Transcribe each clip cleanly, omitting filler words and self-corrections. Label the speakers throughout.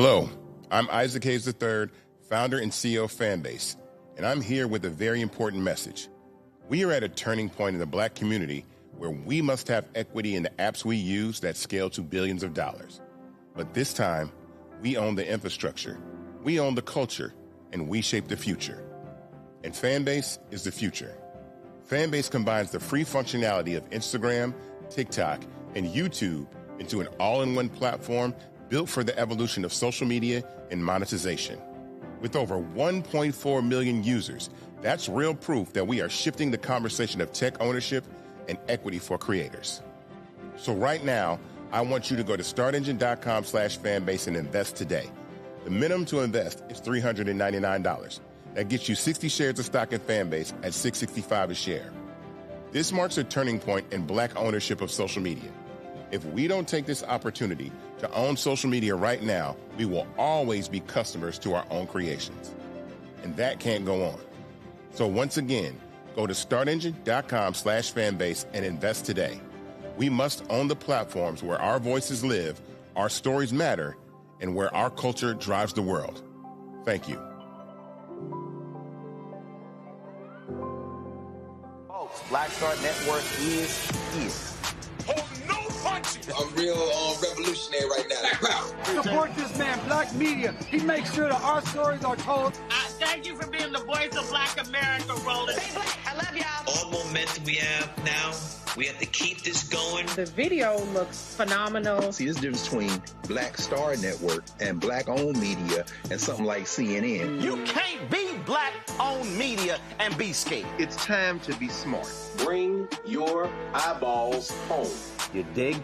Speaker 1: Hello, I'm Isaac Hayes III, founder and CEO of Fanbase, and I'm here with a very important message. We are at a turning point in the Black community where we must have equity in the apps we use that scale to billions of dollars. But this time, we own the infrastructure, we own the culture, and we shape the future. And Fanbase is the future. Fanbase combines the free functionality of Instagram, TikTok, and YouTube into an all-in-one platform built for the evolution of social media and monetization. With over 1.4 million users, that's real proof that we are shifting the conversation of tech ownership and equity for creators. So right now, I want you to go to startengine.com/fanbase and invest today. The minimum to invest is $399. That gets you 60 shares of stock in Fanbase at $665 a share. This marks a turning point in Black ownership of social media. If we don't take this opportunity to own social media right now, we will always be customers to our own creations. And that can't go on. So once again, go to startengine.com/fanbase and invest today. We must own the platforms where our voices live, our stories matter, and where our culture drives the world. Thank you.
Speaker 2: Folks, Black Star Network is here.
Speaker 3: I'm real revolutionary right now.
Speaker 4: Support this man, Black Media. He makes sure that our stories are told.
Speaker 5: Thank you for being the voice of Black America, Roland.
Speaker 6: Stay Black. I love y'all.
Speaker 7: All momentum we have now, we have to keep this going.
Speaker 8: The video looks phenomenal.
Speaker 9: See, there's a difference between Black Star Network and Black-owned media and something like CNN.
Speaker 2: You can't be Black-owned media and be scared.
Speaker 10: It's time to be smart.
Speaker 3: Bring your eyeballs home.
Speaker 2: You dig?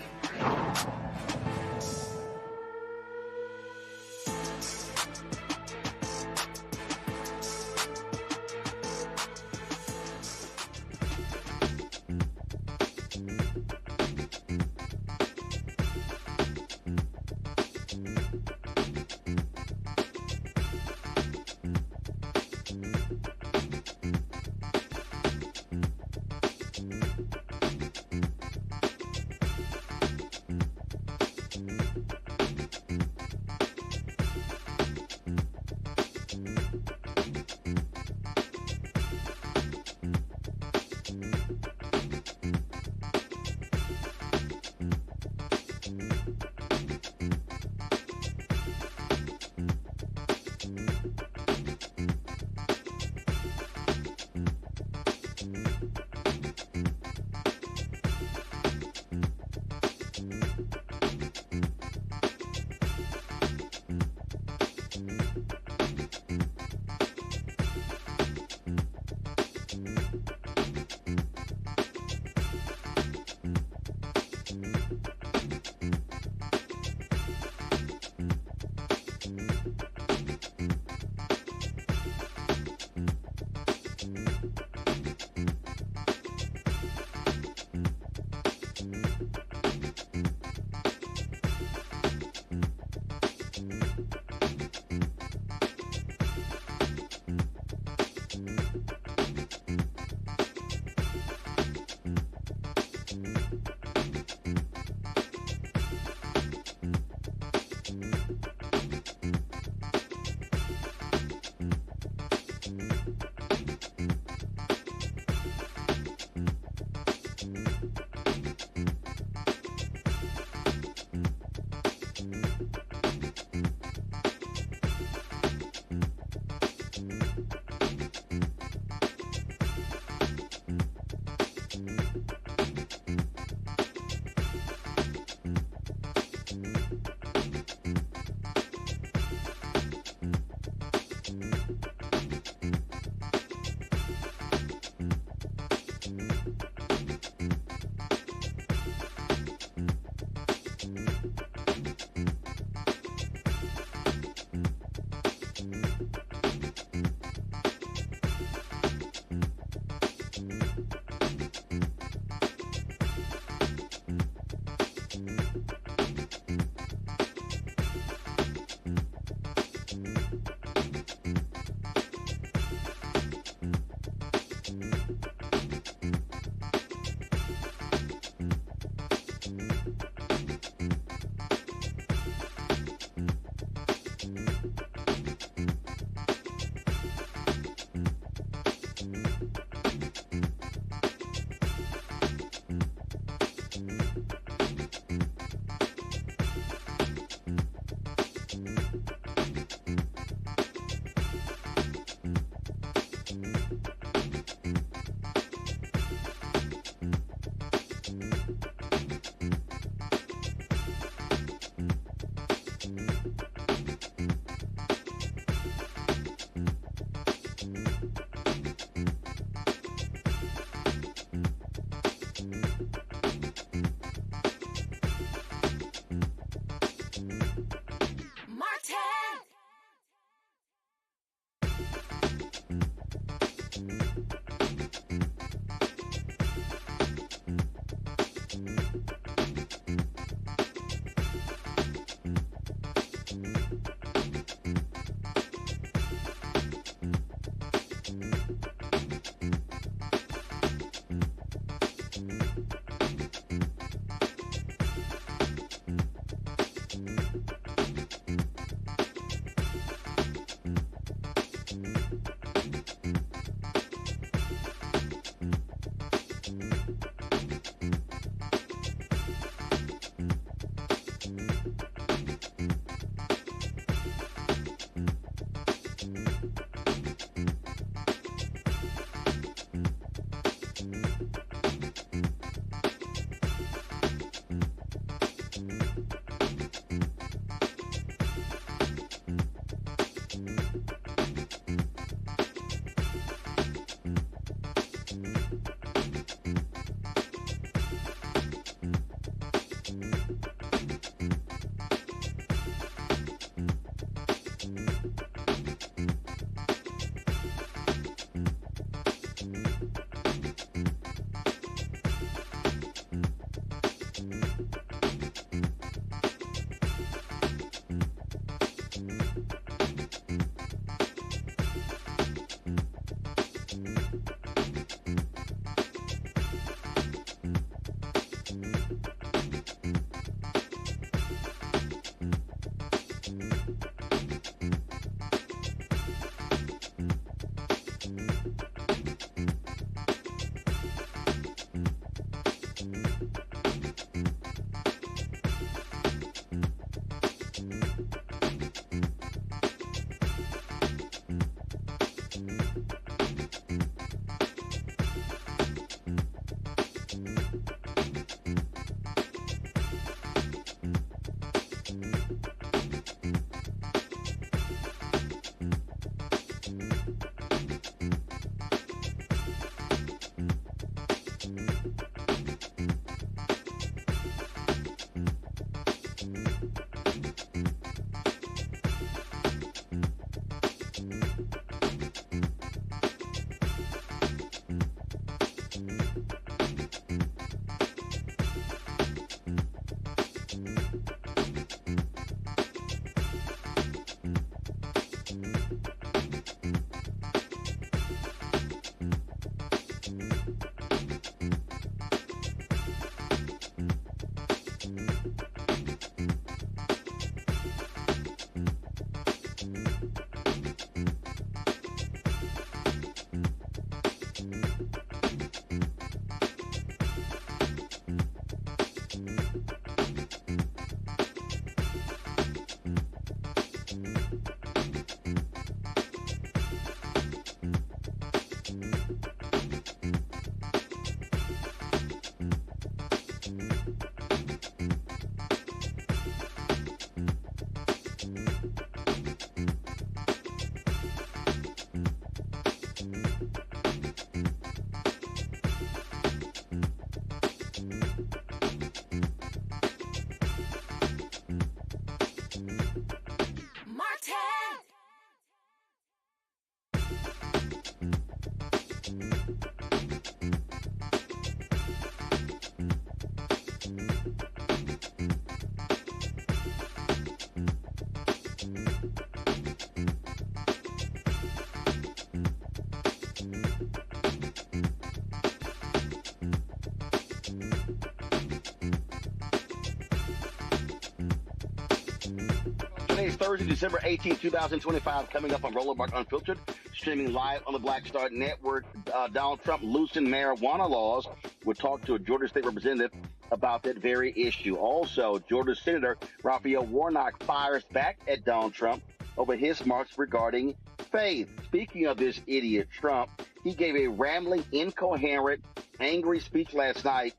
Speaker 6: Thursday, December 18, 2025, coming up on Roller Mark Unfiltered, streaming live on the Black Star Network. Donald Trump loosened marijuana laws. We'll talk to a Georgia State representative about that very issue. Also, Georgia Senator Raphael Warnock fires back at Donald Trump over his remarks regarding faith. Speaking of this idiot Trump, he gave a rambling, incoherent, angry speech last night,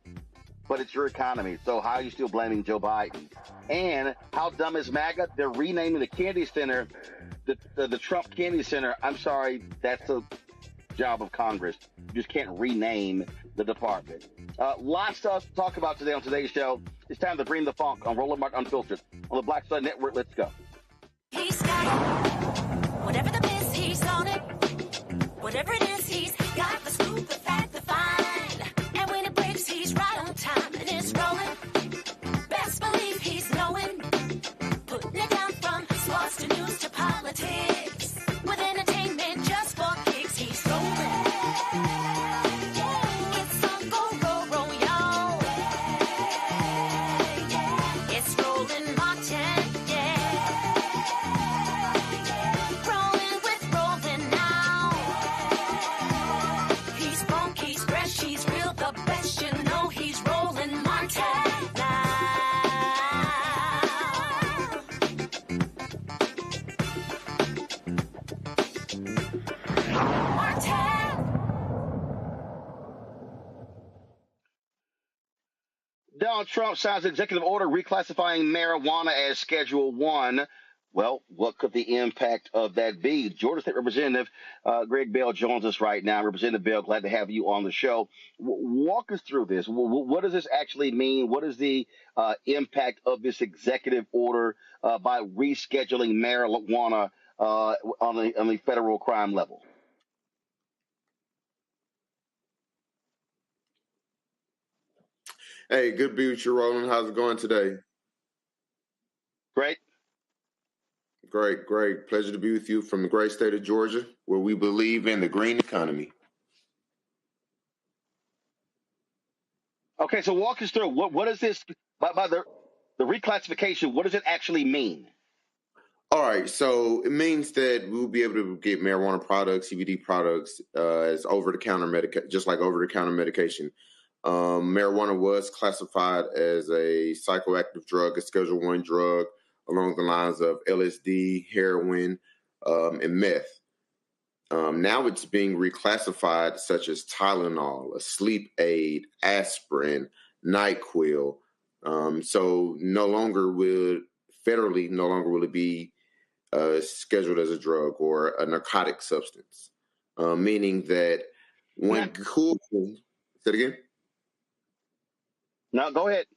Speaker 6: but it's your economy. So how are you still blaming Joe Biden? And how dumb is MAGA? They're renaming the Kennedy Center, the Trump Kennedy Center. I'm sorry, that's a job of Congress. You just can't rename the department. Lots of stuff to talk about today on today's show. It's time to bring the funk on Roller Mark Unfiltered on the Black Star Network. Let's go.
Speaker 11: He's got it. Whatever the biz, he's on it. Whatever it is, he's got the scoop, the fact, the find. And when it breaks, he's right on time and it's rolling. Best believe he's knowing. Putting it down from sports to news to politics. With entertainment just for kicks, he's rolling. It's on go, y'all. It's rolling Martin.
Speaker 6: Donald Trump signs executive order reclassifying marijuana as Schedule 1. Well, what could the impact of that be? Georgia State Representative Greg Bell joins us right now. Representative Bell, glad to have you on the show. Walk us through this. What does this actually mean? What is the impact of this executive order by rescheduling marijuana on the federal crime level?
Speaker 12: Hey, good to be with you, Roland. How's it going today?
Speaker 6: Great.
Speaker 12: Great. Pleasure to be with you from the great state of Georgia, where we believe in the green economy.
Speaker 6: Okay, so walk us through. What is this, by the reclassification, what does it actually mean?
Speaker 12: All right, so it means that we'll be able to get marijuana products, CBD products, as over-the-counter medication, just like over-the-counter medication. Marijuana was classified as a psychoactive drug, a Schedule 1 drug, along the lines of LSD, heroin, and meth. Now it's being reclassified, such as Tylenol, a sleep aid, aspirin, NyQuil. So no longer will it be scheduled as a drug or a narcotic substance, meaning that when cool. Say it again.
Speaker 6: No, go ahead.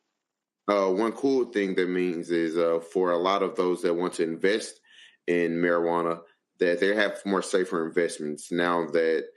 Speaker 12: One cool thing that means is for a lot of those that want to invest in marijuana, that they have more safer investments now that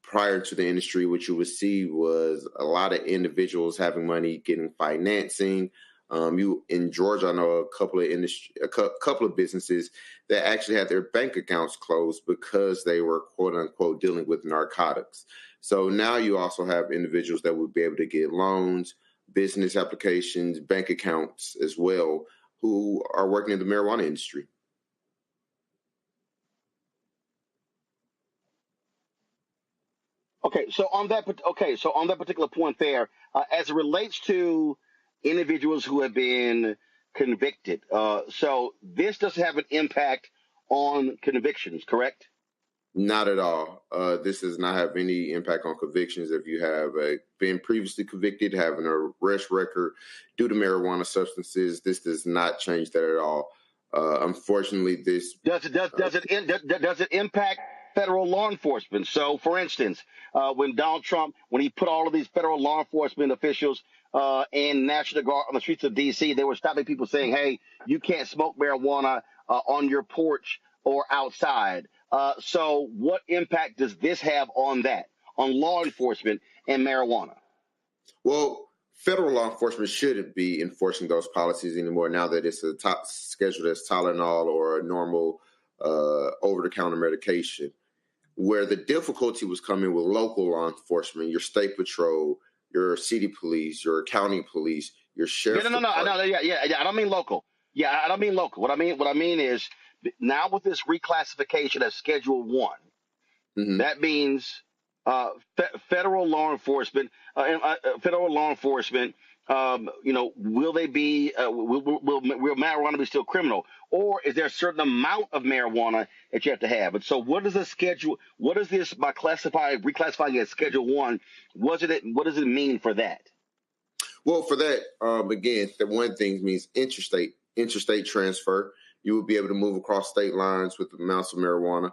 Speaker 12: prior to the industry, what you would see was a lot of individuals having money, getting financing. In Georgia, I know a couple of businesses that actually had their bank accounts closed because they were quote unquote dealing with narcotics. So now you also have individuals that would be able to get loans, business applications, bank accounts as well, who are working in the marijuana industry.
Speaker 6: So on that particular point there, as it relates to individuals who have been convicted, so this doesn't have an impact on convictions, correct?
Speaker 12: Not at all. This does not have any impact on convictions. If you have been previously convicted, have an arrest record due to marijuana substances, this does not change that at all. Unfortunately, this
Speaker 6: does it impact federal law enforcement? So, for instance, when Donald Trump, when he put all of these federal law enforcement officials and National Guard on the streets of D.C., they were stopping people saying, "Hey, you can't smoke marijuana on your porch or outside." So what impact does this have on law enforcement and marijuana?
Speaker 12: Well, federal law enforcement shouldn't be enforcing those policies anymore now that it's scheduled as Tylenol or a normal over-the-counter medication. Where the difficulty was coming with local law enforcement, your state patrol, your city police, your county police, your sheriff.
Speaker 6: No. I don't mean local. Yeah, I don't mean local. What I mean is now with this reclassification as Schedule 1, that means federal law enforcement, will they be, will marijuana be still criminal? Or is there a certain amount of marijuana that you have to have? And so what is the schedule? What is this by reclassifying as Schedule 1? What does it mean for that?
Speaker 12: Well, for that, again, the one thing means interstate transfer. You would be able to move across state lines with amounts of marijuana.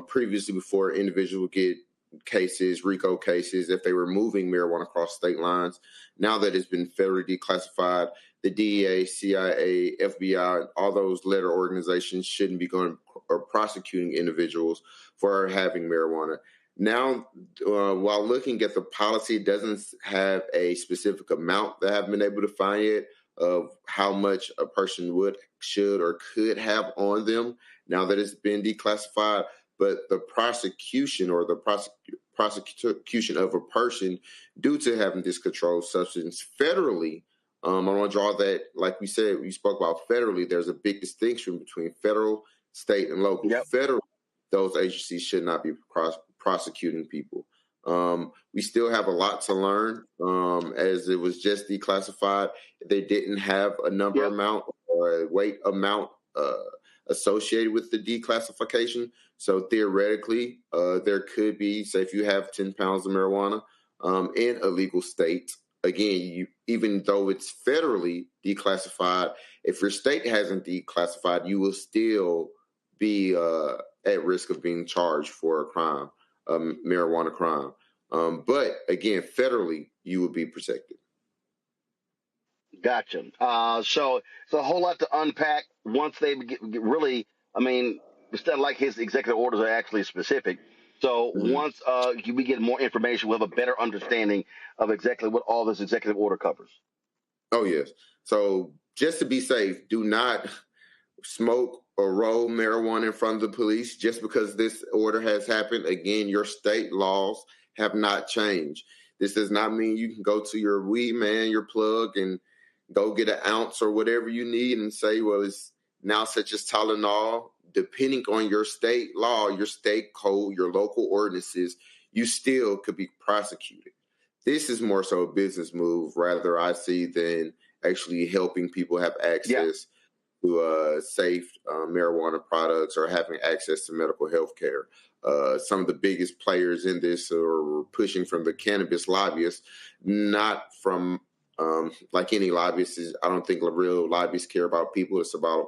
Speaker 12: Previously, before individuals would get cases, RICO cases, if they were moving marijuana across state lines. Now that it's been federally declassified, the DEA, CIA, FBI, all those letter organizations shouldn't be going or prosecuting individuals for having marijuana. Now, while looking at the policy, it doesn't have a specific amount that I've been able to find yet of how much a person should, or could have on them now that it's been declassified. But the prosecution or the prosecution of a person due to having this controlled substance federally, I want to draw that, like we said, we spoke about federally, there's a big distinction between federal, state, and local. Federal, those agencies should not be prosecuting people. We still have a lot to learn, as it was just declassified. They didn't have a number amount or a weight amount associated with the declassification. So theoretically, there could be, say, if you have 10 pounds of marijuana in a legal state, again, even though it's federally declassified, if your state hasn't declassified, you will still be at risk of being charged for a crime, marijuana crime. But again, federally, you will be protected.
Speaker 6: Gotcha. So it's a whole lot to unpack once they get really, I mean, it's not like his executive orders are actually specific. So once we get more information, we'll have a better understanding of exactly what all this executive order covers.
Speaker 12: Oh, yes. So just to be safe, do not smoke or roll marijuana in front of the police just because this order has happened. Again, your state laws have not changed. This does not mean you can go to your weed man, your plug, and go get an ounce or whatever you need and say, well, it's now such as Tylenol. Depending on your state law, your state code, your local ordinances, you still could be prosecuted. This is more so a business move, rather, I see, than actually helping people have access to safe marijuana products or having access to medical health care. Some of the biggest players in this are pushing from the cannabis lobbyists, not from like any lobbyists. I don't think real lobbyists care about people. It's about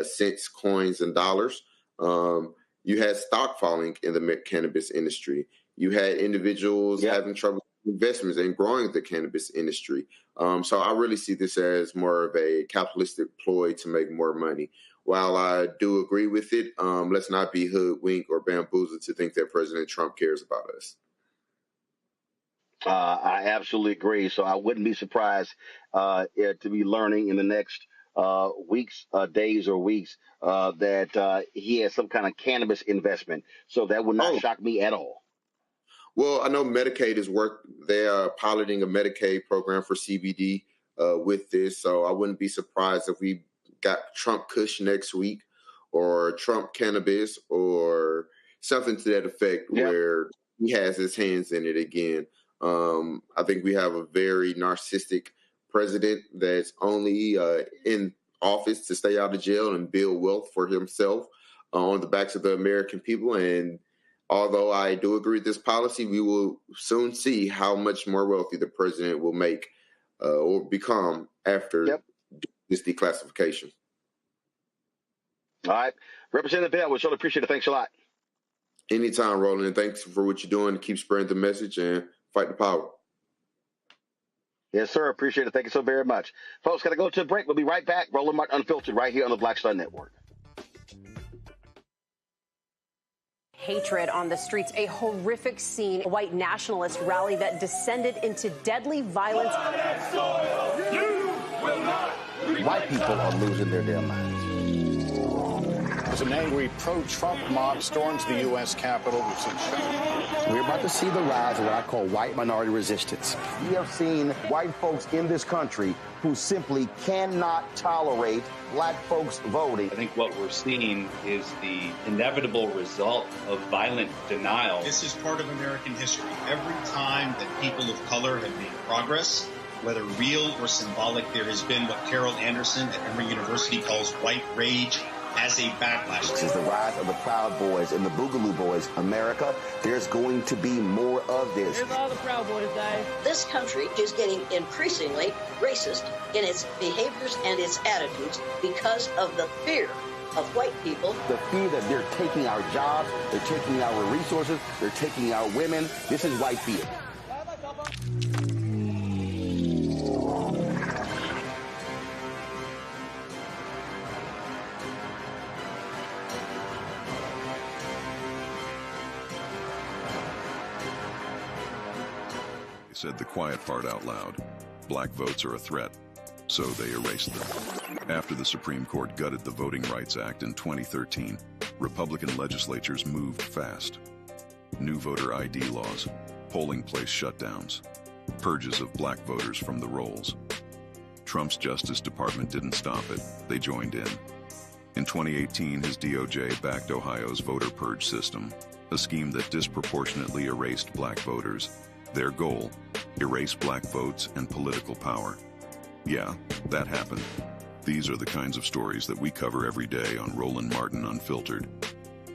Speaker 12: cents, coins, and dollars. You had stock falling in the cannabis industry. You had individuals having trouble with investments and growing the cannabis industry. So I really see this as more of a capitalistic ploy to make more money. While I do agree with it, let's not be hoodwinked or bamboozled to think that President Trump cares about us.
Speaker 6: I absolutely agree. So I wouldn't be surprised to be learning in the next weeks, days or weeks that he has some kind of cannabis investment. So that would not shock me at all.
Speaker 12: Well, I know Medicaid is they are piloting a Medicaid program for CBD with this. So I wouldn't be surprised if we got Trump Kush next week or Trump cannabis or something to that effect where he has his hands in it again. I think we have a very narcissistic president that's only in office to stay out of jail and build wealth for himself on the backs of the American people. And although I do agree with this policy, we will soon see how much more wealthy the president will make or become after this declassification.
Speaker 6: All right. Representative Bell, we surely appreciate it. Thanks a lot.
Speaker 12: Anytime, Roland, and thanks for what you're doing to keep spreading the message and fight the power.
Speaker 6: Yes, sir. Appreciate it. Thank you so very much. Folks, got to go to a break. We'll be right back. Roland Martin Unfiltered right here on the Black Star Network.
Speaker 13: Hatred on the streets, a horrific scene, a white nationalist rally that descended into deadly violence.
Speaker 6: White people are losing their damn minds.
Speaker 14: As an angry pro-Trump mob storms the U.S. Capitol, we're about
Speaker 6: about to see the rise of what I call white minority resistance. We have seen white folks in this country who simply cannot tolerate black folks voting.
Speaker 14: I think what we're seeing is the inevitable result of violent denial.
Speaker 15: This is part of American history. Every time that people of color have made progress, whether real or symbolic, there has been what Carol Anderson at Emory University calls white rage as a backlash.
Speaker 6: This is the rise of the Proud Boys and the Boogaloo Boys. America, there's going to be more of this.
Speaker 16: Here's all the Proud Boys, guys.
Speaker 17: This country is getting increasingly racist in its behaviors and its attitudes because of the fear of white people.
Speaker 6: The fear that they're taking our jobs, they're taking our resources, they're taking our women. This is white fear.
Speaker 18: Said the quiet part out loud. Black votes are a threat, so they erased them. After the Supreme Court gutted the Voting Rights Act in 2013, Republican legislatures moved fast. New voter ID laws, polling place shutdowns, purges of black voters from the rolls. Trump's Justice Department didn't stop it, they joined in. In 2018, his DOJ backed Ohio's voter purge system, a scheme that disproportionately erased black voters. Their goal, erase black votes and political power. Yeah, that happened. These are the kinds of stories that we cover every day on Roland Martin Unfiltered.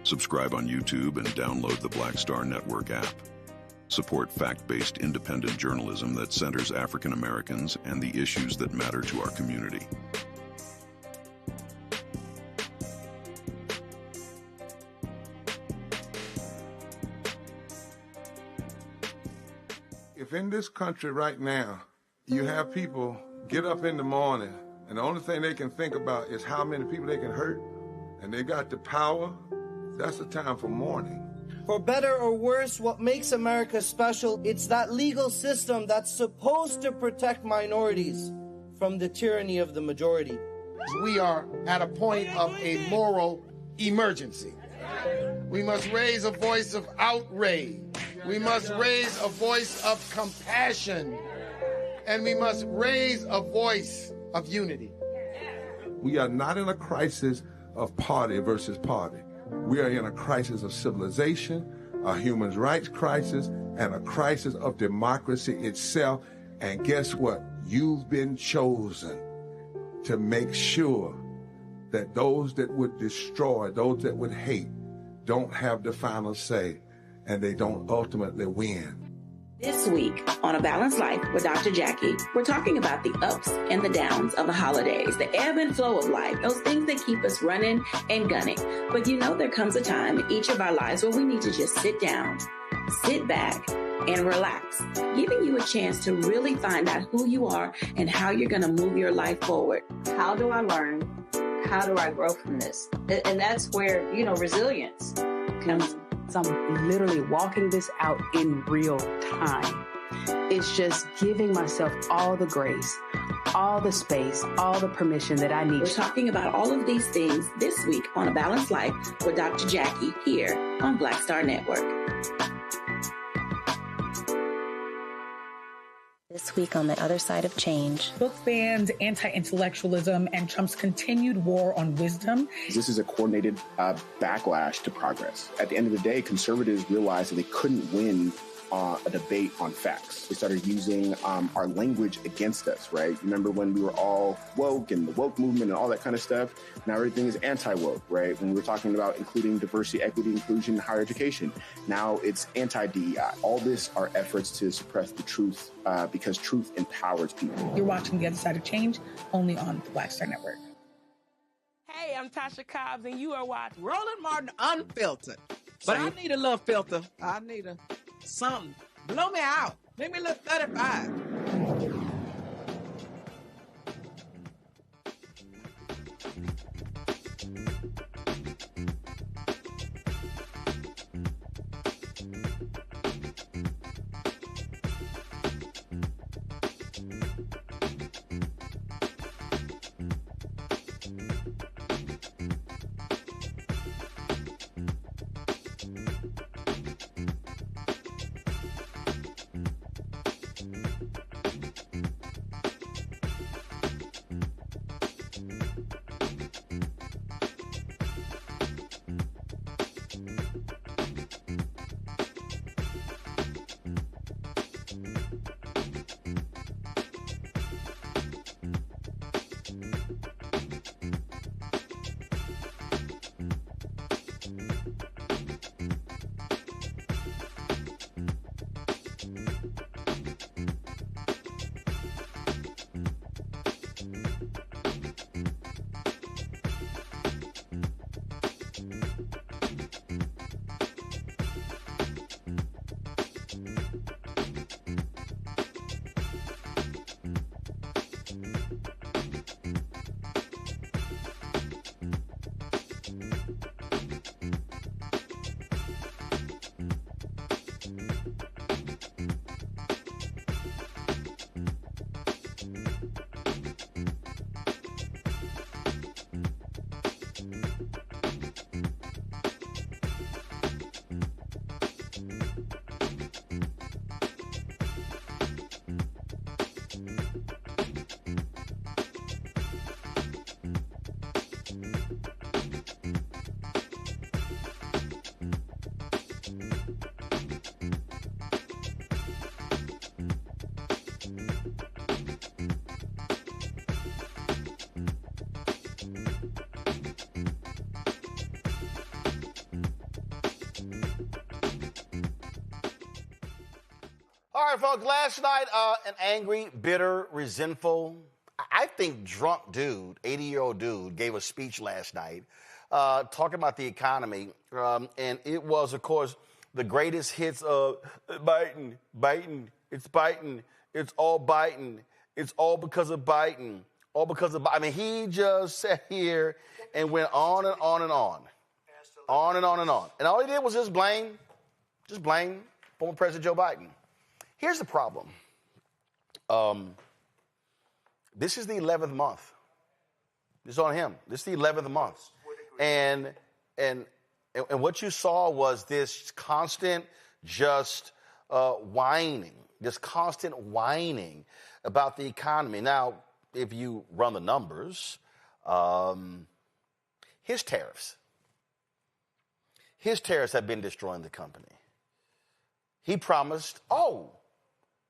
Speaker 18: Subscribe on YouTube and download the Black Star Network app. Support fact-based independent journalism that centers African Americans and the issues that matter to our community.
Speaker 19: If in this country right now, you have people get up in the morning and the only thing they can think about is how many people they can hurt, and they got the power, that's the time for mourning.
Speaker 20: For better or worse, what makes America special, it's that legal system that's supposed to protect minorities from the tyranny of the majority.
Speaker 21: We are at a point of a moral emergency. We must raise a voice of outrage. We must raise a voice of compassion. And we must raise a voice of unity.
Speaker 19: We are not in a crisis of party versus party. We are in a crisis of civilization, a human rights crisis, and a crisis of democracy itself. And guess what? You've been chosen to make sure that those that would destroy, those that would hate, don't have the final say, and they don't ultimately win.
Speaker 22: This week on A Balanced Life with Dr. Jackie, we're talking about the ups and the downs of the holidays, the ebb and flow of life, those things that keep us running and gunning. But you know, there comes a time in each of our lives where we need to just sit down, sit back, and relax, giving you a chance to really find out who you are and how you're going to move your life forward.
Speaker 23: How do I learn? How do I grow from this? And that's where, resilience comes.
Speaker 24: I'm literally walking this out in real time. It's just giving myself all the grace, all the space, all the permission that I need.
Speaker 22: We're talking about all of these things this week on A Balanced Life with Dr. Jackie here on Black Star Network.
Speaker 25: This week on the other side of change.
Speaker 26: Book bans, anti-intellectualism, and Trump's continued war on wisdom.
Speaker 27: This is a coordinated backlash to progress. At the end of the day, conservatives realized that they couldn't win a debate on facts. They started using our language against us, right? Remember when we were all woke and the woke movement and all that kind of stuff? Now everything is anti-woke, right? When we were talking about including diversity, equity, inclusion, and higher education, now it's anti-DEI. All this are efforts to suppress the truth because truth empowers people.
Speaker 26: You're watching The Other Side of Change only on the Black Star Network.
Speaker 28: Hey, I'm Tasha Cobbs, and you are watching Roland Martin Unfiltered. But I need a little filter. I need something. Blow me out. Make me look 35.
Speaker 2: All right, folks, last night, an angry, bitter, resentful, I think drunk dude, 80-year-old dude, gave a speech last night talking about the economy. And it was, of course, the greatest hits of Biden, it's Biden, it's all Biden, it's all because of Biden, all because of Biden. I mean, he just sat here and went on and on and on. On and on and on. And all he did was just blame former President Joe Biden. Here's the problem. This is the 11th month. This is on him. This is the 11th month. And what you saw was this constant just whining, this constant whining about the economy. Now, if you run the numbers, his tariffs have been destroying the company. He promised,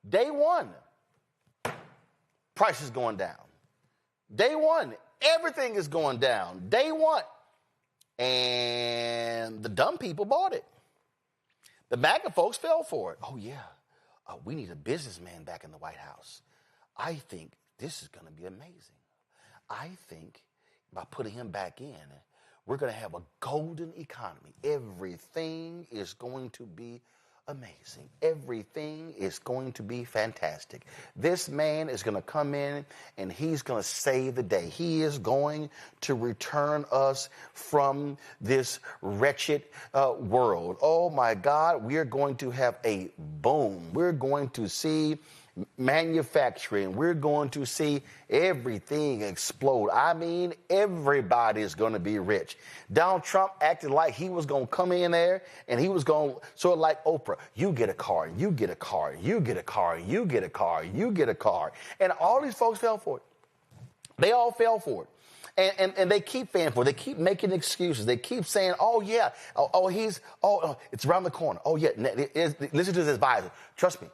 Speaker 2: day one, price is going down. Day one, everything is going down. Day one. And the dumb people bought it. The MAGA folks fell for it. Oh, yeah, we need a businessman back in the White House. I think this is going to be amazing. I think by putting him back in, we're going to have a golden economy. Everything is going to be amazing. Everything is going to be fantastic. This man is going to come in and he's going to save the day. He is going to return us from this wretched world. Oh my God, we're going to have a boom. We're going to see manufacturing. We're going to see everything explode. I mean, everybody is going to be rich. Donald Trump acted like he was going to come in there and he was going to, sort of like Oprah, you get a car, you get a car, you get a car, you get a car, you get a car. And all these folks fell for it. They all fell for it. And they keep falling for it. They keep making excuses. They keep saying, it's around the corner. Oh, yeah, listen to this advisor. Trust me,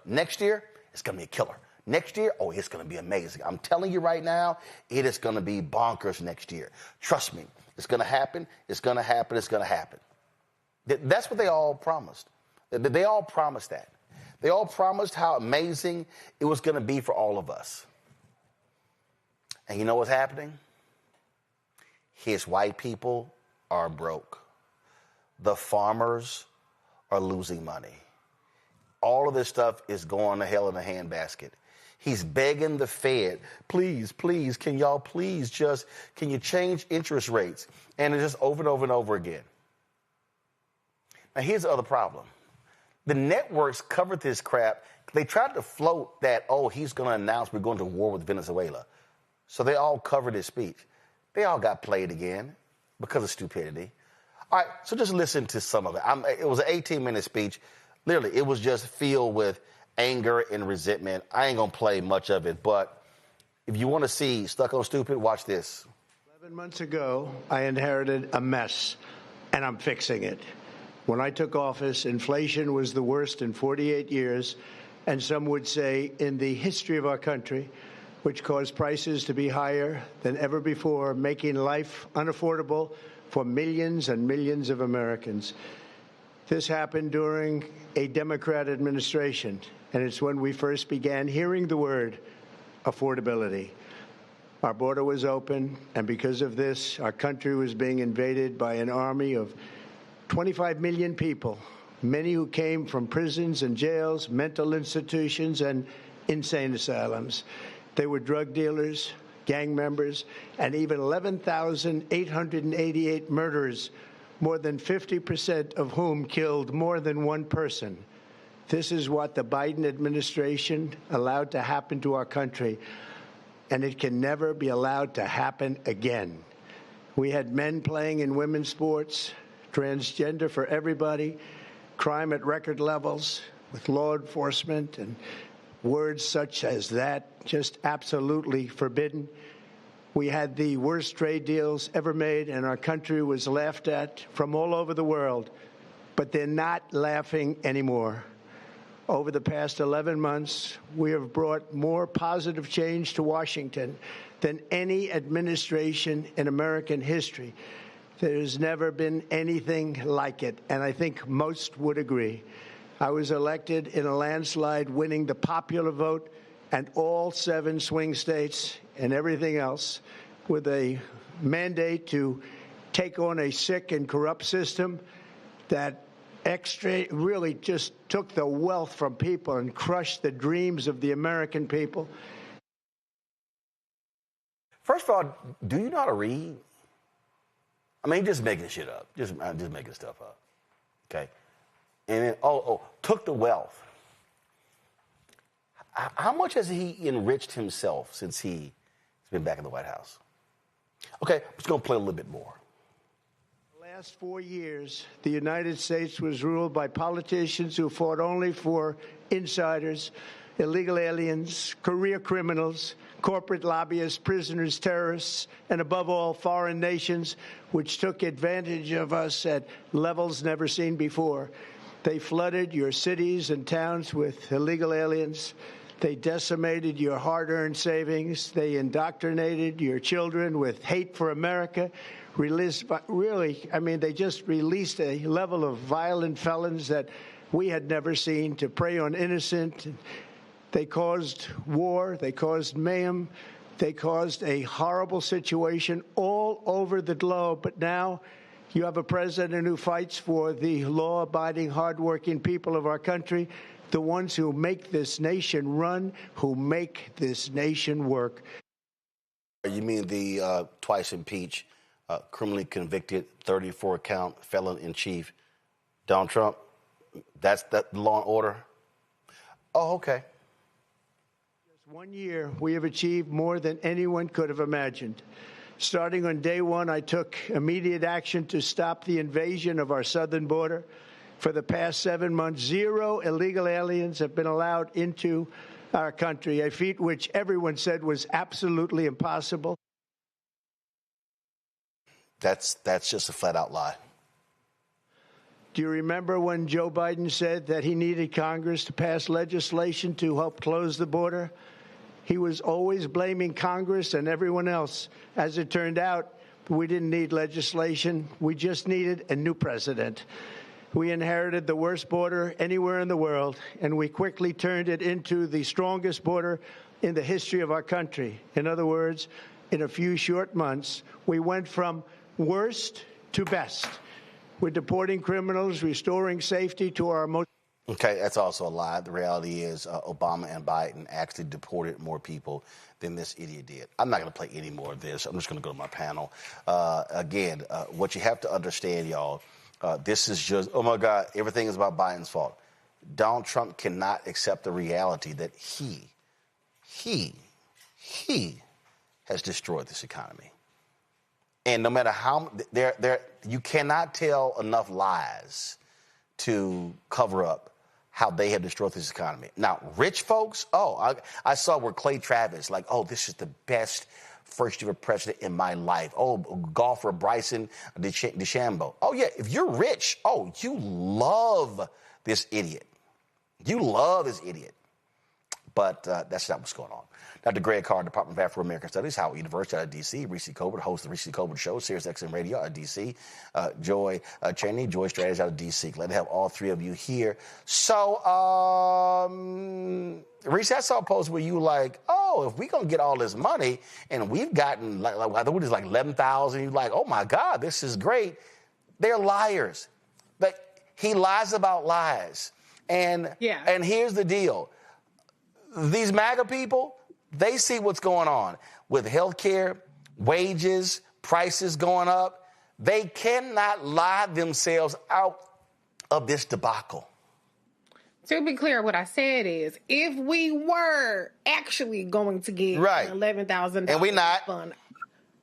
Speaker 2: next year, it's going to be a killer. Next year, it's going to be amazing. I'm telling you right now, it is going to be bonkers next year. Trust me, it's going to happen, it's going to happen, it's going to happen. That's what they all promised. They all promised that. They all promised how amazing it was going to be for all of us. And you know what's happening? His white people are broke. The farmers are losing money. All of this stuff is going to hell in a handbasket. He's begging the Fed, please, can y'all please can you change interest rates? And it's just over and over and over again. Now, here's the other problem. The networks covered this crap. They tried to float that, he's going to announce we're going to war with Venezuela. So they all covered his speech. They all got played again because of stupidity. All right, so just listen to some of it. It was an 18-minute speech. Literally, it was just filled with anger and resentment. I ain't going to play much of it, but if you want to see Stuck on Stupid, watch this.
Speaker 1: 11 months ago, I inherited a mess, and I'm fixing it. When I took office, inflation was the worst in 48 years, and some would say in the history of our country, which caused prices to be higher than ever before, making life unaffordable for millions and millions of Americans. This happened during a Democrat administration, and it's when we first began hearing the word affordability. Our border was open, and because of this, our country was being invaded by an army of 25 million people, many who came from prisons and jails, mental institutions, and insane asylums. They were drug dealers, gang members, and even 11,888 murderers, more than 50% of whom killed more than one person. This is what the Biden administration allowed to happen to our country, and it can never be allowed to happen again. We had men playing in women's sports, transgender for everybody, crime at record levels with law enforcement, and words such as that just absolutely forbidden. We had the worst trade deals ever made, and our country was laughed at from all over the world. But they're not laughing anymore. Over the past 11 months, we have brought more positive change to Washington than any administration in American history. There's never been anything like it, and I think most would agree. I was elected in a landslide, winning the popular vote and all 7 swing states and everything else, with a mandate to take on a sick and corrupt system that really just took the wealth from people and crushed the dreams of the American people.
Speaker 2: First of all, do you know how to read? I mean, just making shit up. Just making stuff up. Okay? And then, took the wealth. How much has he enriched himself since he's been back in the White House? Okay, I'm just going to play a little bit more.
Speaker 1: The last 4 years, the United States was ruled by politicians who fought only for insiders, illegal aliens, career criminals, corporate lobbyists, prisoners, terrorists, and above all, foreign nations, which took advantage of us at levels never seen before. They flooded your cities and towns with illegal aliens. They decimated your hard-earned savings. They indoctrinated your children with hate for America. They just released a level of violent felons that we had never seen to prey on innocent. They caused war. They caused mayhem. They caused a horrible situation all over the globe. But now you have a president who fights for the law-abiding, hardworking people of our country, the ones who make this nation run, who make this nation work.
Speaker 2: You mean the twice-impeached, criminally convicted, 34-count felon-in-chief, Donald Trump? That's that law and order? Oh, okay.
Speaker 1: Just 1 year, we have achieved more than anyone could have imagined. Starting on day one, I took immediate action to stop the invasion of our southern border. For the past 7 months, 0 illegal aliens have been allowed into our country, a feat which everyone said was absolutely impossible.
Speaker 2: That's just a flat-out lie.
Speaker 1: Do you remember when Joe Biden said that he needed Congress to pass legislation to help close the border? He was always blaming Congress and everyone else. As it turned out, we didn't need legislation. We just needed a new president. We inherited the worst border anywhere in the world, and we quickly turned it into the strongest border in the history of our country. In other words, in a few short months, we went from worst to best. We're deporting criminals, restoring safety to our most...
Speaker 2: Okay, that's also a lie. The reality is Obama and Biden actually deported more people than this idiot did. I'm not going to play any more of this. I'm just going to go to my panel. Again, what you have to understand, y'all, this is just, oh my God, everything is about Biden's fault. Donald Trump cannot accept the reality that he has destroyed this economy. And no matter how, you cannot tell enough lies to cover up how they have destroyed this economy. Now, rich folks, I saw where Clay Travis, like, oh, this is the best first ever president in my life. Oh, golfer Bryson DeChambeau. Oh, yeah, if you're rich, you love this idiot. You love this idiot. But that's not what's going on. Dr. Greg Carr, Department of Afro-American Studies, Howard University out of D.C., Reese Colbert, host of the Reese Colbert Show, Sirius XM Radio out of D.C., Joy Cheney, Joy Strategies out of D.C. Glad to have all three of you here. So, Reese, I saw a post where you like, if we're going to get all this money, and we've gotten, I think it was like 11,000, you're like, oh, my God, this is great. They're liars. But he lies about lies. And here's the deal. These MAGA people, they see what's going on with health care, wages, prices going up. They cannot lie themselves out of this debacle.
Speaker 3: To be clear, what I said is, if we were actually going to get
Speaker 2: right.
Speaker 3: an $11,000
Speaker 2: and we not,
Speaker 3: fund,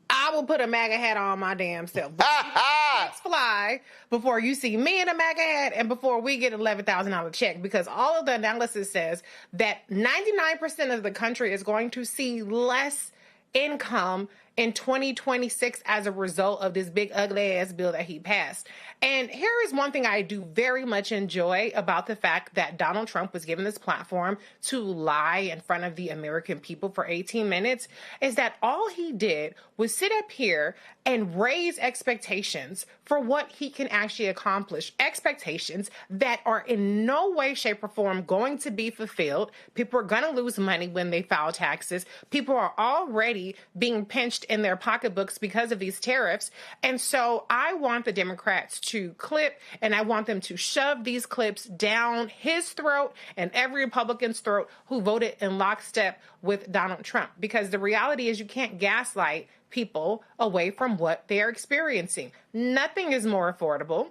Speaker 3: I will put a MAGA hat on my damn self. Let's fly before you see me in a MAGA hat and before we get $11,000 check, because all of the analysis says that 99% of the country is going to see less income in 2026 as a result of this big ugly ass bill that he passed. And here is one thing I do very much enjoy about the fact that Donald Trump was given this platform to lie in front of the American people for 18 minutes, is that all he did was sit up here and raise expectations for what he can actually accomplish. Expectations that are in no way, shape, or form going to be fulfilled. People are going to lose money when they file taxes. People are already being pinched in their pocketbooks because of these tariffs. And so I want the Democrats to clip, and I want them to shove these clips down his throat and every Republican's throat who voted in lockstep with Donald Trump. Because the reality is you can't gaslight people away from what they are experiencing. Nothing is more affordable.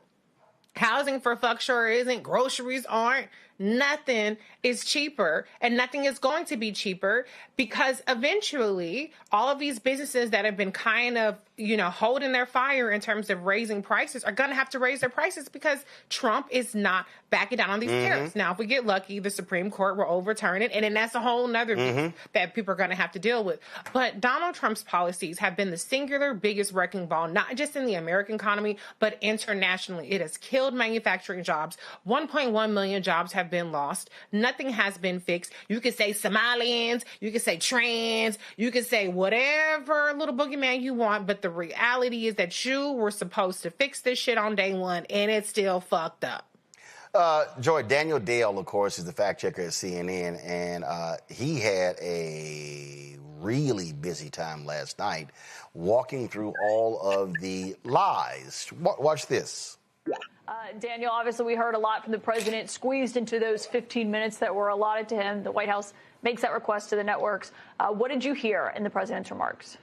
Speaker 3: Housing for fuck sure isn't. Groceries aren't. Nothing is cheaper, and nothing is going to be cheaper, because eventually all of these businesses that have been kind of, holding their fire in terms of raising prices are going to have to raise their prices because Trump is not backing down on these tariffs. Now, if we get lucky, the Supreme Court will overturn it, and then that's a whole nother beast that people are going to have to deal with. But Donald Trump's policies have been the singular biggest wrecking ball, not just in the American economy, but internationally. It has killed manufacturing jobs. 1.1 million jobs have been lost. Nothing has been fixed. You could say Somalians, you could say trans, you could say whatever little boogeyman you want, but the reality is that you were supposed to fix this shit on day one, and it's still fucked up.
Speaker 2: Joy, Daniel Dale, of course, is the fact checker at CNN, and he had a really busy time last night walking through all of the lies. Watch this.
Speaker 4: Daniel, obviously we heard a lot from the president squeezed into those 15 minutes that were allotted to him. The White House makes that request to the networks. What did you hear in the president's remarks?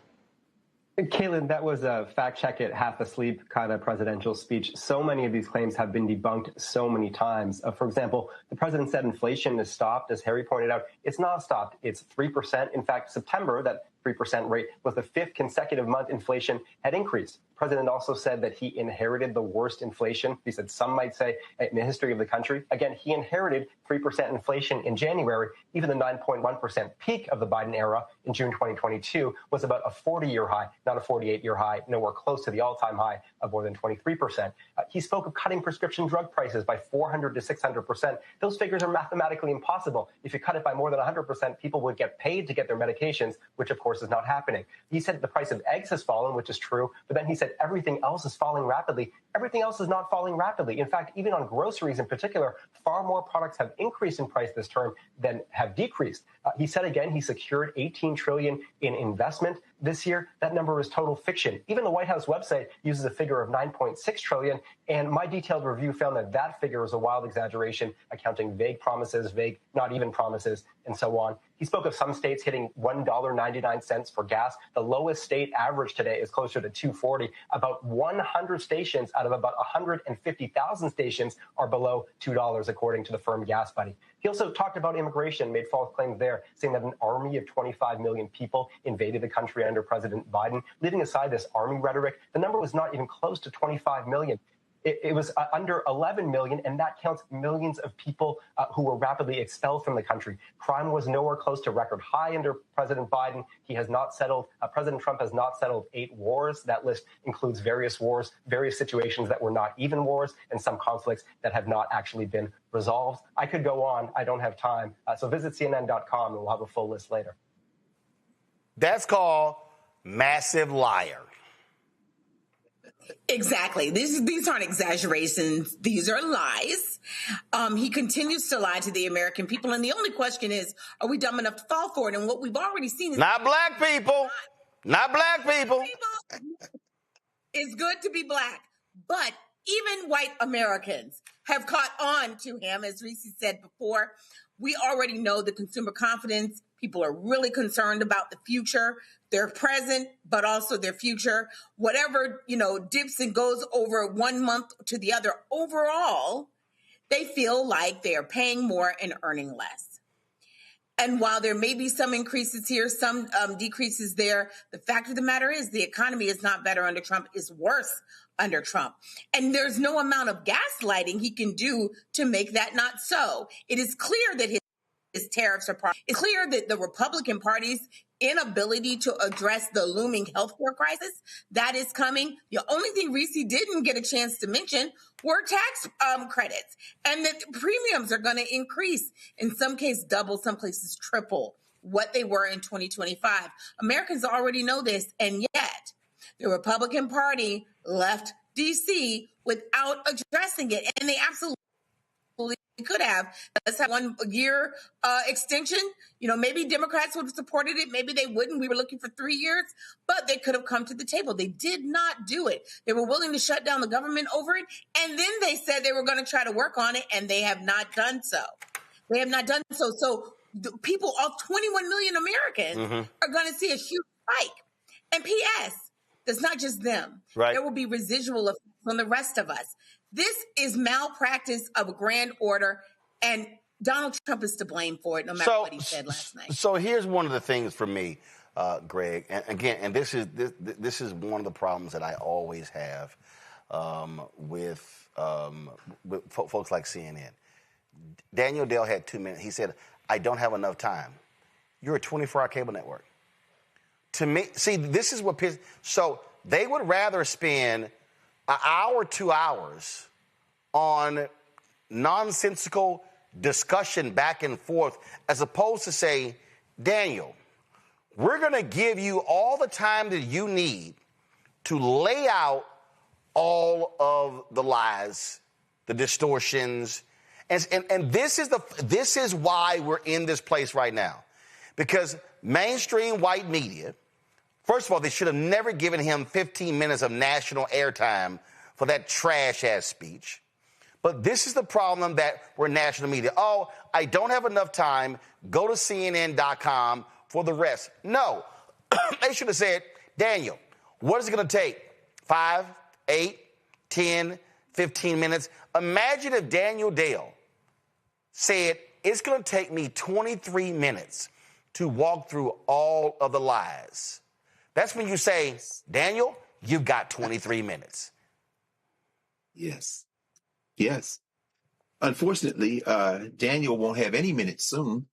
Speaker 5: Caitlin, that was a fact-check it, half-asleep kind of presidential speech. So many of these claims have been debunked so many times. For example, the president said inflation is stopped. As Harry pointed out, it's not stopped. It's 3%. In fact, September, that 3% rate was the fifth consecutive month inflation had increased. The president also said that he inherited the worst inflation. He said some might say in the history of the country. Again, he inherited 3% inflation in January. Even the 9.1% peak of the Biden era in June 2022 was about a 40-year high, not a 48-year high, nowhere close to the all-time high of more than 23%. He spoke of cutting prescription drug prices by 400 to 600%. Those figures are mathematically impossible. If you cut it by more than 100%, people would get paid to get their medications, which of course is not happening. He said the price of eggs has fallen, which is true, but then he said everything else is falling rapidly. Everything else is not falling rapidly. In fact, even on groceries in particular, far more products have increased in price this term than have decreased. He said again he secured $18 trillion in investment this year. That number is total fiction. Even the White House website uses a figure of $9.6 trillion, and my detailed review found that that figure is a wild exaggeration, accounting vague promises, vague not even promises, and so on. He spoke of some states hitting $1.99 for gas. The lowest state average today is closer to $2.40. About 100 stations out of about 150,000 stations are below $2, according to the firm Gas Buddy. He also talked about immigration, made false claims there, saying that an army of 25 million people invaded the country under President Biden. Leaving aside this army rhetoric, the number was not even close to 25 million. It was under 11 million, and that counts millions of people who were rapidly expelled from the country. Crime was nowhere close to record high under President Biden. He has not settled, President Trump has not settled 8 wars. That list includes various wars, various situations that were not even wars, and some conflicts that have not actually been resolved. I could go on. I don't have time. So visit CNN.com, and we'll have a full list later.
Speaker 2: That's called massive liar.
Speaker 7: Exactly. These aren't exaggerations. These are lies. He continues to lie to the American people. And the only question is, are we dumb enough to fall for it? And what we've already seen is
Speaker 2: not black people. Not black people.
Speaker 7: It's good to be black. But even white Americans have caught on to him, as Reese said before. We already know the consumer confidence. People are really concerned about the future, their present, but also their future. Whatever, dips and goes over one month to the other, overall, they feel like they're paying more and earning less. And while there may be some increases here, some decreases there, the fact of the matter is the economy is not better under Trump, it's worse under Trump. And there's no amount of gaslighting he can do to make that not so. It is clear that his tariffs are part. It's clear that the Republican Party's inability to address the looming healthcare crisis that is coming. The only thing Reese didn't get a chance to mention were tax credits, and that premiums are going to increase, in some cases double, some places triple what they were in 2025. Americans already know this, and yet the Republican Party left D.C. without addressing it, and they absolutely could have. Let's have 1 year extension. You know, maybe Democrats would have supported it. Maybe they wouldn't. We were looking for 3 years, but they could have come to the table. They did not do it. They were willing to shut down the government over it. And then they said they were going to try to work on it, and they have not done so. They have not done so. So the people, all 21 million Americans are going to see a huge spike. And P.S., it's not just them.
Speaker 2: Right.
Speaker 7: There will be residual effects on the rest of us. This is malpractice of a grand order, and Donald Trump is to blame for it, no matter what he said last night.
Speaker 2: So here's one of the things for me, Greg, and again, and this is one of the problems that I always have with folks like CNN. Daniel Dale had 2 minutes. He said, "I don't have enough time." You're a 24-hour cable network. To me, see, this is what so they would rather spend an hour, 2 hours on nonsensical discussion back and forth as opposed to say, Daniel, we're going to give you all the time that you need to lay out all of the lies, the distortions. And this is why we're in this place right now. Because mainstream white media, first of all, they should have never given him 15 minutes of national airtime for that trash-ass speech. But this is the problem that we're national media. Oh, I don't have enough time. Go to CNN.com for the rest. No. They should have said, Daniel, what is it going to take? 5, 8, 10, 15 minutes? Imagine if Daniel Dale said, it's going to take me 23 minutes to walk through all of the lies. That's when you say, Daniel, you've got 23 minutes.
Speaker 8: Yes. Yes. Unfortunately, Daniel won't have any minutes soon,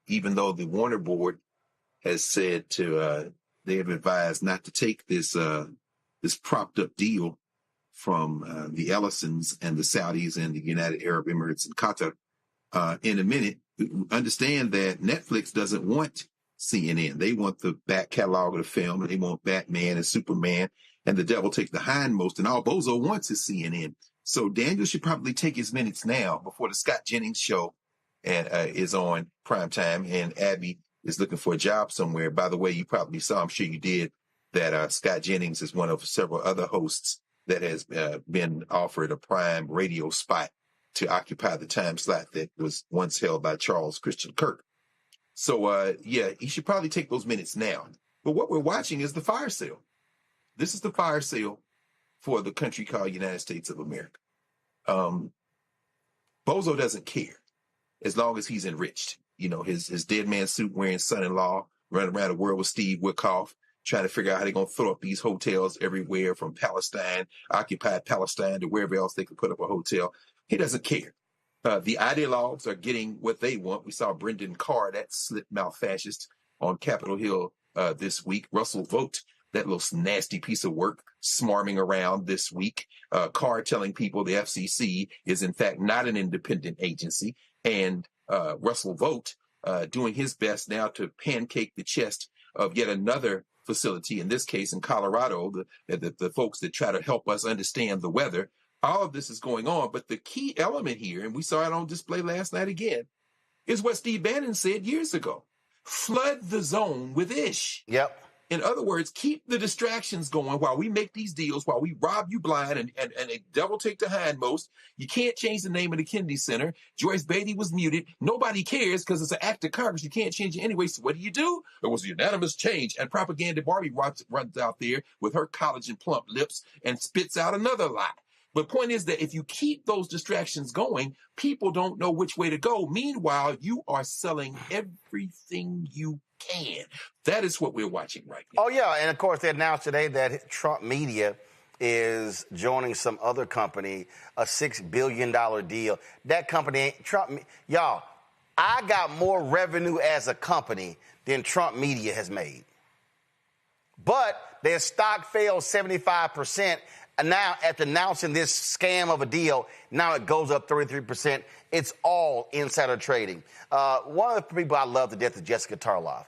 Speaker 8: even though the Warner Board has said they have advised not to take this propped up deal from the Ellisons and the Saudis and the United Arab Emirates and Qatar in a minute. Understand that Netflix doesn't want CNN. They want the back catalog of the film, and they want Batman and Superman, and the devil takes the hindmost, and all Bozo wants is CNN. So Daniel should probably take his minutes now before the Scott Jennings show is on primetime, and Abby is looking for a job somewhere. By the way, you probably saw, I'm sure you did, that Scott Jennings is one of several other hosts that has been offered a prime radio spot to occupy the time slot that was once held by Charles Christian Kirk. So, yeah, he should probably take those minutes now. But what we're watching is the fire sale. This is the fire sale for the country called United States of America. Bozo doesn't care as long as he's enriched. You know, his dead man suit wearing son-in-law running around the world with Steve Witkoff, trying to figure out how they're going to throw up these hotels everywhere from Palestine, occupied Palestine, to wherever else they could put up a hotel. He doesn't care. The ideologues are getting what they want. We saw Brendan Carr, that slip-mouth fascist, on Capitol Hill this week. Russell Vogt, that little nasty piece of work, smarming around this week. Carr telling people the FCC is, in fact, not an independent agency. And Russell Vogt doing his best now to pancake the chest of yet another facility, in this case in Colorado, the folks that try to help us understand the weather. All of this is going on, but the key element here, and we saw it on display last night again, is what Steve Bannon said years ago. Flood the zone with ish.
Speaker 2: Yep.
Speaker 8: In other words, keep the distractions going while we make these deals, while we rob you blind and a devil take the hindmost. You can't change the name of the Kennedy Center. Joyce Beatty was muted. Nobody cares because it's an act of Congress. You can't change it anyway. So what do? It was a unanimous change. And Propaganda Barbie runs out there with her collagen plump lips and spits out another lie. But point is that if you keep those distractions going, people don't know which way to go. Meanwhile, you are selling everything you can. That is what we're watching right now.
Speaker 2: Oh, yeah. And, of course, they announced today that Trump Media is joining some other company, a $6 billion deal. That company ain't Trump. Y'all, I got more revenue as a company than Trump Media has made. But their stock fell 75%. And now, after announcing this scam of a deal, now it goes up 33%. It's all insider trading. One of the people I love to death is Jessica Tarloff,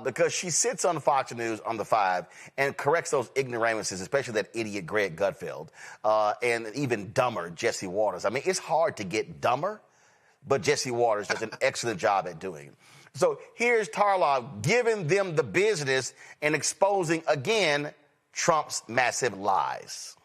Speaker 2: because she sits on Fox News on the 5 and corrects those ignoramuses, especially that idiot Greg Gutfeld, and even dumber Jesse Waters. I mean, it's hard to get dumber, but Jesse Waters does an excellent job at doing it. So here's Tarloff giving them the business and exposing, again, Trump's massive lies.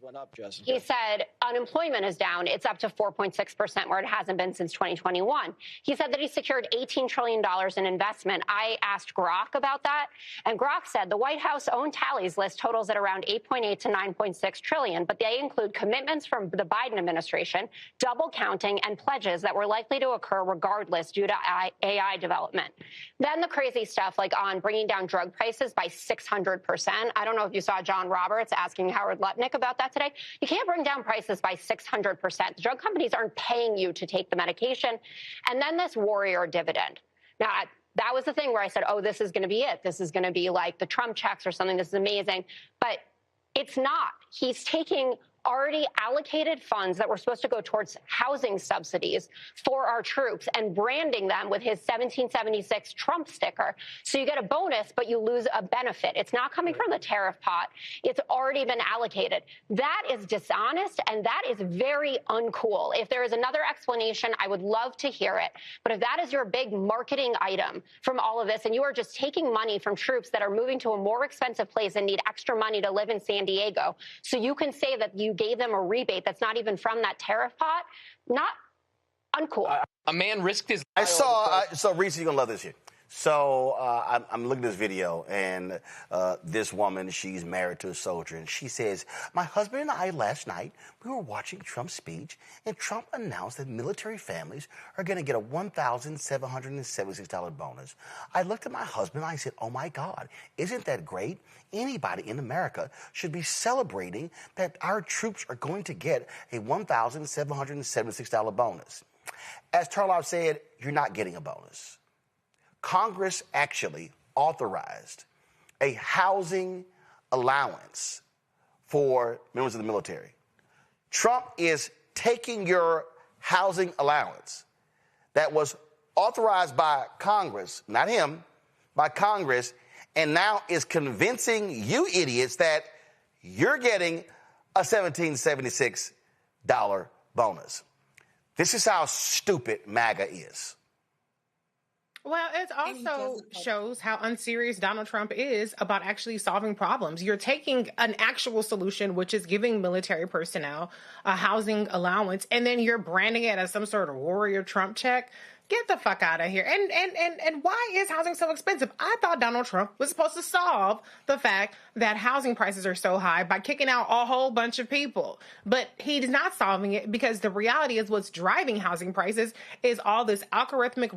Speaker 9: Went up, he said unemployment is down. It's up to 4.6%, where it hasn't been since 2021. He said that he secured $18 trillion in investment. I asked Grok about that, and Grok said the White House own tallies list totals at around 8.8 to 9.6 trillion, but they include commitments from the Biden administration, double counting, and pledges that were likely to occur regardless due to AI development. Then the crazy stuff like on bringing down drug prices by 600%. I don't know if you saw John Roberts asking Howard Lutnick about that today. You can't bring down prices by 600%. The drug companies aren't paying you to take the medication. And then this warrior dividend. Now, that was the thing where I said, oh, this is going to be it. This is going to be like the Trump checks or something. This is amazing. But it's not. He's taking already allocated funds that were supposed to go towards housing subsidies for our troops and branding them with his 1776 Trump sticker. So you get a bonus, but you lose a benefit. It's not coming from the tariff pot. It's already been allocated. That is dishonest, and that is very uncool. If there is another explanation, I would love to hear it. But if that is your big marketing item from all of this, and you are just taking money from troops that are moving to a more expensive place and need extra money to live in San Diego, so you can say that you gave them a rebate that's not even from that tariff pot, not uncool.
Speaker 10: A man risked his.
Speaker 2: I saw. So Reese, you're gonna love this here. So I'm looking at this video, and this woman, she's married to a soldier, and she says, my husband and I last night, we were watching Trump's speech, and Trump announced that military families are going to get a $1,776 bonus. I looked at my husband, and I said, oh, my God, isn't that great? Anybody in America should be celebrating that our troops are going to get a $1,776 bonus. As Tarloff said, you're not getting a bonus. Congress actually authorized a housing allowance for members of the military. Trump is taking your housing allowance that was authorized by Congress, not him, by Congress, and now is convincing you idiots that you're getting a $1,776 bonus. This is how stupid MAGA is.
Speaker 3: Well, it also shows how unserious Donald Trump is about actually solving problems. You're taking an actual solution, which is giving military personnel a housing allowance, and then you're branding it as some sort of warrior Trump check. Get the fuck out of here. And why is housing so expensive? I thought Donald Trump was supposed to solve the fact that housing prices are so high by kicking out a whole bunch of people. But he's not solving it, because the reality is what's driving housing prices is all this algorithmic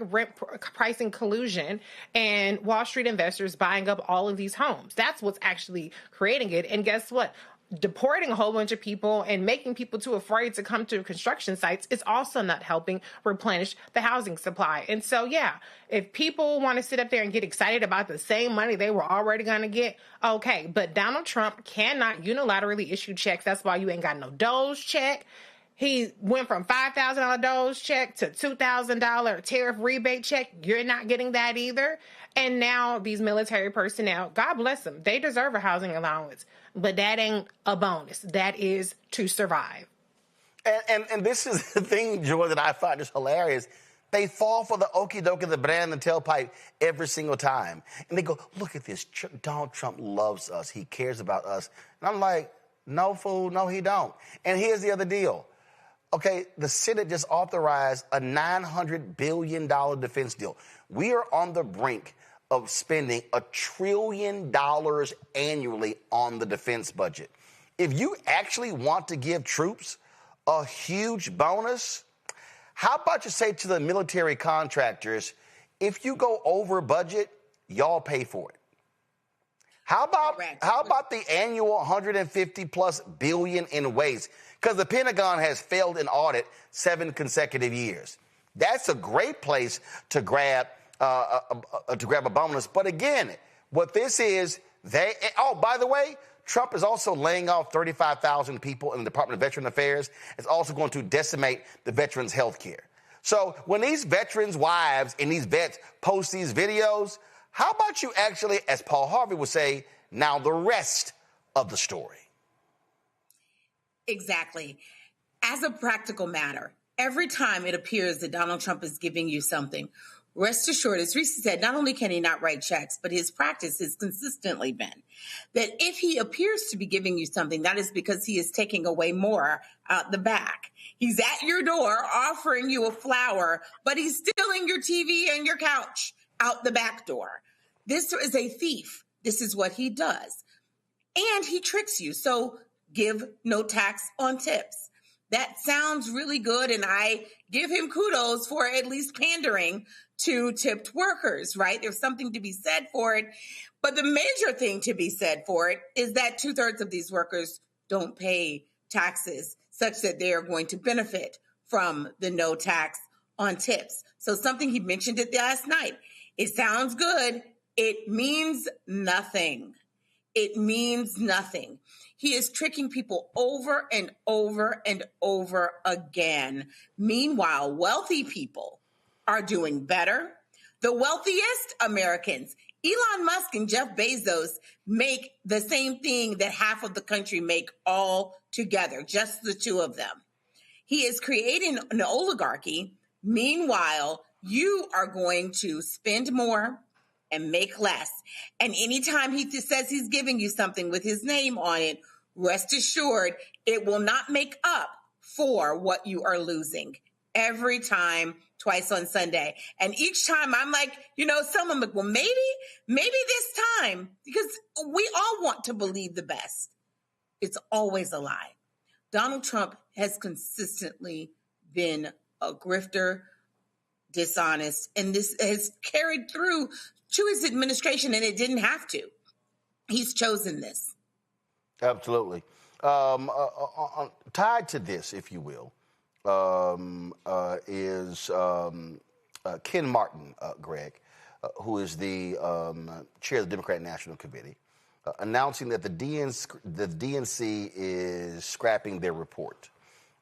Speaker 3: rent pricing collusion and Wall Street investors buying up all of these homes. That's what's actually creating it. And guess what? Deporting a whole bunch of people and making people too afraid to come to construction sites is also not helping replenish the housing supply. And so, yeah, if people want to sit up there and get excited about the same money they were already going to get, okay. But Donald Trump cannot unilaterally issue checks. That's why you ain't got no Doge check. He went from $5,000 Doge check to $2,000 tariff rebate check. You're not getting that either. And now these military personnel, God bless them, they deserve a housing allowance. But that ain't a bonus. That is to survive.
Speaker 2: And this is the thing, Joy, that I find is hilarious. They fall for the okie dokie, the banana and tailpipe every single time. And they go, look at this. Donald Trump loves us. He cares about us. And I'm like, no, fool, no, he don't. And here's the other deal. Okay, the Senate just authorized a $900 billion defense deal. We are on the brink of spending $1 trillion annually on the defense budget. If you actually want to give troops a huge bonus, how about you say to the military contractors, if you go over budget, y'all pay for it? How about the annual $150+ billion in waste? Because the Pentagon has failed an audit 7 consecutive years. That's a great place to grab a bonus. But again, what this is, by the way, Trump is also laying off 35,000 people in the Department of Veteran Affairs. It's also going to decimate the veterans' health care. So when these veterans' wives and these vets post these videos, how about you actually, as Paul Harvey would say, now the rest of the story?
Speaker 7: Exactly. As a practical matter, every time it appears that Donald Trump is giving you something, rest assured, as Reese said, not only can he not write checks, but his practice has consistently been that if he appears to be giving you something, that is because he is taking away more out the back. He's at your door offering you a flower, but he's stealing your TV and your couch out the back door. This is a thief. This is what he does. And he tricks you. So give no tax on tips. That sounds really good, and I give him kudos for at least pandering to tipped workers, right? There's something to be said for it. But the major thing to be said for it is that 2/3 of these workers don't pay taxes such that they are going to benefit from the no tax on tips. So something he mentioned it last night. It sounds good. It means nothing. It means nothing. He is tricking people over and over and over again. Meanwhile, wealthy people are doing better. The wealthiest Americans, Elon Musk and Jeff Bezos, make the same thing that half of the country make all together, just the two of them. He is creating an oligarchy. Meanwhile, you are going to spend more and make less. And anytime he says he's giving you something with his name on it, rest assured, it will not make up for what you are losing. Every time, twice on Sunday. And each time I'm like, someone like, well, maybe this time, because we all want to believe the best. It's always a lie. Donald Trump has consistently been a grifter, dishonest, and this has carried through to his administration, and it didn't have to. He's chosen this.
Speaker 2: Absolutely. Tied to this, if you will, is Ken Martin, Greg, who is the chair of the Democratic National Committee, announcing that the DNC is scrapping their report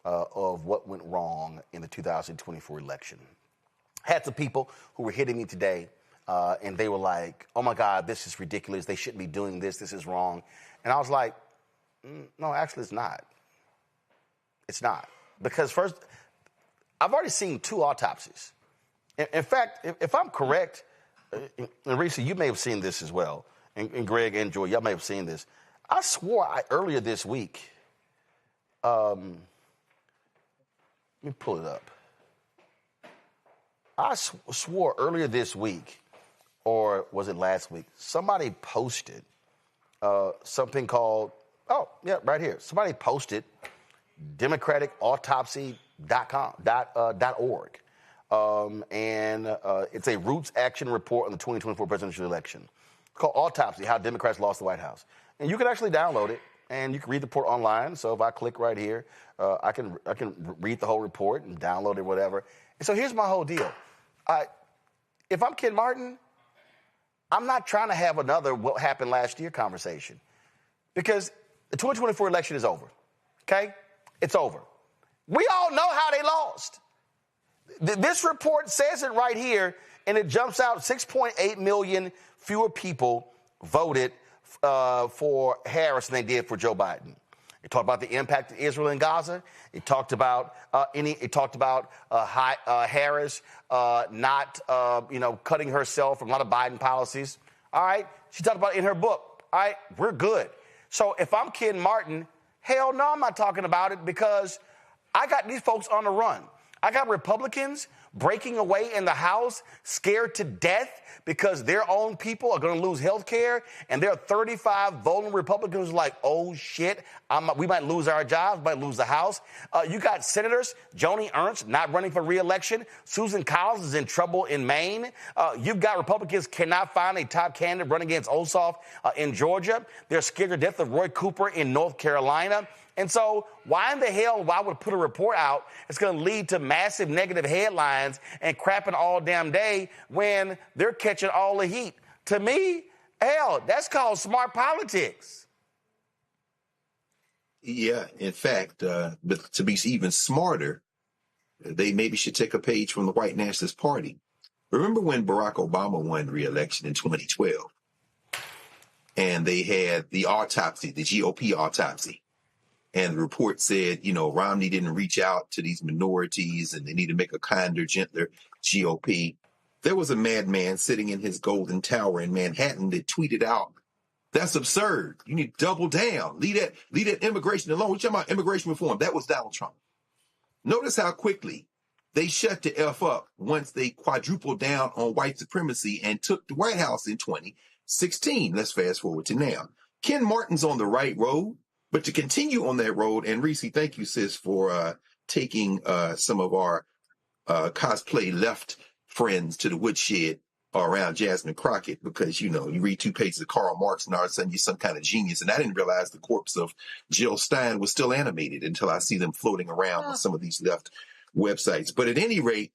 Speaker 2: of what went wrong in the 2024 election. Had some people who were hitting me today, and they were like, oh, my God, this is ridiculous. They shouldn't be doing this. This is wrong. And I was like, no, actually, it's not. It's not. Because first, I've already seen 2 autopsies. In fact, if I'm correct, and Reese, you may have seen this as well, and Greg and Joy, y'all may have seen this. I swore earlier this week, let me pull it up. I swore earlier this week, or was it last week, somebody posted something called, right here. Somebody posted democratautautopsy.org. And it's a Roots Action report on the 2024 presidential election. It's called Autopsy, How Democrats Lost the White House. And you can actually download it, and you can read the report online. So if I click right here, I can read the whole report and download it, whatever. And so here's my whole deal. If I'm Ken Martin, I'm not trying to have another what happened last year conversation, because the 2024 election is over, okay? It's over. We all know how they lost. This report says it right here, and it jumps out 6.8 million fewer people voted for Harris than they did for Joe Biden. It talked about the impact of Israel and Gaza. It talked about Harris not cutting herself from a lot of Biden policies. All right, she talked about it in her book. All right, we're good. So if I'm Ken Martin, hell no, I'm not talking about it, because I got these folks on the run. I got Republicans breaking away in the House, scared to death because their own people are going to lose health care, and there are 35 vulnerable Republicans like, oh, shit, we might lose our jobs, might lose the House. You got Senators, Joni Ernst not running for re-election. Susan Collins is in trouble in Maine. You've got Republicans cannot find a top candidate running against Ossoff in Georgia. They're scared to death of Roy Cooper in North Carolina. And so why in the hell would I put a report out that's going to lead to massive negative headlines and crapping all damn day when they're catching all the heat? To me, hell, that's called smart politics.
Speaker 8: Yeah, in fact, but to be even smarter, they maybe should take a page from the white nationalist party. Remember when Barack Obama won re-election in 2012? And they had the autopsy, the GOP autopsy. And the report said, Romney didn't reach out to these minorities and they need to make a kinder, gentler GOP. There was a madman sitting in his golden tower in Manhattan that tweeted out, that's absurd. You need to double down. Leave that immigration alone. We're talking about immigration reform. That was Donald Trump. Notice how quickly they shut the F up once they quadrupled down on white supremacy and took the White House in 2016. Let's fast forward to now. Ken Martin's on the right road. But to continue on that road, and Reese, thank you, sis, for taking some of our cosplay left friends to the woodshed around Jasmine Crockett, because, you read 2 pages of Karl Marx and all of a sudden you're some kind of genius. And I didn't realize the corpse of Jill Stein was still animated until I see them floating around on some of these left websites. But at any rate,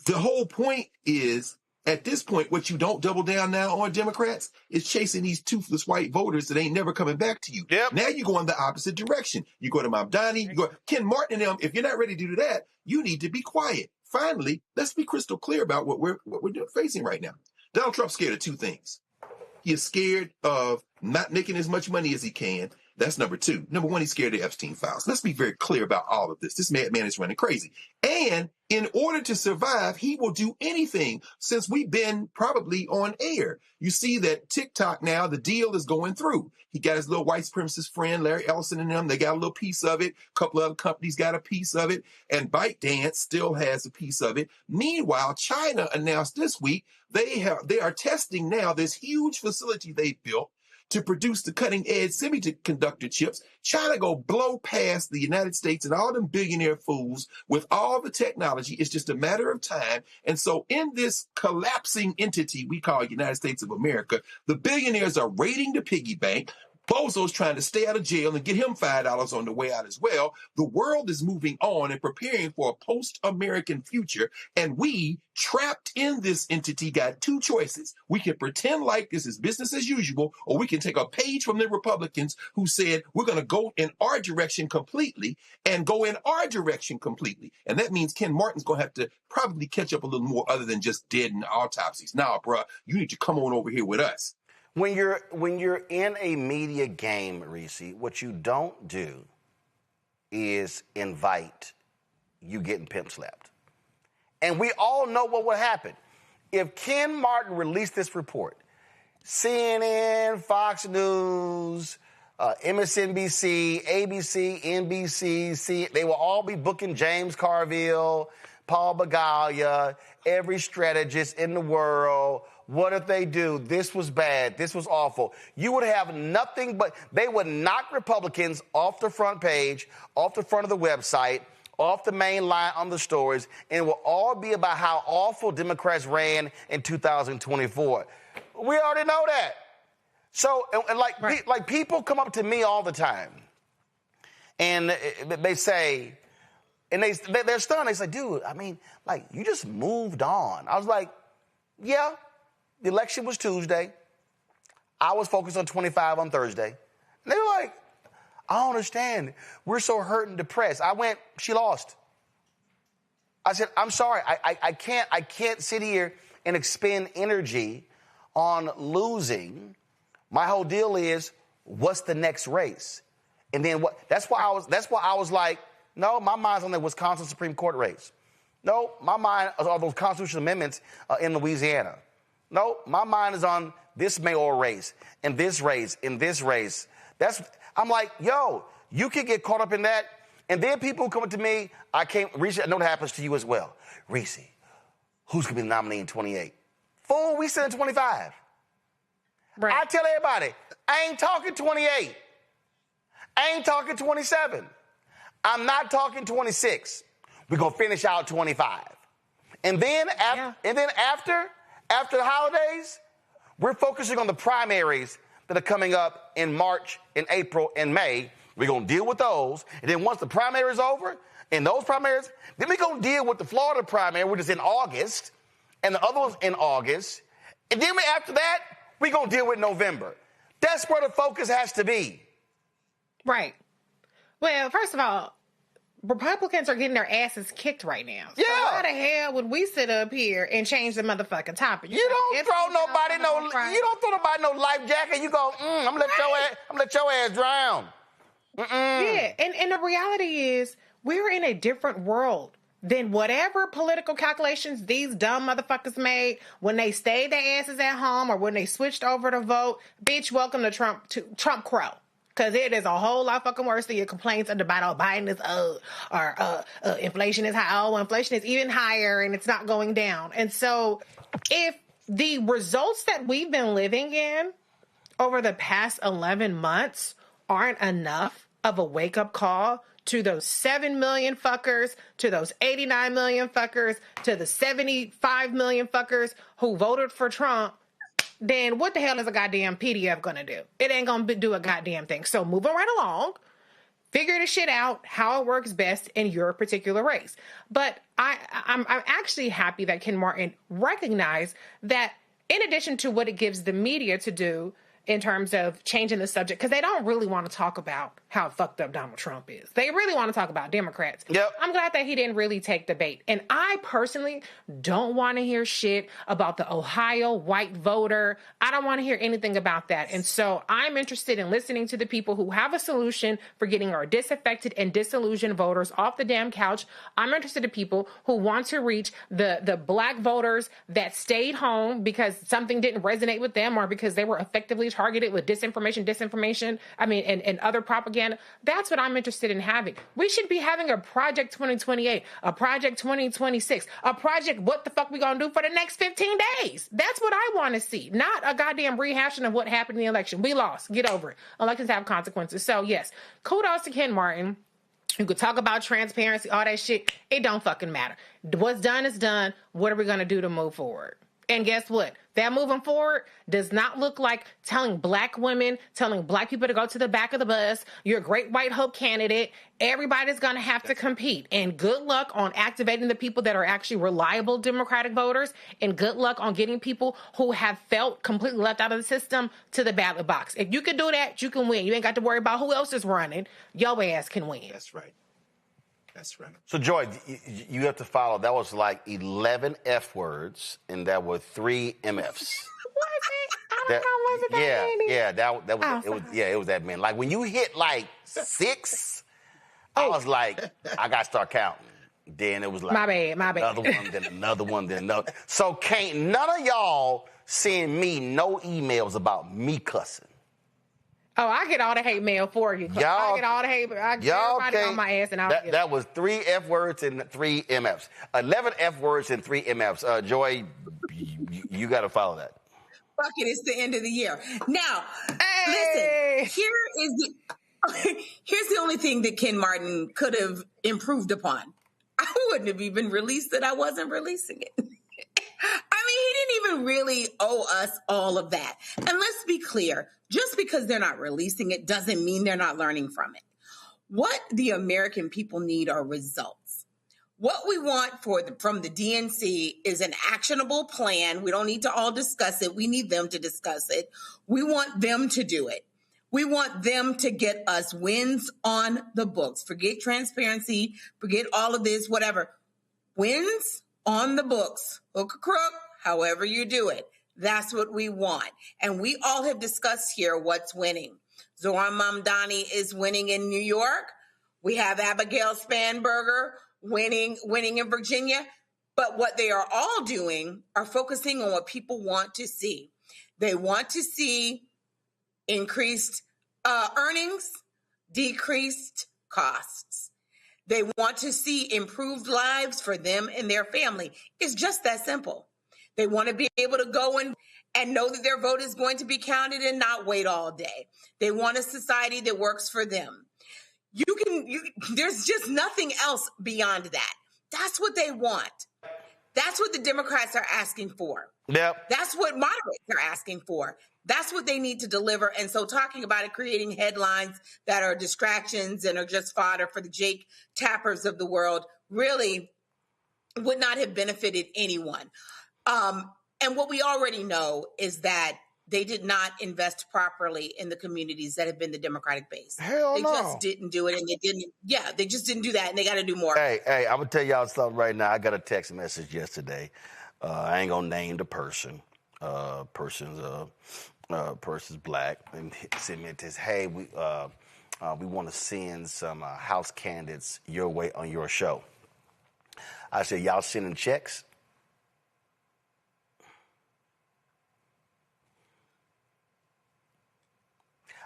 Speaker 8: the whole point is, at this point, what you don't double down now on, Democrats, is chasing these toothless white voters that ain't never coming back to you. Yep. Now you go in the opposite direction. You go to Mamdani, you go Ken Martin and them. If you're not ready to do that, you need to be quiet. Finally, let's be crystal clear about what we're facing right now. Donald Trump's scared of 2 things. He is scared of not making as much money as he can. That's number 2. Number 1, he's scared of the Epstein files. Let's be very clear about all of this. This madman is running crazy. And in order to survive, he will do anything since we've been probably on air. You see that TikTok now, the deal is going through. He got his little white supremacist friend, Larry Ellison, and them. They got a little piece of it. A couple other companies got a piece of it. And ByteDance still has a piece of it. Meanwhile, China announced this week they are testing now this huge facility they built to produce the cutting-edge semiconductor chips. China go blow past the United States and all them billionaire fools with all the technology. It's just a matter of time. And so in this collapsing entity we call United States of America, the billionaires are raiding the piggy bank. Bozo's trying to stay out of jail and get him $5 on the way out as well. The world is moving on and preparing for a post-American future. And we, trapped in this entity, got 2 choices. We can pretend like this is business as usual, or we can take a page from the Republicans who said, we're going to go in our direction completely and go in our direction completely. And that means Ken Martin's going to have to probably catch up a little more other than just dead in autopsies. Nah, bruh, you need to come on over here with us.
Speaker 2: When you're in a media game, Reese, what you don't do is invite you getting pimp slapped. And we all know what would happen. If Ken Martin released this report, CNN, Fox News, MSNBC, ABC, NBC, they will all be booking James Carville, Paul Begalia, every strategist in the world. What if they do? This was bad. This was awful. You would have nothing but, they would knock Republicans off the front page, off the front of the website, off the main line on the stories, and it will all be about how awful Democrats ran in 2024. We already know that. So, like people come up to me all the time, and they say, and they're stunned. They say, dude, I mean, like, you just moved on. I was like, yeah. The election was Tuesday. I was focused on 25 on Thursday. And they were like, I don't understand. We're so hurt and depressed. I went, she lost. I said, I'm sorry. I can't sit here and expend energy on losing. My whole deal is, what's the next race? And then what? That's why I was like, no, my mind's on the Wisconsin Supreme Court race. No, my mind is on those constitutional amendments in Louisiana. No, my mind is on this mayoral race and this race and this race. I'm like, yo, you can get caught up in that And then people come up to me, Reese, I know that happens to you as well. Reese, who's going to be the nominee in 28? Fool, we sit in 25. Right. I tell everybody, I ain't talking 28. I ain't talking 27. I'm not talking 26. We're going to finish out 25. And then after the holidays, we're focusing on the primaries that are coming up in March, in April, and May. We're going to deal with those. And then once the primary is over, in those primaries, then we're going to deal with the Florida primary, which is in August, and the other one's in August. And then after that, we're going to deal with November. That's where the focus has to be.
Speaker 3: Right. Well, first of all, Republicans are getting their asses kicked right now.
Speaker 2: Yeah.
Speaker 3: So why the hell would we sit up here and change the motherfucking topic?
Speaker 2: You don't throw nobody no life jacket. You go, I'm gonna let your ass drown.
Speaker 3: Yeah, and the reality is we're in a different world than whatever political calculations these dumb motherfuckers made when they stayed their asses at home or when they switched over to vote. Bitch, welcome to Trump Crow. Because it is a whole lot fucking worse than your complaints about Biden is inflation is high. Oh, inflation is even higher and it's not going down. And so if the results that we've been living in over the past 11 months aren't enough of a wake-up call to those 7 million fuckers, to those 89 million fuckers, to the 75 million fuckers who voted for Trump, then what the hell is a goddamn PDF going to do? It ain't going to do a goddamn thing. So moving right along, figure the shit out how it works best in your particular race. But I'm actually happy that Ken Martin recognized that in addition to what it gives the media to do in terms of changing the subject, because they don't really want to talk about how fucked up Donald Trump is. They really want to talk about Democrats.
Speaker 2: Yep.
Speaker 3: I'm glad that he didn't really take the bait. And I personally don't want to hear shit about the Ohio white voter. I don't want to hear anything about that. And so I'm interested in listening to the people who have a solution for getting our disaffected and disillusioned voters off the damn couch. I'm interested in people who want to reach the black voters that stayed home because something didn't resonate with them or because they were effectively targeted with disinformation, and other propaganda. That's what I'm interested in having. We should be having a Project 2028, a Project 2026, a project what the fuck we gonna do for the next 15 days. That's what I want to see, not a goddamn rehashing of what happened in the election. We lost. Get over it. Elections have consequences. So yes, kudos to Ken Martin. You could talk about transparency, all that shit. It don't fucking matter. What's done is done. What are we gonna do to move forward? And guess what? That moving forward does not look like telling black women, telling black people to go to the back of the bus. You're a great white hope candidate. Everybody's going to have to compete. And good luck on activating the people that are actually reliable Democratic voters. And good luck on getting people who have felt completely left out of the system to the ballot box. If you can do that, you can win. You ain't got to worry about who else is running. Your ass can win.
Speaker 8: That's right. That's right.
Speaker 2: So, Joy, you have to follow. That was like 11 F words, and that were 3 MFs.
Speaker 3: Was it? I don't know. Was it that many?
Speaker 2: Yeah, it was that many. Like when you hit like 6, I was like, I got to start counting. Then it was like
Speaker 3: my bad.
Speaker 2: Another one, then another one, then another. So can't none of y'all send me no emails about me cussing.
Speaker 3: Oh, I get all the hate mail for you. I get all the hate. I get everybody on my ass, and
Speaker 2: that was 3 F words and 3 MFs. 11 F words and 3 MFs. Joy, you got to follow that.
Speaker 7: Fuck it, it's the end of the year. Now, listen, here's the only thing that Ken Martin could have improved upon. I wouldn't have even released that I wasn't releasing it. He didn't even really owe us all of that. And let's be clear, just because they're not releasing it doesn't mean they're not learning from it. What the American people need are results. What we want from the DNC is an actionable plan. We don't need to all discuss it. We need them to discuss it. We want them to do it. We want them to get us wins on the books. Forget transparency. Forget all of this, whatever. Wins on the books. Hook or crook, however you do it. That's what we want. And we all have discussed here what's winning. Zohran Mamdani is winning in New York. We have Abigail Spanberger winning in Virginia. But what they are all doing are focusing on what people want to see. They want to see increased earnings, decreased costs. They want to see improved lives for them and their family. It's just that simple. They want to be able to go and know that their vote is going to be counted and not wait all day. They want a society that works for them. There's just nothing else beyond that. That's what they want. That's what the Democrats are asking for.
Speaker 2: Yep.
Speaker 7: That's what moderates are asking for. That's what they need to deliver. And so talking about it, creating headlines that are distractions and are just fodder for the Jake Tappers of the world really would not have benefited anyone. And what we already know is that they did not invest properly in the communities that have been the Democratic base. They just didn't do it. And they just didn't do that. And they got to do more.
Speaker 2: Hey, I'm going to tell y'all something right now. I got a text message yesterday. I ain't going to name the person. Person's black. And he sent me this, hey, we want to send some House candidates your way on your show. I said, y'all sending checks?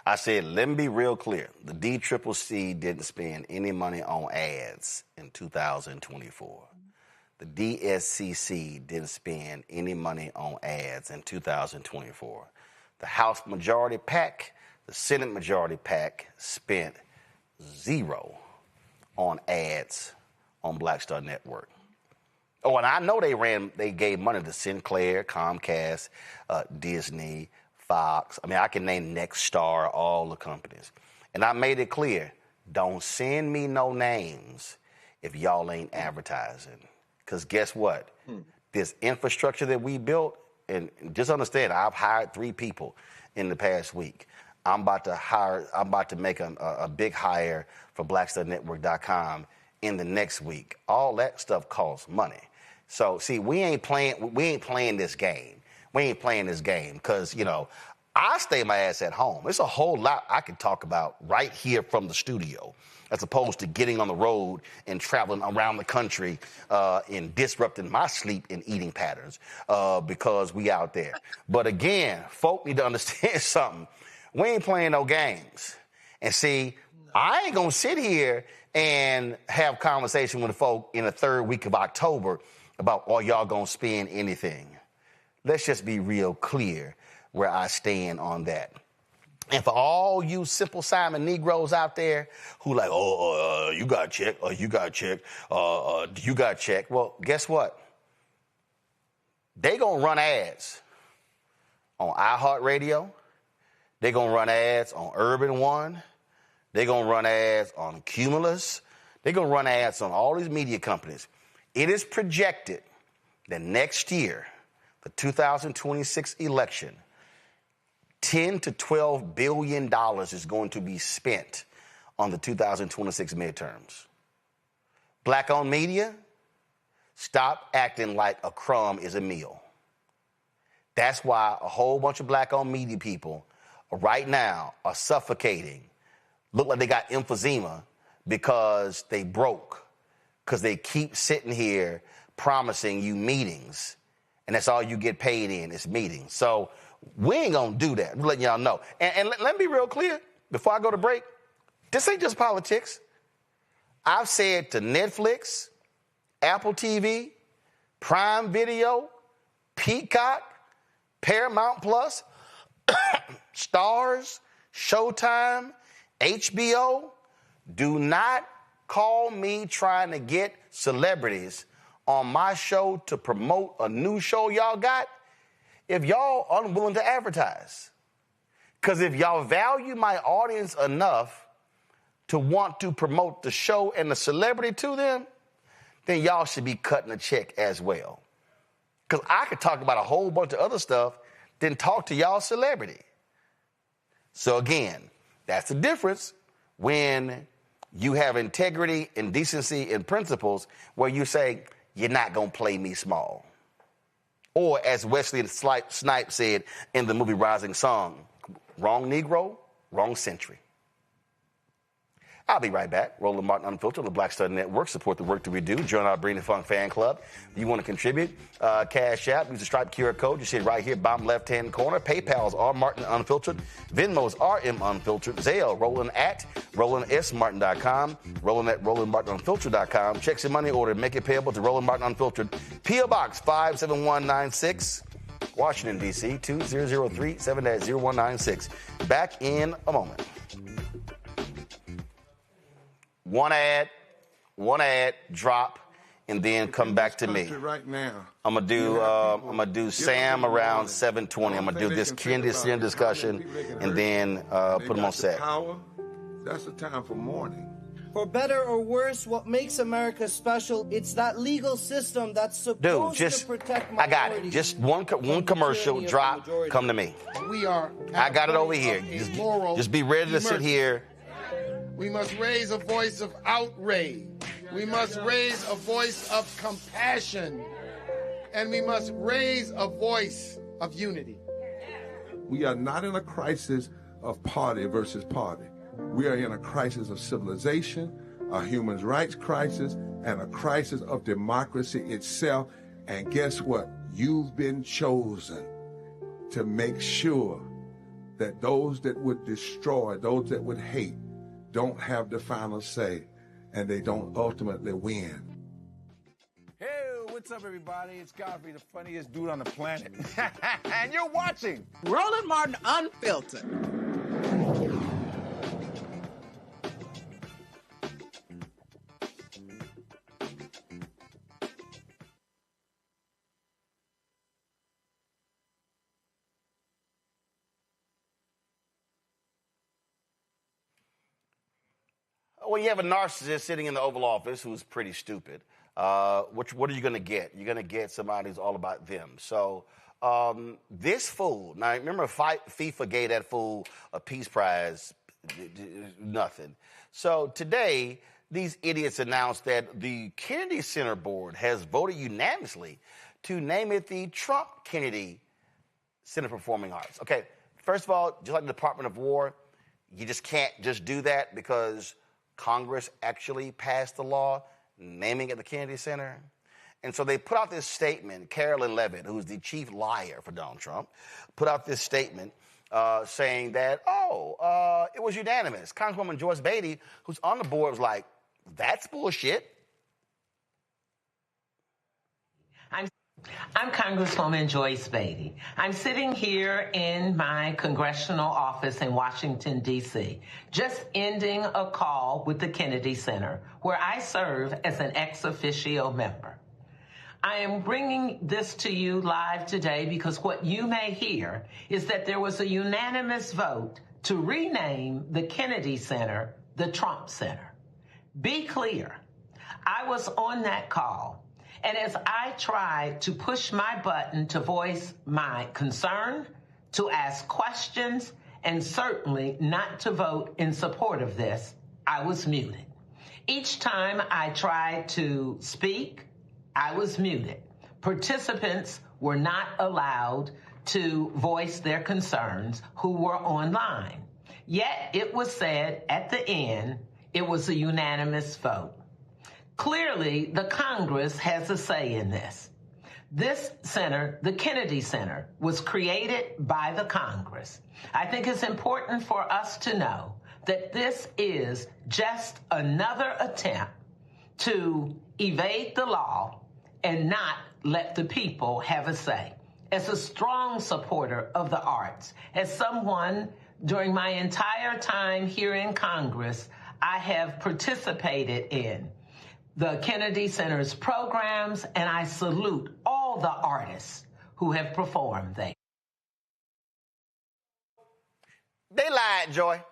Speaker 2: I said, let me be real clear. The DCCC didn't spend any money on ads in 2024. The DSCC didn't spend any money on ads in 2024. The House Majority PAC, the Senate Majority PAC spent zero on ads on Black Star Network. Oh, and I know they gave money to Sinclair, Comcast, Disney, Fox. I mean, I can name Nexstar, all the companies. And I made it clear, don't send me no names if y'all ain't advertising. Because guess what? This infrastructure that we built, and just understand, I've hired 3 people in the past week. I'm about to make a big hire for BlackStarNetwork.com in the next week. All that stuff costs money. So, see, we ain't playing this game. We ain't playing this game because, I stay my ass at home. There's a whole lot I can talk about right here from the studio as opposed to getting on the road and traveling around the country and disrupting my sleep and eating patterns because we out there. But again, folk need to understand something. We ain't playing no games. And see, I ain't going to sit here and have conversation with the folk in the 3rd week of October about, are y'all going to spend anything? Let's just be real clear where I stand on that. And for all you Simple Simon Negroes out there who like, you got to check, you got to check, you got to check. Well, guess what? They going to run ads on iHeartRadio. They going to run ads on Urban One. They going to run ads on Cumulus. They going to run ads on all these media companies. It is projected that next year, the 2026 election, $10 to $12 billion is going to be spent on the 2026 midterms. Black-owned media, stop acting like a crumb is a meal. That's why a whole bunch of black-owned media people right now are suffocating, look like they got emphysema because they broke, because they keep sitting here promising you meetings, and that's all you get paid in is meetings. So we ain't going to do that. I'm letting y'all know. And let me be real clear before I go to break. This ain't just politics. I've said to Netflix, Apple TV, Prime Video, Peacock, Paramount Plus, Stars, Showtime, HBO, do not call me trying to get celebrities on my show to promote a new show y'all got if y'all unwilling to advertise. Because if y'all value my audience enough to want to promote the show and the celebrity to them, then y'all should be cutting a check as well. Because I could talk about a whole bunch of other stuff, then talk to y'all celebrity. So again, that's the difference when you have integrity and decency and principles where you say, you're not going to play me small. Or as Wesley Snipes said in the movie Rising Sun, wrong Negro, wrong century. I'll be right back. Roland Martin Unfiltered on the Black Star Network. Support the work that we do. Join our Bring the Funk fan club. If you want to contribute, Cash App, use the Stripe QR code. You see it right here, bottom left-hand corner. PayPal's R Martin Unfiltered. Venmo's RM Unfiltered. Zelle, Roland at RolandSMartin.com. Roland at RolandMartinUnfiltered.com. Check your money order. Make it payable to Roland Martin Unfiltered. P.O. Box 57196. Washington, D.C. 2003 7-0196. Back in a moment. One ad, drop, and then come back to me.
Speaker 19: Right now,
Speaker 2: I'm gonna do Sam around 7:20. I'm gonna do this Kennedy Center discussion, and then put them on set.
Speaker 19: That's the time for mourning.
Speaker 20: For better or worse, what makes America special, it's that legal system that's supposed to protect minorities.
Speaker 2: I got it. Just one commercial, drop, come to me.
Speaker 21: We are.
Speaker 2: I got it over here. Just be ready to sit here.
Speaker 21: We must raise a voice of outrage. We must raise a voice of compassion. And we must raise a voice of unity.
Speaker 19: We are not in a crisis of party versus party. We are in a crisis of civilization, a human rights crisis, and a crisis of democracy itself. And guess what? You've been chosen to make sure that those that would destroy, those that would hate, don't have the final say, and they don't ultimately win.
Speaker 10: Hey, what's up, everybody? It's Godfrey, the funniest dude on the planet. And you're watching
Speaker 28: Roland Martin Unfiltered.
Speaker 2: Well, you have a narcissist sitting in the Oval Office who's pretty stupid. What are you going to get? You're going to get somebody who's all about them. So this fool, now remember FIFA gave that fool a Peace Prize, nothing. So today, these idiots announced that the Kennedy Center Board has voted unanimously to name it the Trump Kennedy Center for Performing Arts. Okay, first of all, just like the Department of War, you just can't just do that because Congress actually passed the law naming it the Kennedy Center. And so they put out this statement. Carolyn Levitt, who's the chief liar for Donald Trump, put out this statement saying that, it was unanimous. Congresswoman Joyce Beatty, who's on the board, was like, that's bullshit.
Speaker 11: I'm Congresswoman Joyce Beatty. I'm sitting here in my congressional office in Washington, D.C., just ending a call with the Kennedy Center, where I serve as an ex officio member. I am bringing this to you live today because what you may hear is that there was a unanimous vote to rename the Kennedy Center the Trump Center. Be clear, I was on that call. And as I tried to push my button to voice my concern, to ask questions, and certainly not to vote in support of this, I was muted. Each time I tried to speak, I was muted. Participants were not allowed to voice their concerns who were online. Yet it was said at the end, it was a unanimous vote. Clearly, the Congress has a say in this. This center, the Kennedy Center, was created by the Congress. I think it's important for us to know that this is just another attempt to evade the law and not let the people have a say. As a strong supporter of the arts, as someone during my entire time here in Congress, I have participated in the Kennedy Center's programs, and I salute all the artists who have performed there.
Speaker 2: They lied, Joy.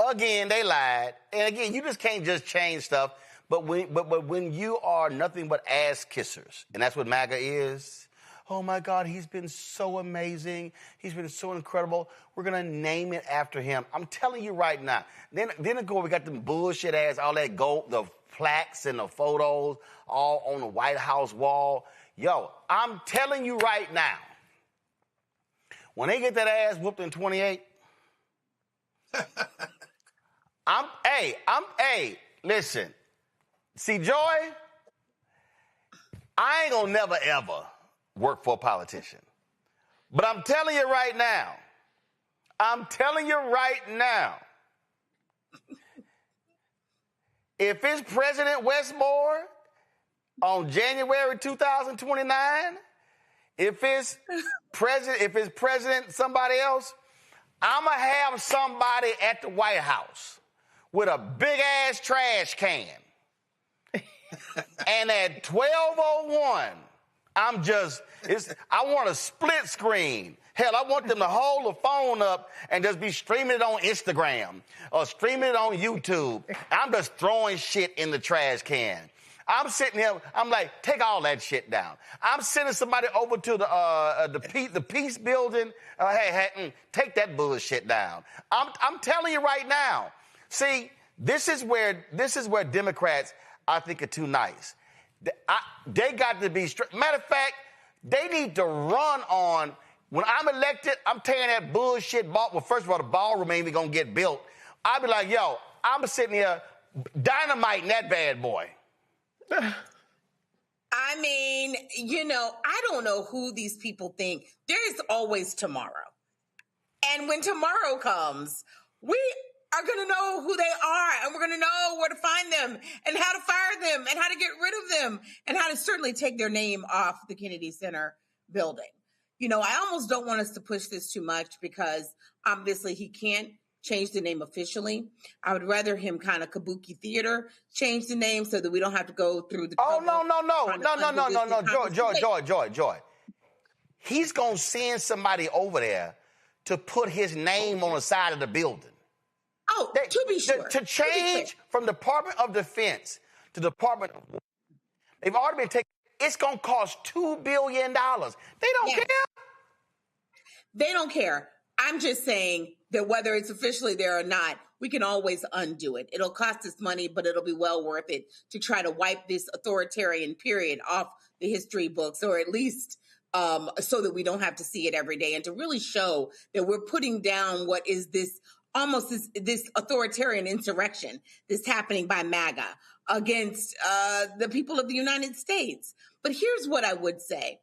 Speaker 2: Again, they lied. And again, you just can't just change stuff. But when you are nothing but ass kissers, and that's what MAGA is, oh my God, he's been so amazing. He's been so incredible. We're going to name it after him. I'm telling you right now. Then we got them bullshit ass, all that gold, the plaques and the photos all on the White House wall. Yo, I'm telling you right now, when they get that ass whooped in 28, Listen. See, Joy, I ain't gonna never, ever work for a politician. But I'm telling you right now, if it's President Westmore on January 2029, if it's President somebody else, I'm going to have somebody at the White House with a big-ass trash can. And at 12:01, I want a split screen. Hell, I want them to hold the phone up and just be streaming it on Instagram or streaming it on YouTube. I'm just throwing shit in the trash can. I'm sitting here, I'm like, take all that shit down. I'm sending somebody over to the Peace Building. Take that bullshit down. I'm telling you right now. See, this is where Democrats, I think, are too nice. They got to be strict. Matter of fact, they need to run on, when I'm elected, I'm tearing that bullshit ball. Well, first of all, the ballroom ain't even going to get built. I'll be like, yo, I'm sitting here dynamiting that bad boy.
Speaker 7: I mean, I don't know who these people think. There is always tomorrow. And when tomorrow comes, we are going to know who they are, and we're going to know where to find them and how to fire them and how to get rid of them and how to certainly take their name off the Kennedy Center building. I almost don't want us to push this too much because obviously he can't change the name officially. I would rather him kind of Kabuki Theater change the name so that we don't have to go through the trouble.
Speaker 2: No. Joy. He's going to send somebody over there to put his name on the side of the building.
Speaker 7: Oh, to be sure.
Speaker 2: To change from Department of Defense to Department of War. They've already been taken. It's going to cost $2 billion. They don't care.
Speaker 7: They don't care. I'm just saying that whether it's officially there or not, we can always undo it. It'll cost us money, but it'll be well worth it to try to wipe this authoritarian period off the history books, or at least so that we don't have to see it every day, and to really show that we're putting down what is this authoritarian insurrection that's happening by MAGA against the people of the United States. But here's what I would say.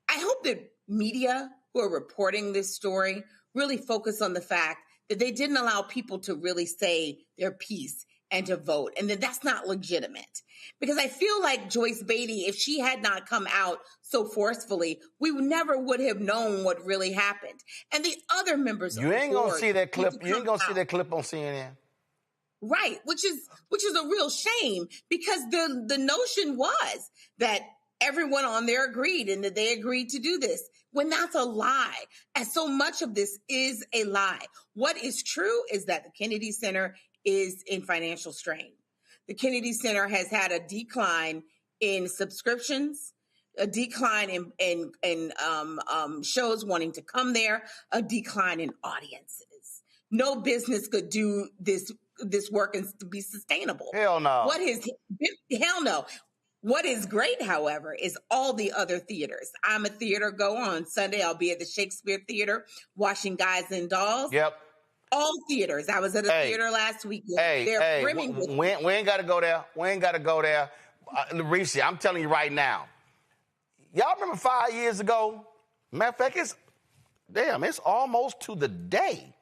Speaker 7: I hope that media who are reporting this story really focus on the fact that they didn't allow people to really say their piece and to vote, and that that's not legitimate. Because I feel like Joyce Beatty, if she had not come out so forcefully, we never would have known what really happened. And the other members
Speaker 2: You ain't going to see that clip. You ain't going to see that clip on CNN.
Speaker 7: Right, which is a real shame, because the notion was that everyone on there agreed and that they agreed to do this, when that's a lie. And so much of this is a lie. What is true is that the Kennedy Center is in financial strain. The Kennedy Center has had a decline in subscriptions, a decline in shows wanting to come there, a decline in audiences. No business could do this work and to be sustainable.
Speaker 2: Hell no.
Speaker 7: Hell no. What is great, however, is all the other theaters. I'm a theater goer. On Sunday, I'll be at the Shakespeare Theater watching Guys and Dolls.
Speaker 2: Yep.
Speaker 7: All theaters. I was at a theater last week. They're brimming with
Speaker 2: we ain't got to go there. We ain't got to go there. Reese, I'm telling you right now. Y'all remember 5 years ago? Matter of fact, it's almost to the day.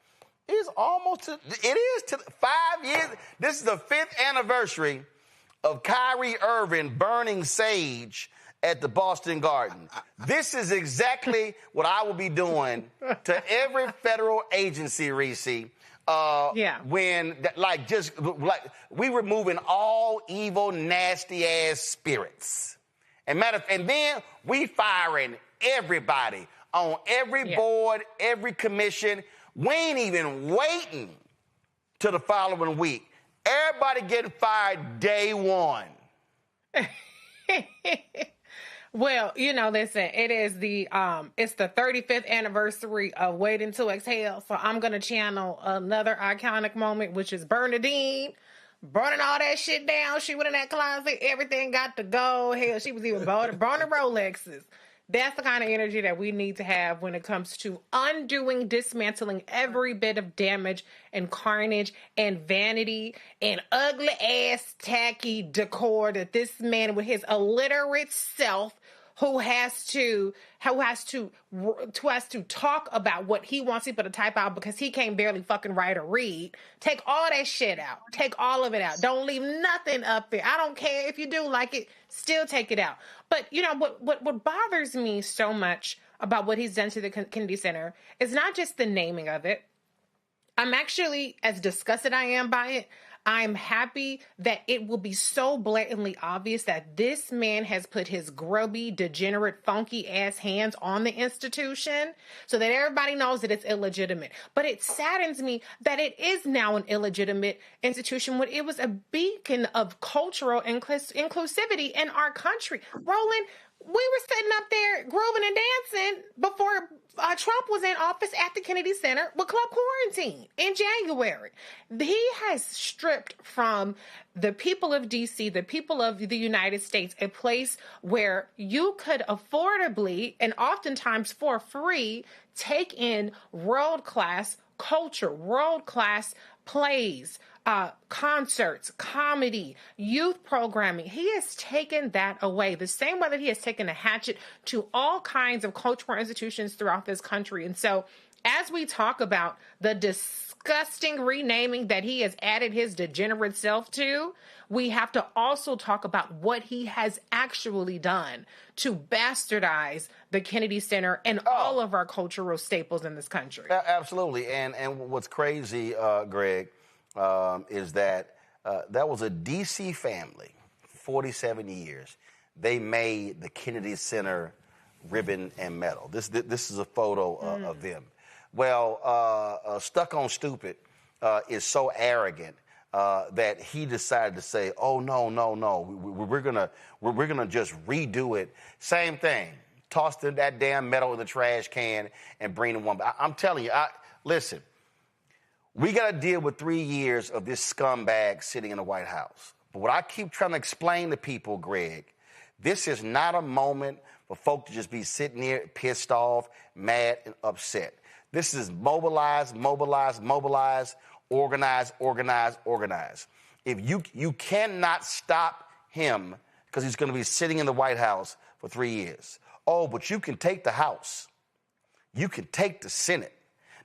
Speaker 2: It is to 5 years. This is the 5th anniversary of Kyrie Irving burning sage at the Boston Garden. This is exactly what I will be doing to every federal agency, Reese. When we removing all evil, nasty ass spirits. And then we firing everybody on every board, every commission. We ain't even waiting till the following week. Everybody getting fired day one.
Speaker 3: Well, listen, it is it's the 35th anniversary of Waiting to Exhale. So I'm going to channel another iconic moment, which is Bernadine burning all that shit down. She went in that closet. Everything got to go. Hell, she was even burning Rolexes. That's the kind of energy that we need to have when it comes to undoing, dismantling every bit of damage and carnage and vanity and ugly ass tacky decor that this man with his illiterate self who has to talk about what he wants people to type out because he can't barely fucking write or read. Take all that shit out. Take all of it out. Don't leave nothing up there. I don't care if you do like it, still take it out. But you know what bothers me so much about what he's done to the Kennedy Center is not just the naming of it. I'm actually, as disgusted I am by it, I'm happy that it will be so blatantly obvious that this man has put his grubby, degenerate, funky ass hands on the institution so that everybody knows that it's illegitimate. But it saddens me that it is now an illegitimate institution when it was a beacon of cultural inclusivity in our country. Roland, we were sitting up there grooving and dancing before Trump was in office at the Kennedy Center with Club Quarantine in January. He has stripped from the people of D.C., the people of the United States, a place where you could affordably and oftentimes for free take in world-class culture, world-class plays, concerts, comedy, youth programming. He has taken that away the same way that he has taken a hatchet to all kinds of cultural institutions throughout this country. And so as we talk about the disgusting renaming that he has added his degenerate self to, we have to also talk about what he has actually done to bastardize the Kennedy Center and all of our cultural staples in this country.
Speaker 2: Absolutely. And what's crazy, Greg, is that that was a D.C. family, 47 years. They made the Kennedy Center ribbon and medal. This is a photo of them. Well, Stuck on Stupid is so arrogant that he decided to say, "Oh no, we're gonna just redo it." Same thing. Toss that damn medal in the trash can and bring the one. I'm telling you, listen. We got to deal with 3 years of this scumbag sitting in the White House. But what I keep trying to explain to people, Greg, this is not a moment for folk to just be sitting there pissed off, mad, and upset. This is mobilize, organize. If you cannot stop him because he's going to be sitting in the White House for 3 years. Oh, but you can take the House. You can take the Senate.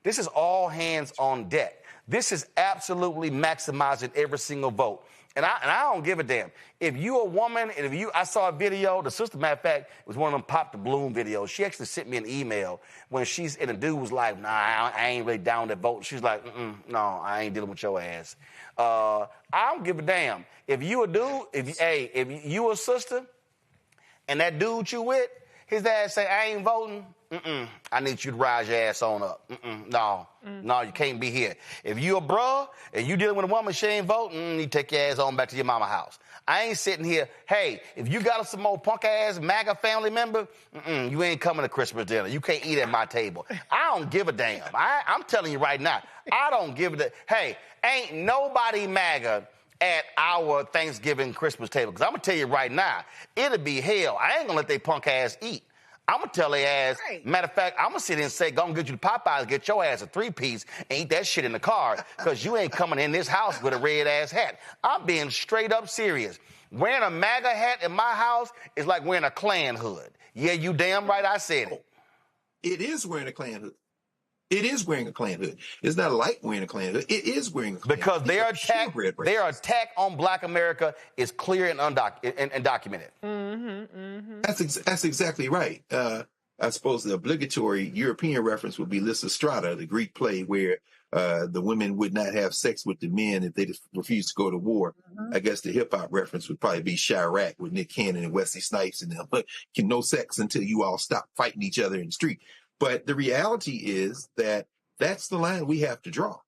Speaker 2: This is all hands on deck. This is absolutely maximizing every single vote. And I don't give a damn. If you a woman, and I saw a video, the sister, matter of fact, it was one of them Pop the Bloom videos. She actually sent me an email and the dude was like, "Nah, I ain't really down to vote." She's like, "No, I ain't dealing with your ass." I don't give a damn. If you a dude, if you a sister, and that dude you with, his ass say, "I ain't voting." I need you to rise your ass on up. No, you can't be here. If you a bruh and you dealing with a woman, she ain't voting, you take your ass on back to your mama house. I ain't sitting here, hey, if you got some more punk ass MAGA family member, you ain't coming to Christmas dinner. You can't eat at my table. I don't give a damn. I'm telling you right now, I don't give a damn. Hey, ain't nobody MAGA at our Thanksgiving Christmas table. Because I'm going to tell you right now, it'll be hell. I ain't going to let they punk ass eat. I'm going to tell their ass, matter of fact, I'm going to sit here and say, go and get you the Popeyes, get your ass a 3-piece, and eat that shit in the car, because you ain't coming in this house with a red-ass hat. I'm being straight up serious. Wearing a MAGA hat in my house is like wearing a Klan hood. Yeah, you damn right I said it.
Speaker 8: It is wearing a Klan hood. It is wearing a Klan hood. It's not like wearing a Klan hood. It is wearing a Klan
Speaker 2: because
Speaker 8: hood.
Speaker 2: Their attack on Black America is clear and documented.
Speaker 8: That's exactly right. I suppose the obligatory European reference would be Lysistrata, the Greek play where the women would not have sex with the men if they just refused to go to war. I guess the hip-hop reference would probably be Chirac with Nick Cannon and Wesley Snipes and them. But no sex until you all stop fighting each other in the street. But the reality is that that's the line we have to draw.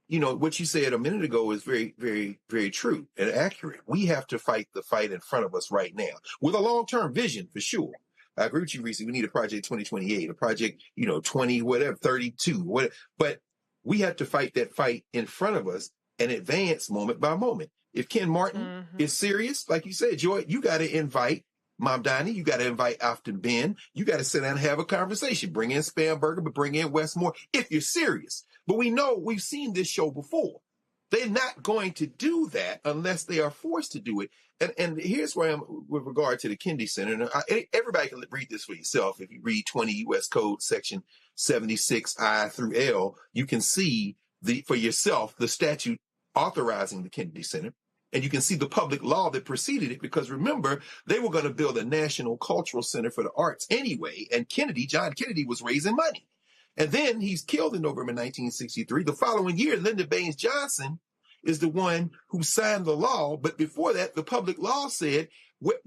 Speaker 8: You know, what you said a minute ago is very, very, very true and accurate. We have to fight the fight in front of us right now with a long-term vision for sure. I agree with you, Reese. We need a project 2028, a project, 20, whatever, 32, whatever. But we have to fight that fight in front of us and advance moment by moment. If Ken Martin is serious, like you said, Joy, you got to invite Mom Donnie, you got to invite Afton Ben. You got to sit down and have a conversation. Bring in Spamberger, but bring in Westmore if you're serious. But we know we've seen this show before. They're not going to do that unless they are forced to do it. And here's where I'm with regard to the Kennedy Center. And everybody can read this for yourself. If you read 20 U.S. Code Section 76 I through L, you can see for yourself the statute authorizing the Kennedy Center. And you can see the public law that preceded it, because remember, they were going to build a national cultural center for the arts anyway. And John Kennedy was raising money. And then he's killed in November 1963. The following year, Lyndon Baines Johnson is the one who signed the law. But before that, the public law said,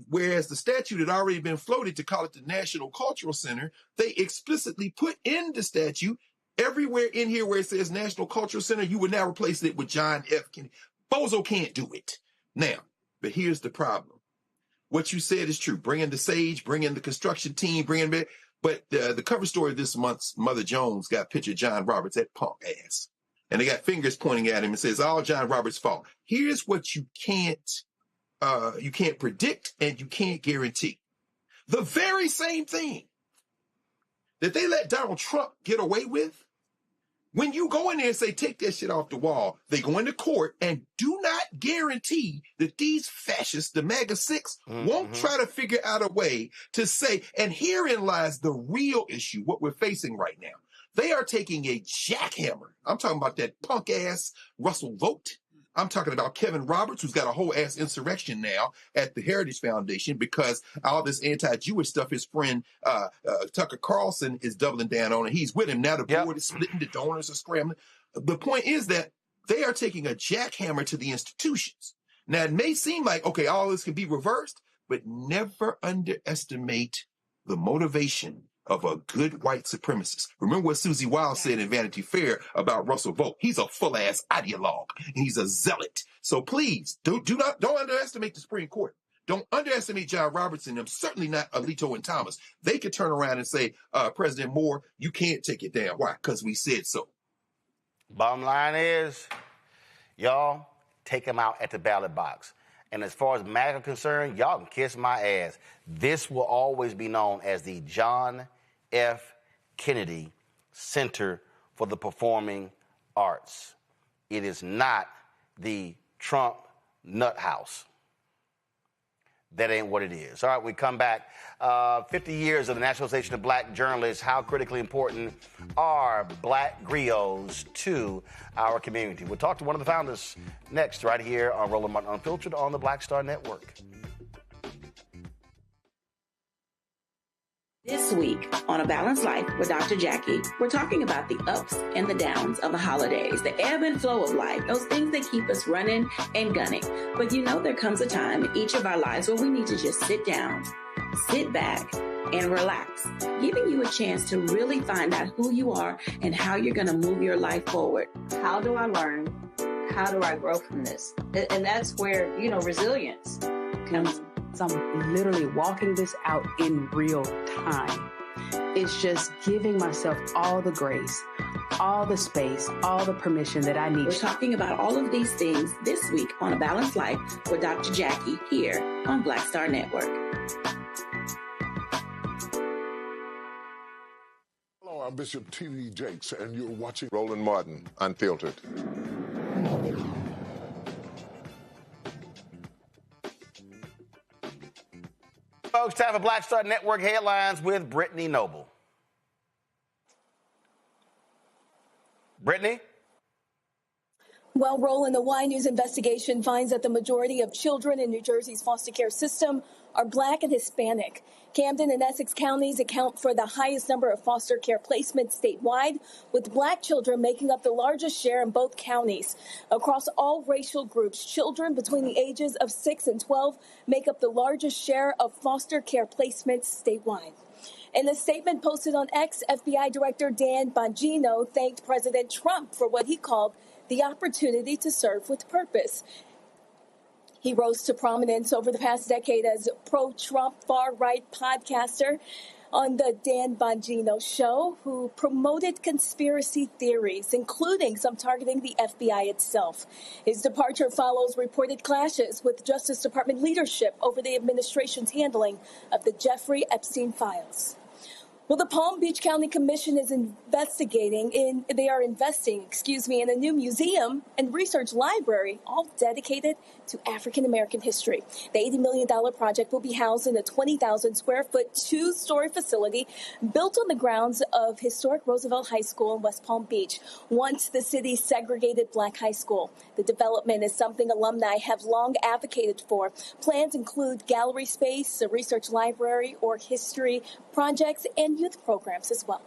Speaker 8: whereas the statute had already been floated to call it the National Cultural Center, they explicitly put in the statute everywhere in here where it says National Cultural Center, you would now replace it with John F. Kennedy. Bozo can't do it. Now, but here's the problem. What you said is true. Bring in the SAGE, bring in the construction team, bring in, but the cover story of this month's Mother Jones got a picture of John Roberts, that punk ass. And they got fingers pointing at him and says, all John Roberts' fault. Here's what you can't predict and you can't guarantee. The very same thing that they let Donald Trump get away with, when you go in there and say, take that shit off the wall, they go into court and do not guarantee that these fascists, the MAGA six, won't try to figure out a way to say, and herein lies the real issue, what we're facing right now. They are taking a jackhammer. I'm talking about that punk ass Russell Vogt. I'm talking about Kevin Roberts, who's got a whole ass insurrection now at the Heritage Foundation because all this anti-Jewish stuff his friend Tucker Carlson is doubling down on, and he's with him. Now the board is splitting, the donors are scrambling. The point is that they are taking a jackhammer to the institutions. Now, it may seem like, okay, all this can be reversed, but never underestimate the motivation of a good white supremacist. Remember what Susie Wild said in Vanity Fair about Russell Vogt. He's a full-ass ideologue, and he's a zealot. So please, don't underestimate the Supreme Court. Don't underestimate John Roberts and them, certainly not Alito and Thomas. They could turn around and say, President Moore, you can't take it down. Why? Because we said so.
Speaker 2: Bottom line is, y'all, take him out at the ballot box. And as far as MAGA concerned, y'all can kiss my ass. This will always be known as the John F. Kennedy Center for the Performing Arts. It is not the Trump nut house. That ain't what it is. All right, we come back. 50 years of the nationalization of black journalists. How critically important are black griots to our community? We'll talk to one of the founders next, right here on Roland Martin Unfiltered on the Black Star Network.
Speaker 22: This week on A Balanced Life with Dr. Jackie, we're talking about the ups and the downs of the holidays, the ebb and flow of life, those things that keep us running and gunning. But you know there comes a time in each of our lives where we need to just sit down, sit back, and relax, giving you a chance to really find out who you are and how you're going to move your life forward.
Speaker 23: How do I learn? How do I grow from this? And that's where, resilience comes.
Speaker 24: So I'm literally walking this out in real time. It's just giving myself all the grace, all the space, all the permission that I need.
Speaker 22: We're talking about all of these things this week on A Balanced Life with Dr. Jackie here on Black Star Network.
Speaker 6: Hello, I'm Bishop T.D. Jakes, and you're watching Roland Martin Unfiltered.
Speaker 2: Folks, time for Black Star Network headlines with Brittany Noble. Brittany?
Speaker 12: Well, Roland, the Y News investigation finds that the majority of children in New Jersey's foster care system are Black and Hispanic. Camden and Essex counties account for the highest number of foster care placements statewide, with Black children making up the largest share in both counties. Across all racial groups, children between the ages of 6 and 12 make up the largest share of foster care placements statewide. In a statement posted on X, FBI Director Dan Bongino thanked President Trump for what he called the opportunity to serve with purpose. He rose to prominence over the past decade as pro-Trump far-right podcaster. on the Dan Bongino show, who promoted conspiracy theories, including some targeting the FBI itself. His departure follows reported clashes with Justice Department leadership over the administration's handling of the Jeffrey Epstein files. Well, the Palm Beach County Commission is investing in a new museum and research library, all dedicated to African-American history. The $80 million project will be housed in a 20,000 square foot, 2-story facility built on the grounds of historic Roosevelt High School in West Palm Beach, once the city's segregated black high school. The development is something alumni have long advocated for. Plans include gallery space, a research library, or history projects, and youth programs as well.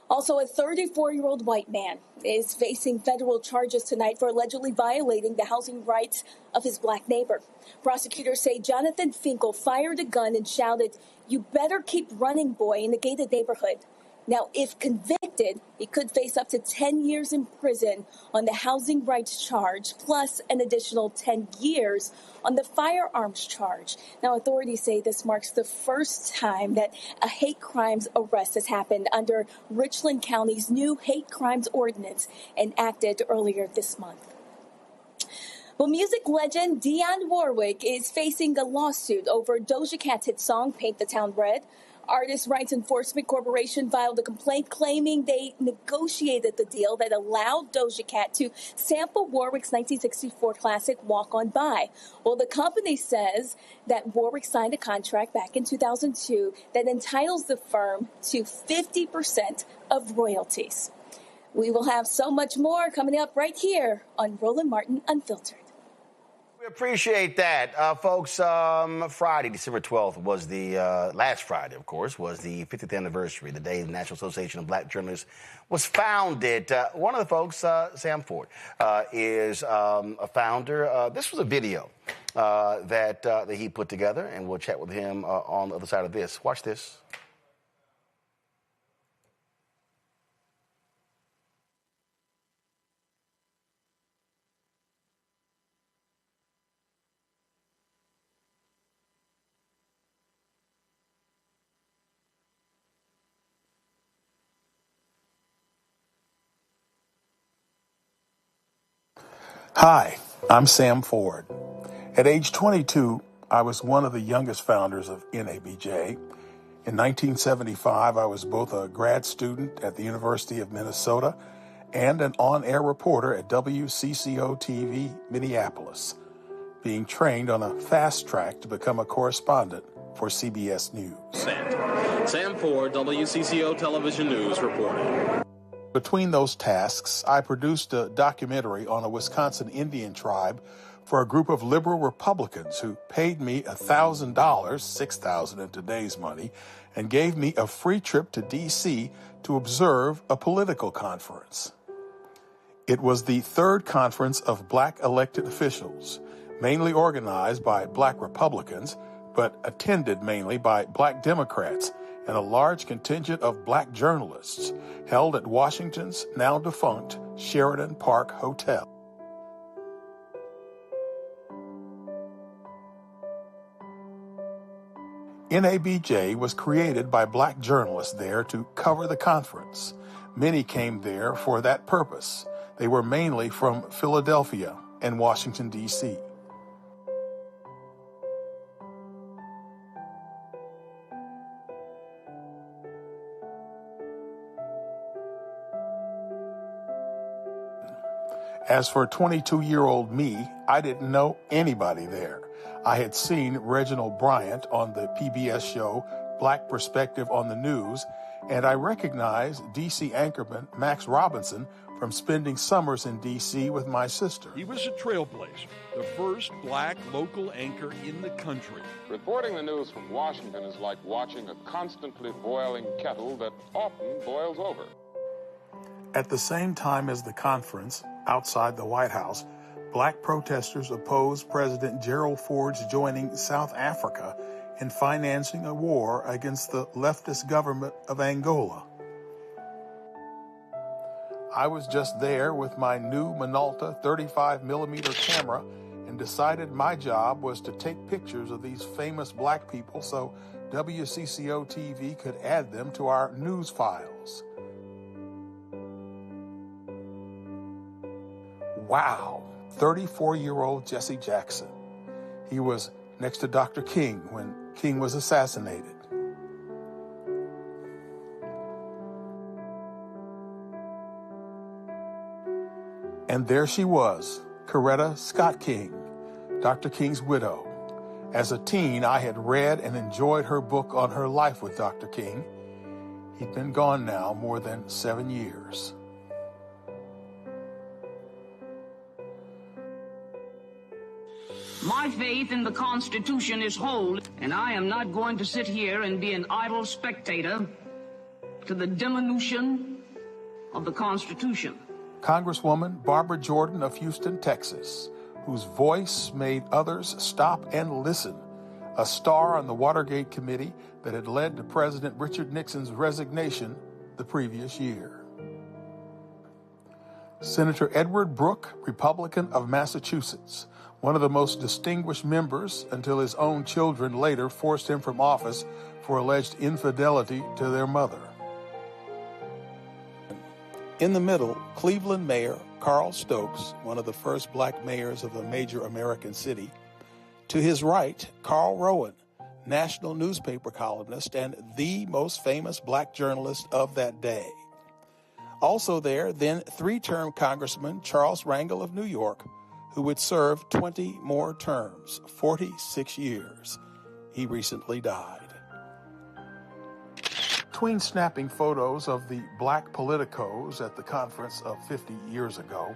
Speaker 12: Also, a 34-year-old white man is facing federal charges tonight for allegedly violating the housing rights of his black neighbor. Prosecutors say Jonathan Finkel fired a gun and shouted, "You better keep running, boy," in the gated neighborhood. Now, if convicted, he could face up to 10 years in prison on the housing rights charge, plus an additional 10 years on the firearms charge. Now, authorities say this marks the first time that a hate crimes arrest has happened under Richland County's new hate crimes ordinance enacted earlier this month. Well, music legend Dionne Warwick is facing a lawsuit over Doja Cat's hit song, Paint the Town Red. Artist Rights Enforcement Corporation filed a complaint claiming they negotiated the deal that allowed Doja Cat to sample Warwick's 1964 classic Walk On By. Well, the company says that Warwick signed a contract back in 2002 that entitles the firm to 50% of royalties. We will have so much more coming up right here on Roland Martin Unfiltered.
Speaker 2: We appreciate that. Folks, Friday, December 12th was the, last Friday, of course, was the 50th anniversary, the day the National Association of Black Journalists was founded. One of the folks, Sam Ford, is a founder. This was a video that he put together, and we'll chat with him on the other side of this. Watch this.
Speaker 13: Hi, I'm Sam Ford. At age 22, I was one of the youngest founders of NABJ. In 1975, I was both a grad student at the University of Minnesota and an on-air reporter at WCCO-TV Minneapolis, being trained on a fast track to become a correspondent for CBS News.
Speaker 14: Sam Ford, WCCO Television News reporting.
Speaker 13: Between those tasks, I produced a documentary on a Wisconsin Indian tribe for a group of liberal Republicans who paid me $1,000, $6,000 in today's money, and gave me a free trip to D.C. to observe a political conference. It was the third conference of black elected officials, mainly organized by black Republicans, but attended mainly by black Democrats and a large contingent of black journalists, held at Washington's now defunct Sheridan Park Hotel. NABJ was created by black journalists there to cover the conference. Many came there for that purpose. They were mainly from Philadelphia and Washington, D.C. As for 22-year-old me, I didn't know anybody there. I had seen Reginald Bryant on the PBS show Black Perspective on the News, and I recognized D.C. anchorman Max Robinson from spending summers in D.C. with my sister.
Speaker 15: He was a trailblazer, the first black local anchor in the country.
Speaker 16: Reporting the news from Washington is like watching a constantly boiling kettle that often boils over.
Speaker 13: At the same time as the conference, outside the White House, black protesters opposed President Gerald Ford's joining South Africa in financing a war against the leftist government of Angola. I was just there with my new Minolta 35mm camera and decided my job was to take pictures of these famous black people so WCCO TV could add them to our news files. Wow, 34-year-old Jesse Jackson. He was next to Dr. King when King was assassinated. And there she was, Coretta Scott King, Dr. King's widow. As a teen, I had read and enjoyed her book on her life with Dr. King. He'd been gone now more than 7 years.
Speaker 1: My faith in the Constitution is whole, and I am not going to sit here and be an idle spectator to the diminution of the Constitution.
Speaker 13: Congresswoman Barbara Jordan of Houston, Texas, whose voice made others stop and listen, a star on the Watergate committee that had led to President Richard Nixon's resignation the previous year. Senator Edward Brooke, Republican of Massachusetts, one of the most distinguished members until his own children later forced him from office for alleged infidelity to their mother. In the middle, Cleveland Mayor Carl Stokes, one of the first black mayors of a major American city. To his right, Carl Rowan, national newspaper columnist and the most famous black journalist of that day. Also there, then three-term Congressman Charles Rangel of New York, who would serve 20 more terms, 46 years. He recently died. Between snapping photos of the black politicos at the conference of 50 years ago,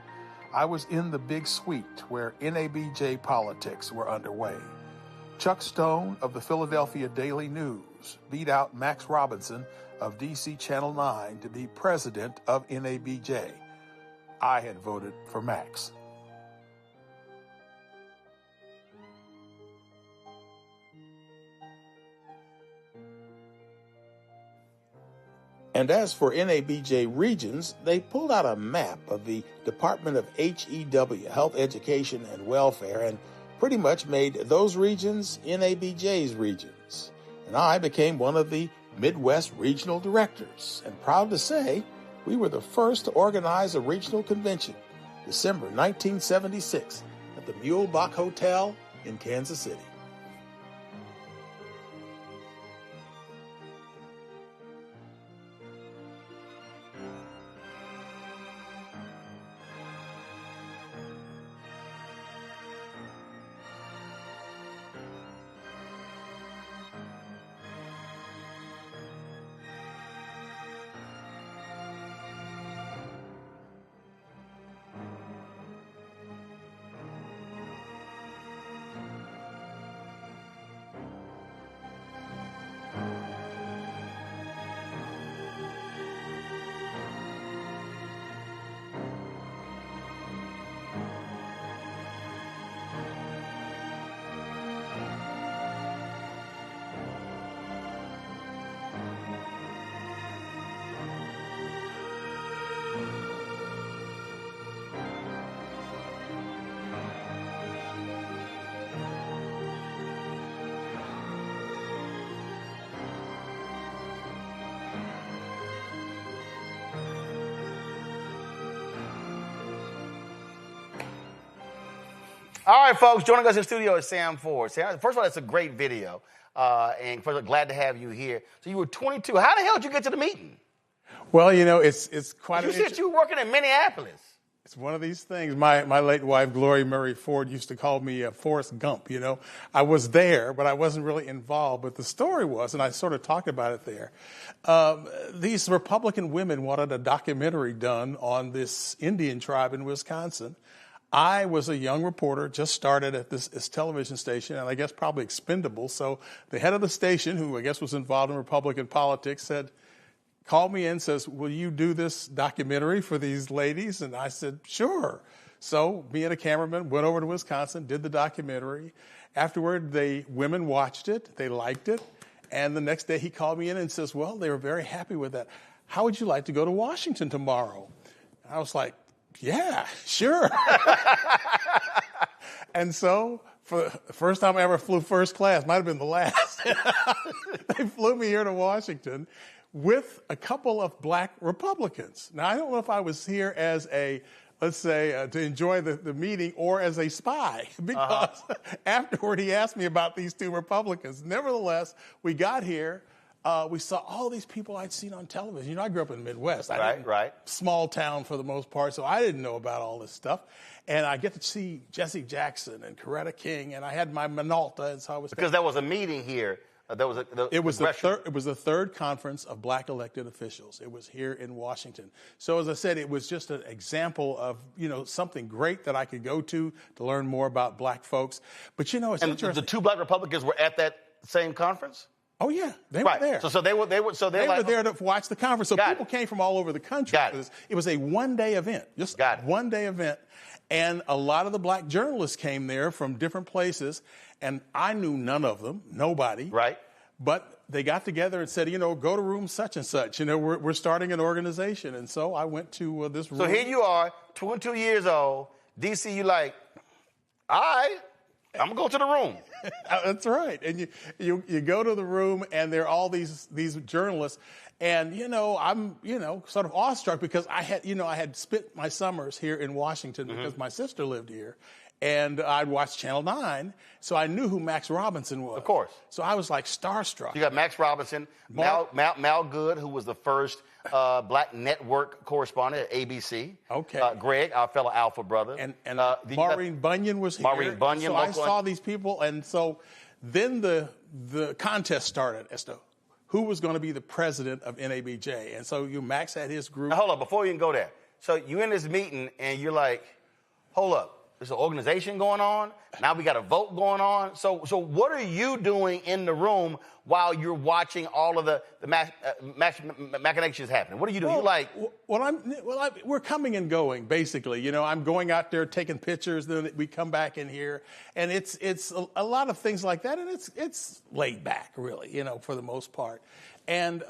Speaker 13: I was in the big suite where NABJ politics were underway. Chuck Stone of the Philadelphia Daily News beat out Max Robinson of DC Channel 9 to be president of NABJ. I had voted for Max. And as for NABJ regions, they pulled out a map of the Department of HEW, Health, Education, and Welfare, and pretty much made those regions NABJ's regions. And I became one of the Midwest regional directors, and proud to say, we were the first to organize a regional convention, December 1976, at the Mulebach Hotel in Kansas City.
Speaker 2: All right, folks, joining us in the studio is Sam Ford. Sam, first of all, that's a great video. And first of all, glad to have you here. So you were 22. How the hell did you get to the meeting?
Speaker 13: Well, you know, it's quite
Speaker 2: You said you were working in Minneapolis.
Speaker 13: It's one of these things. My late wife, Gloria Murray Ford, used to call me Forrest Gump, you know. I was there, but I wasn't really involved. But the story was, and I sort of talked about it there, these Republican women wanted a documentary done on this Indian tribe in Wisconsin. I was a young reporter, just started at this television station, and I guess probably expendable. So the head of the station, who I guess was involved in Republican politics, called me in, says, will you do this documentary for these ladies? And I said, sure. So me and a cameraman went over to Wisconsin, did the documentary. Afterward, the women watched it. They liked it. And the next day he called me in and says, well, they were very happy with that. How would you like to go to Washington tomorrow? I was like, yeah, sure. And so for the first time I ever flew first class, might have been the last. They flew me here to Washington with a couple of black Republicans. Now, I don't know if I was here as a, let's say, to enjoy the meeting or as a spy, because afterward he asked me about these two Republicans. Nevertheless, we got here. We saw all these people I'd seen on television. You know, I grew up in the Midwest.
Speaker 2: Right.
Speaker 13: Small town for the most part, so I didn't know about all this stuff. And I get to see Jesse Jackson and Coretta King, and I had my Minolta, and so I was
Speaker 2: because there was a meeting here.
Speaker 13: It was the third conference of black elected officials. It was here in Washington. So as I said, it was just an example of, you know, something great that I could go to learn more about black folks. But you know, it's interesting.
Speaker 2: The two black Republicans were at that same conference?
Speaker 13: Oh yeah, they were there.
Speaker 2: So they were there
Speaker 13: to watch the conference. So people came from all over the country. It was a one-day event, just one-day event. And a lot of the black journalists came there from different places, and I knew none of them, nobody.
Speaker 2: Right.
Speaker 13: But they got together and said, you know, go to room such and such. You know, we're starting an organization. And so I went to this room.
Speaker 2: So here you are, 22 years old, D.C., you like, all right, I'm going to go to the room.
Speaker 13: That's right. And you go to the room, and there are all these journalists. And, you know, I'm, you know, sort of awestruck because I had spent my summers here in Washington because my sister lived here. And I'd watched Channel 9, so I knew who Max Robinson was.
Speaker 2: Of course.
Speaker 13: So I was like starstruck.
Speaker 2: You got Max Robinson, Mal Good, who was the first black network correspondent at ABC.
Speaker 13: Okay.
Speaker 2: Greg, our fellow Alpha brother.
Speaker 13: And Maureen Bunyan was here.
Speaker 2: Maureen Bunyan.
Speaker 13: So I saw these people, and so then the contest started as to who was going to be the president of NABJ. And so Max had his group.
Speaker 2: Now, hold up, before you can go there. So you're in this meeting, and you're like, hold up. There's an organization going on. Now we got a vote going on. So what are you doing in the room while you're watching all of the machinations happening? What are you doing?
Speaker 13: We're coming and going, basically. You know, I'm going out there taking pictures, then we come back in here, and it's a lot of things like that, and it's laid back, really, you know, for the most part. And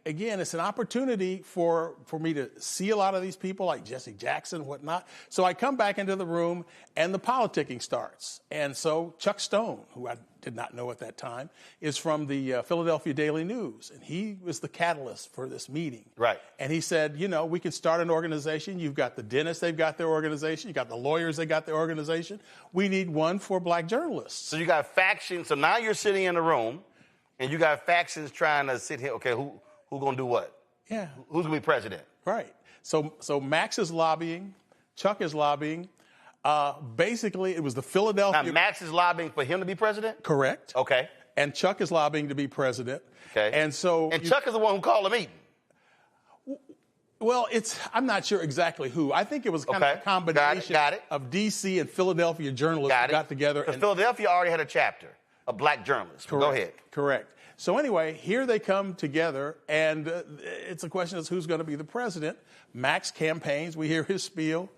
Speaker 13: again, it's an opportunity for me to see a lot of these people like Jesse Jackson and whatnot. So I come back into the room, and the politicking starts. And so Chuck Stone, who I did not know at that time, is from the Philadelphia Daily News. And he was the catalyst for this meeting.
Speaker 2: Right.
Speaker 13: And he said, you know, we can start an organization. You've got the dentists, they've got their organization. You've got the lawyers, they got their organization. We need one for black journalists.
Speaker 2: So you got factions. So now you're sitting in the room, and you got factions trying to sit here. Okay, who's going to do what?
Speaker 13: Yeah.
Speaker 2: Who's going to be president?
Speaker 13: Right. So Max is lobbying. Chuck is lobbying. Basically, it was the Philadelphia...
Speaker 2: Now, Max is lobbying for him to be president?
Speaker 13: Correct.
Speaker 2: Okay.
Speaker 13: And Chuck is lobbying to be president.
Speaker 2: Okay.
Speaker 13: And so...
Speaker 2: And Chuck is the one who called the meeting.
Speaker 13: Well, I'm not sure exactly who. I think it was kind of a combination of D.C. and Philadelphia journalists who got together.
Speaker 2: Because Philadelphia already had a chapter of black journalists.
Speaker 13: Correct.
Speaker 2: Go ahead.
Speaker 13: Correct. So anyway, here they come together, and it's a question of who's going to be the president. Max campaigns, we hear his spiel.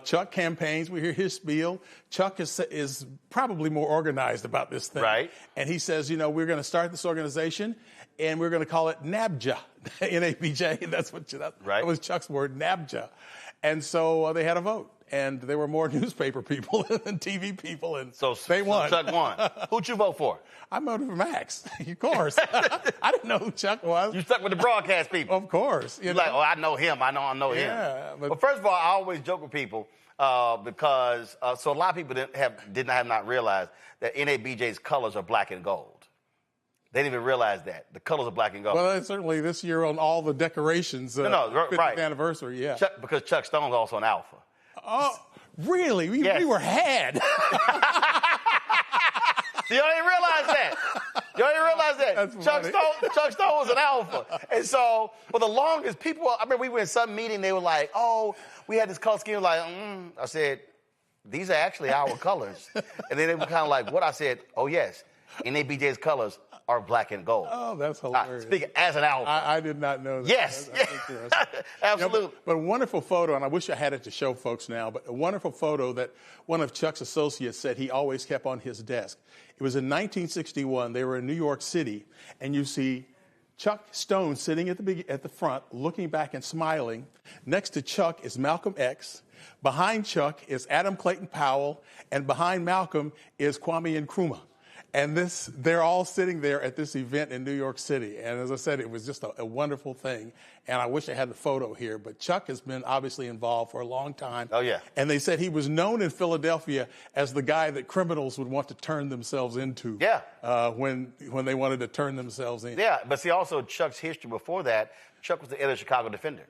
Speaker 13: Chuck campaigns, we hear his spiel. Chuck is probably more organized about this thing.
Speaker 2: Right.
Speaker 13: And he says, you know, we're going to start this organization, and we're going to call it NABJA, N-A-B-J. That was Chuck's word, NABJA. And so they had a vote. And there were more newspaper people than TV people, and so they won.
Speaker 2: So Chuck won. Who'd you vote for?
Speaker 13: I voted for Max, of course. I didn't know who Chuck was.
Speaker 2: You stuck with the broadcast people.
Speaker 13: Of course.
Speaker 2: You're like, oh, I know him. I know him. But first of all, I always joke with people because so a lot of people did not realize that NABJ's colors are black and gold. They didn't even realize that. The colors are black and gold.
Speaker 13: Well, certainly this year on all the decorations, 50th anniversary, yeah.
Speaker 2: Because Chuck Stone's also an alpha.
Speaker 13: Oh, really? We were had.
Speaker 2: You don't even realize that. You don't even realize that. Chuck Stone was an alpha. And so, for the longest, people, I remember we were in some meeting, they were like, oh, we had this color scheme. Like, I said, these are actually our colors. And then they were kind of like, what? I said, oh, yes, NABJ's colors are black and gold.
Speaker 13: Oh, that's hilarious.
Speaker 2: Speaking as an alpha.
Speaker 13: I did not know that.
Speaker 2: Yes. Absolutely.
Speaker 13: But a wonderful photo, and I wish I had it to show folks now, but a wonderful photo that one of Chuck's associates said he always kept on his desk. It was in 1961. They were in New York City, and you see Chuck Stone sitting at the front, looking back and smiling. Next to Chuck is Malcolm X. Behind Chuck is Adam Clayton Powell, and behind Malcolm is Kwame Nkrumah. And they're all sitting there at this event in New York City. And as I said, it was just a wonderful thing. And I wish I had the photo here. But Chuck has been obviously involved for a long time.
Speaker 2: Oh, yeah.
Speaker 13: And they said he was known in Philadelphia as the guy that criminals would want to turn themselves into.
Speaker 2: Yeah.
Speaker 13: When they wanted to turn themselves in.
Speaker 2: Yeah, but see, also Chuck's history before that, Chuck was the editor of Chicago Defender.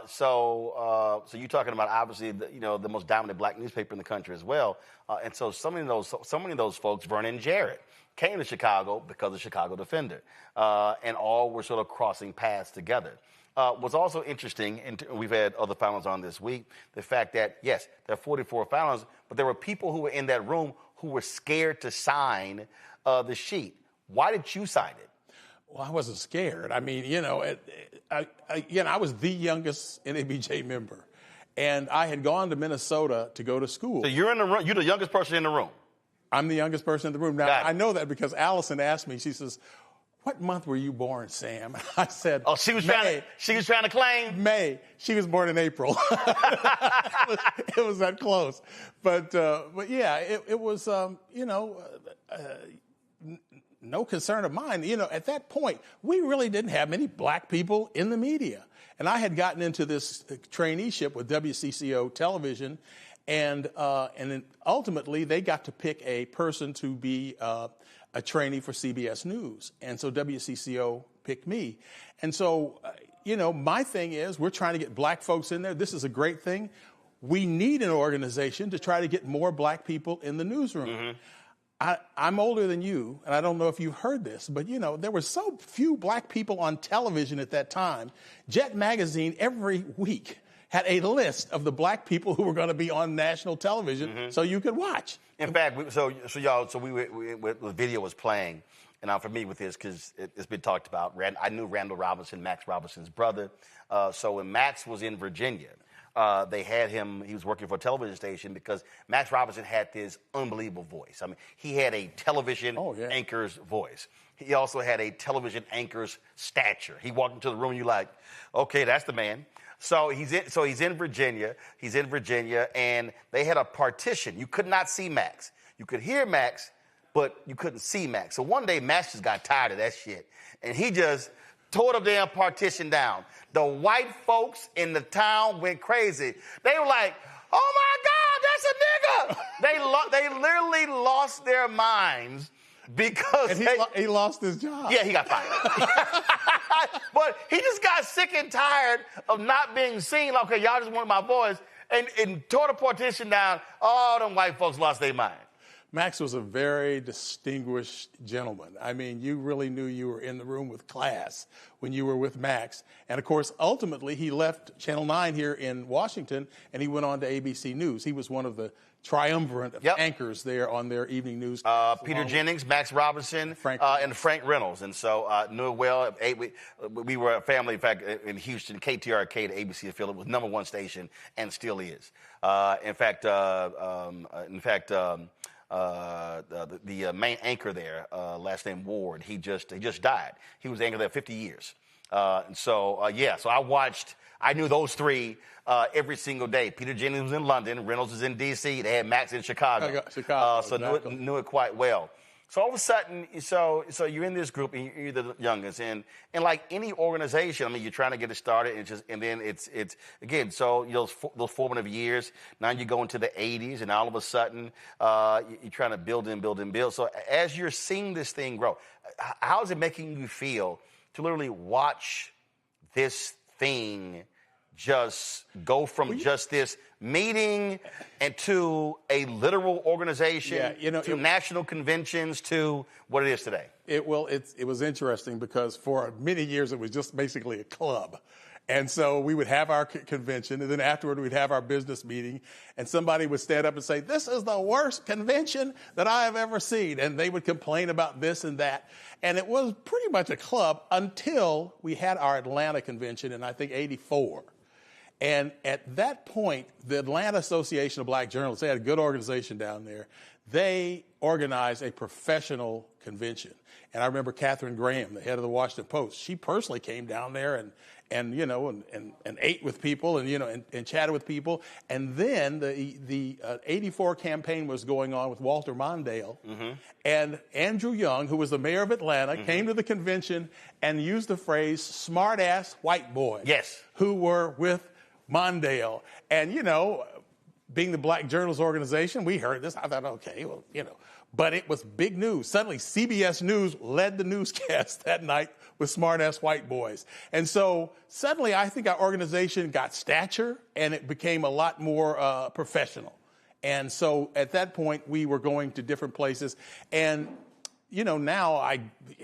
Speaker 2: So you're talking about obviously the most dominant black newspaper in the country as well, and so so many of those folks, Vernon Jarrett, came to Chicago because of Chicago Defender, and all were sort of crossing paths together. What's also interesting, and we've had other finalists on this week, the fact that yes, there are 44 finalists, but there were people who were in that room who were scared to sign the sheet. Why did you sign it?
Speaker 13: Well, I wasn't scared. I mean, I was the youngest NABJ member, and I had gone to Minnesota to go to school.
Speaker 2: So you're in the room. You're the youngest person in the room.
Speaker 13: I'm the youngest person in the room. Now, I know that because Allison asked me. She says, "What month were you born, Sam?" I said,
Speaker 2: "Oh, she was trying to claim
Speaker 13: May." She was born in April. It was that close, but yeah, it was no concern of mine. At that point, we really didn't have many black people in the media. And I had gotten into this traineeship with WCCO television, and then ultimately they got to pick a person to be a trainee for CBS News. And so WCCO picked me. And so, my thing is we're trying to get black folks in there. This is a great thing. We need an organization to try to get more black people in the newsroom. Mm-hmm. I'm older than you, and I don't know if you've heard this, but, there were so few black people on television at that time. Jet Magazine every week had a list of the black people who were going to be on national television so you could watch.
Speaker 2: In fact, the video was playing, and I'm familiar with this because it's been talked about. I knew Randall Robinson, Max Robinson's brother. So when Max was in Virginia, they had him, he was working for a television station because Max Robinson had this unbelievable voice. I mean, he had a television anchor's voice. He also had a television anchor's stature. He walked into the room and you're like, okay, that's the man. So he's in Virginia. He's in Virginia, and they had a partition. You could not see Max. You could hear Max, but you couldn't see Max. So one day, Max just got tired of that shit, and he just tore the damn partition down. The white folks in the town went crazy. They were like, oh my God, that's a nigga. They literally lost their minds because
Speaker 13: he lost his job.
Speaker 2: Yeah, he got fired. But he just got sick and tired of not being seen. Okay, y'all just wanted my voice, and tore the partition down. All them white folks lost their mind.
Speaker 13: Max was a very distinguished gentleman. I mean, you really knew you were in the room with class when you were with Max. And, of course, ultimately, he left Channel 9 here in Washington, and he went on to ABC News. He was one of the triumvirate of anchors there on their evening news.
Speaker 2: Peter Jennings, Max Robinson, and Frank Reynolds. And so knew it well. We were a family, in fact, in Houston. KTRK, the ABC affiliate, was #1 station and still is. The main anchor there, last name Ward, he just died. He was anchor there 50 years. So I knew those three every single day. Peter Jennings was in London, Reynolds was in D.C., they had Max in Chicago. So exactly. knew it quite well. So all of a sudden, so you're in this group and you're the youngest, and like any organization, I mean, you're trying to get it started, and then it's again. So those formative years. Now you go into the 80s, and all of a sudden, you're trying to build. So as you're seeing this thing grow, how is it making you feel to literally watch this thing just go from just this meeting and to a literal organization, to national conventions, to what it is today?
Speaker 13: It was interesting because for many years it was just basically a club. And so we would have our convention, and then afterward we'd have our business meeting, and somebody would stand up and say, "This is the worst convention that I have ever seen." And they would complain about this and that. And it was pretty much a club until we had our Atlanta convention in, I think, 84. And at that point, the Atlanta Association of Black Journalists, they had a good organization down there. They organize a professional convention. And I remember Katharine Graham, the head of the Washington Post, she personally came down there and ate with people and chatted with people. And then the 84 campaign was going on with Walter Mondale. Mm-hmm. And Andrew Young, who was the mayor of Atlanta, mm-hmm. came to the convention and used the phrase smart-ass white boys.
Speaker 2: Yes.
Speaker 13: Who were with Mondale. And, being the Black Journalists Organization, we heard this. I thought, okay, well, But it was big news. Suddenly, CBS News led the newscast that night with smart-ass white boys. And so suddenly, I think our organization got stature, and it became a lot more professional. And so at that point, we were going to different places. And, now I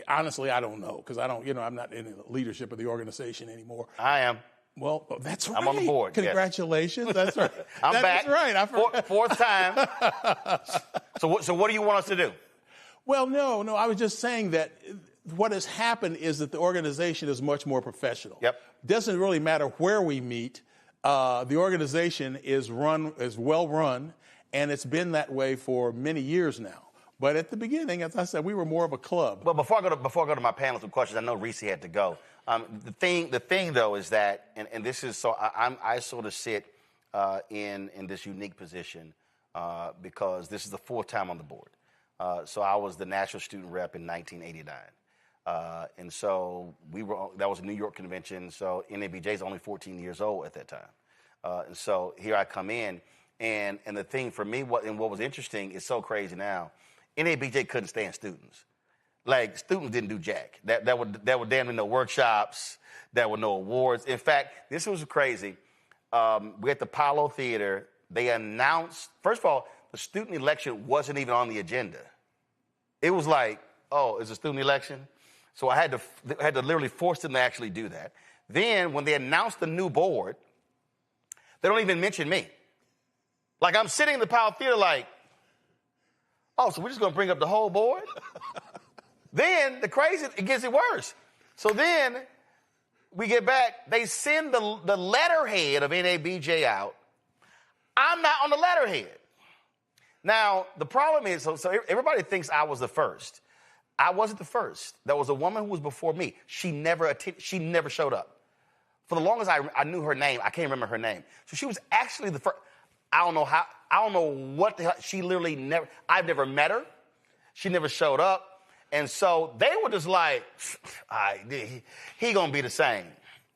Speaker 13: don't know, because I'm not in the leadership of the organization anymore.
Speaker 2: I am.
Speaker 13: Well, that's right.
Speaker 2: I'm on the board.
Speaker 13: Congratulations.
Speaker 2: Yes.
Speaker 13: That's right.
Speaker 2: I'm back.
Speaker 13: That's right.
Speaker 2: Fourth time. So what do you want us to do?
Speaker 13: Well, no. I was just saying that what has happened is that the organization is much more professional.
Speaker 2: Yep.
Speaker 13: Doesn't really matter where we meet. The organization is well run, and it's been that way for many years now. But at the beginning, as I said, we were more of a club.
Speaker 2: Well, before I go to my panel with questions, I know Reese had to go. The thing though is that, and this is so I sort of sit in this unique position because this is the fourth time on the board. So I was the national student rep in 1989, and so that was a New York convention. So NABJ is only 14 years old at that time, and so here I come in, and the thing for me, what was interesting is so crazy now. NABJ couldn't stand students. Like, students didn't do jack. There were damn near no workshops. There were no awards. In fact, this was crazy. We at the Apollo Theater, they announced, first of all, the student election wasn't even on the agenda. It was like, oh, it's a student election? So I had to literally force them to actually do that. Then, when they announced the new board, they don't even mention me. Like, I'm sitting in the Apollo Theater like, oh, so we're just going to bring up the whole board? Then it gets it worse. So then we get back, they send the letterhead of NABJ out. I'm not on the letterhead. Now, the problem is, so everybody thinks I was the first. I wasn't the first. There was a woman who was before me. She never showed up. For the longest I knew her name, I can't remember her name. So she was actually the first. I don't know what the hell. She literally I've never met her. She never showed up. And so they were just like, he gonna be the same.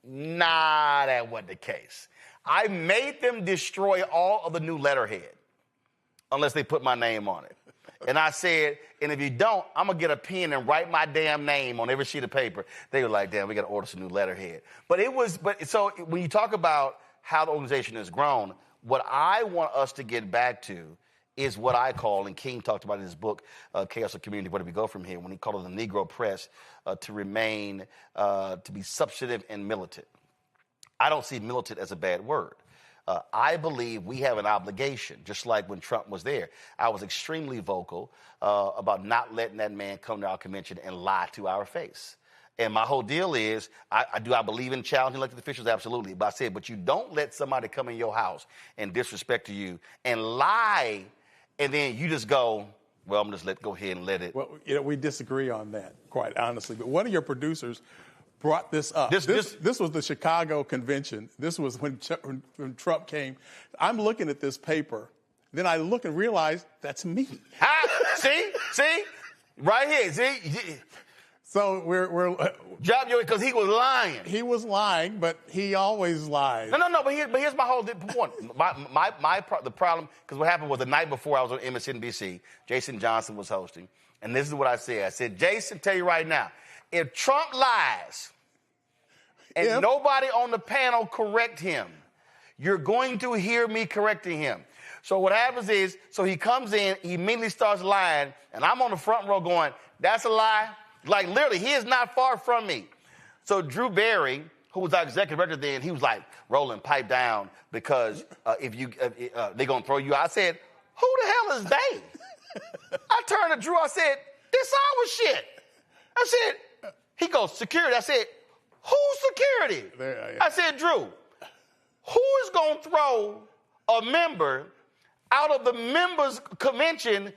Speaker 2: Nah, that wasn't the case. I made them destroy all of the new letterhead unless they put my name on it. And I said, and if you don't, I'm gonna get a pen and write my damn name on every sheet of paper. They were like, damn, we gotta order some new letterhead. So when you talk about how the organization has grown, what I want us to get back to is what I call, and King talked about in his book, Chaos of Community, Where Do We Go From Here, when he called it the Negro Press, to be substantive and militant. I don't see militant as a bad word. I believe we have an obligation, just like when Trump was there. I was extremely vocal about not letting that man come to our convention and lie to our face. And my whole deal is, I believe in challenging elected officials? Absolutely. But I said, but you don't let somebody come in your house and disrespect to you and lie, and then you just go, well, I'm just go ahead and let it.
Speaker 13: Well, we disagree on that, quite honestly. But one of your producers brought this up. This was the Chicago convention. This was when Trump came. I'm looking at this paper. Then I look and realize that's me.
Speaker 2: See? Right here. See?
Speaker 13: So we're
Speaker 2: job you because he was lying.
Speaker 13: He was lying, but he always lies.
Speaker 2: No. But here's my whole point. The problem, because what happened was the night before I was on MSNBC, Jason Johnson was hosting, and this is what I said. I said, Jason, tell you right now, if Trump lies and nobody on the panel correct him, you're going to hear me correcting him. So what happens is, so he comes in, he immediately starts lying, and I'm on the front row going, that's a lie. Like, literally, he is not far from me. So Drew Barry, who was our executive director then, he was like, Roland, pipe down, because they're going to throw you out. I said, who the hell is they? I turned to Drew, I said, this our shit. I said, he goes, security. I said, who's security? I said, Drew, who is going to throw a member out of the members' convention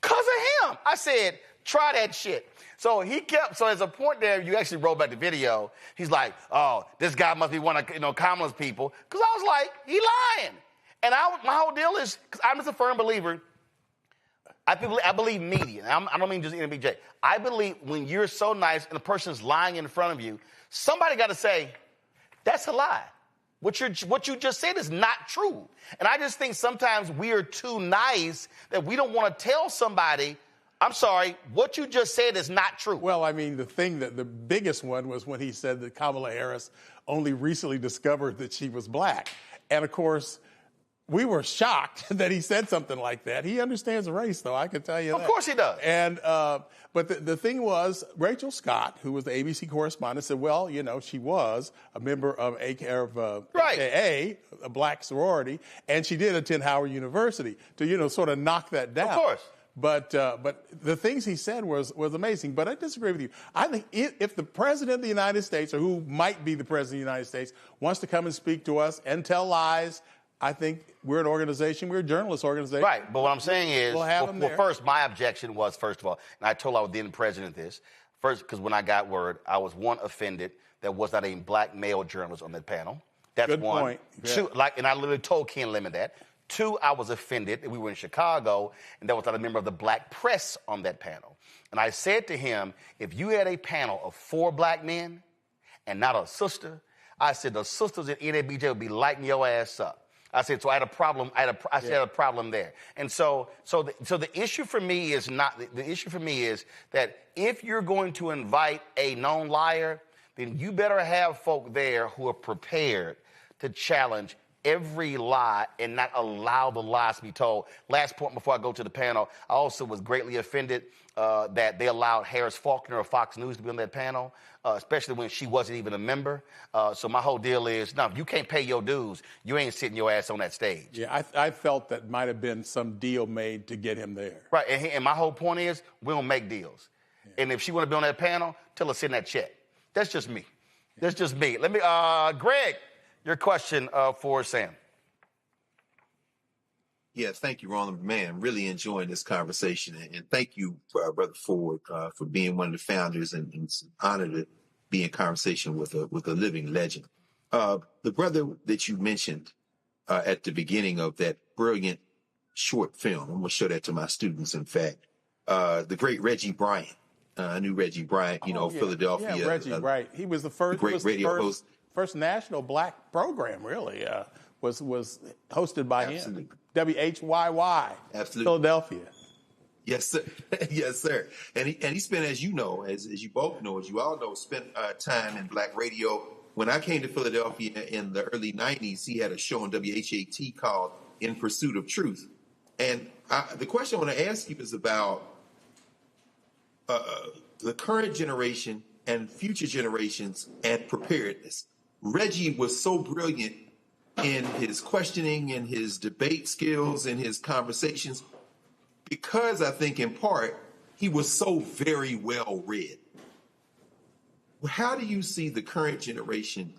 Speaker 2: Because of him. I said, try that shit. So there's a point there, you actually roll back the video. He's like, oh, this guy must be one of Kamala's people. Because I was like, he lying. And my whole deal is, because I'm just a firm believer, I believe media. I don't mean just NBJ. I believe when you're so nice and the person's lying in front of you, somebody got to say, that's a lie. What you just said is not true. And I just think sometimes we are too nice that we don't want to tell somebody, I'm sorry, what you just said is not true.
Speaker 13: Well, I mean, the biggest one was when he said that Kamala Harris only recently discovered that she was black. And, of course, we were shocked that he said something like that. He understands race, though, I can tell you that.
Speaker 2: Of course he does.
Speaker 13: And but the thing was, Rachel Scott, who was the ABC correspondent, said, well, she was a member of AKA, a black sorority, and she did attend Howard University to, sort of knock that down.
Speaker 2: Of course.
Speaker 13: But the things he said was amazing. But I disagree with you. I think if the president of the United States, or who might be the president of the United States, wants to come and speak to us and tell lies, I think we're an organization, we're a journalist organization.
Speaker 2: Right, but what I'm saying is,
Speaker 13: we'll have them there.
Speaker 2: First, my objection was, first of all, and I told our then president this, first, because when I got word, I was, one, offended there was not a black male journalist on that panel. That's
Speaker 13: Good
Speaker 2: one.
Speaker 13: point. Yeah.
Speaker 2: Two, and I literally told Ken Lemon that. Two, I was offended that we were in Chicago and there was not a member of the black press on that panel. And I said to him, if you had a panel of 4 black men and not a sister, I said the sisters at NABJ would be lighting your ass up. I said, so I had a problem. I had a problem there. And so the issue for me is the issue for me is that if you're going to invite a known liar, then you better have folk there who are prepared to challenge every lie and not allow the lies to be told. Last point before I go to the panel, I also was greatly offended that they allowed Harris Faulkner of Fox News to be on that panel, especially when she wasn't even a member. So my whole deal is, no, if you can't pay your dues, you ain't sitting your ass on that stage.
Speaker 13: Yeah, I felt that might have been some deal made to get him there.
Speaker 2: Right, and my whole point is, we don't make deals. Yeah. And if she want to be on that panel, tell her to send that check. That's just me. Yeah. That's just me. Let me, Greg, your question for Sam.
Speaker 8: Yeah, thank you, Roland. Man, really enjoying this conversation. And thank you, Brother Ford, for being one of the founders. And it's an honor to be in conversation with a living legend. The brother that you mentioned at the beginning of that brilliant short film, I'm going to show that to my students, in fact, the great Reggie Bryant. I knew Reggie Bryant, Philadelphia.
Speaker 13: Yeah, Reggie Bryant. He was the first
Speaker 8: great radio host.
Speaker 13: First national black program, really, was hosted by
Speaker 8: Absolutely.
Speaker 13: him. WHYY,
Speaker 8: Absolutely.
Speaker 13: Philadelphia.
Speaker 8: Yes, sir. Yes, sir. And he spent, as you know, as you both know, as you all know, spent time in black radio. When I came to Philadelphia in the early 90s, he had a show on WHAT called In Pursuit of Truth. And the question I want to ask you is about the current generation and future generations and preparedness. Reggie was so brilliant in his questioning and his debate skills and his conversations because I think in part he was so very well read. How do you see the current generation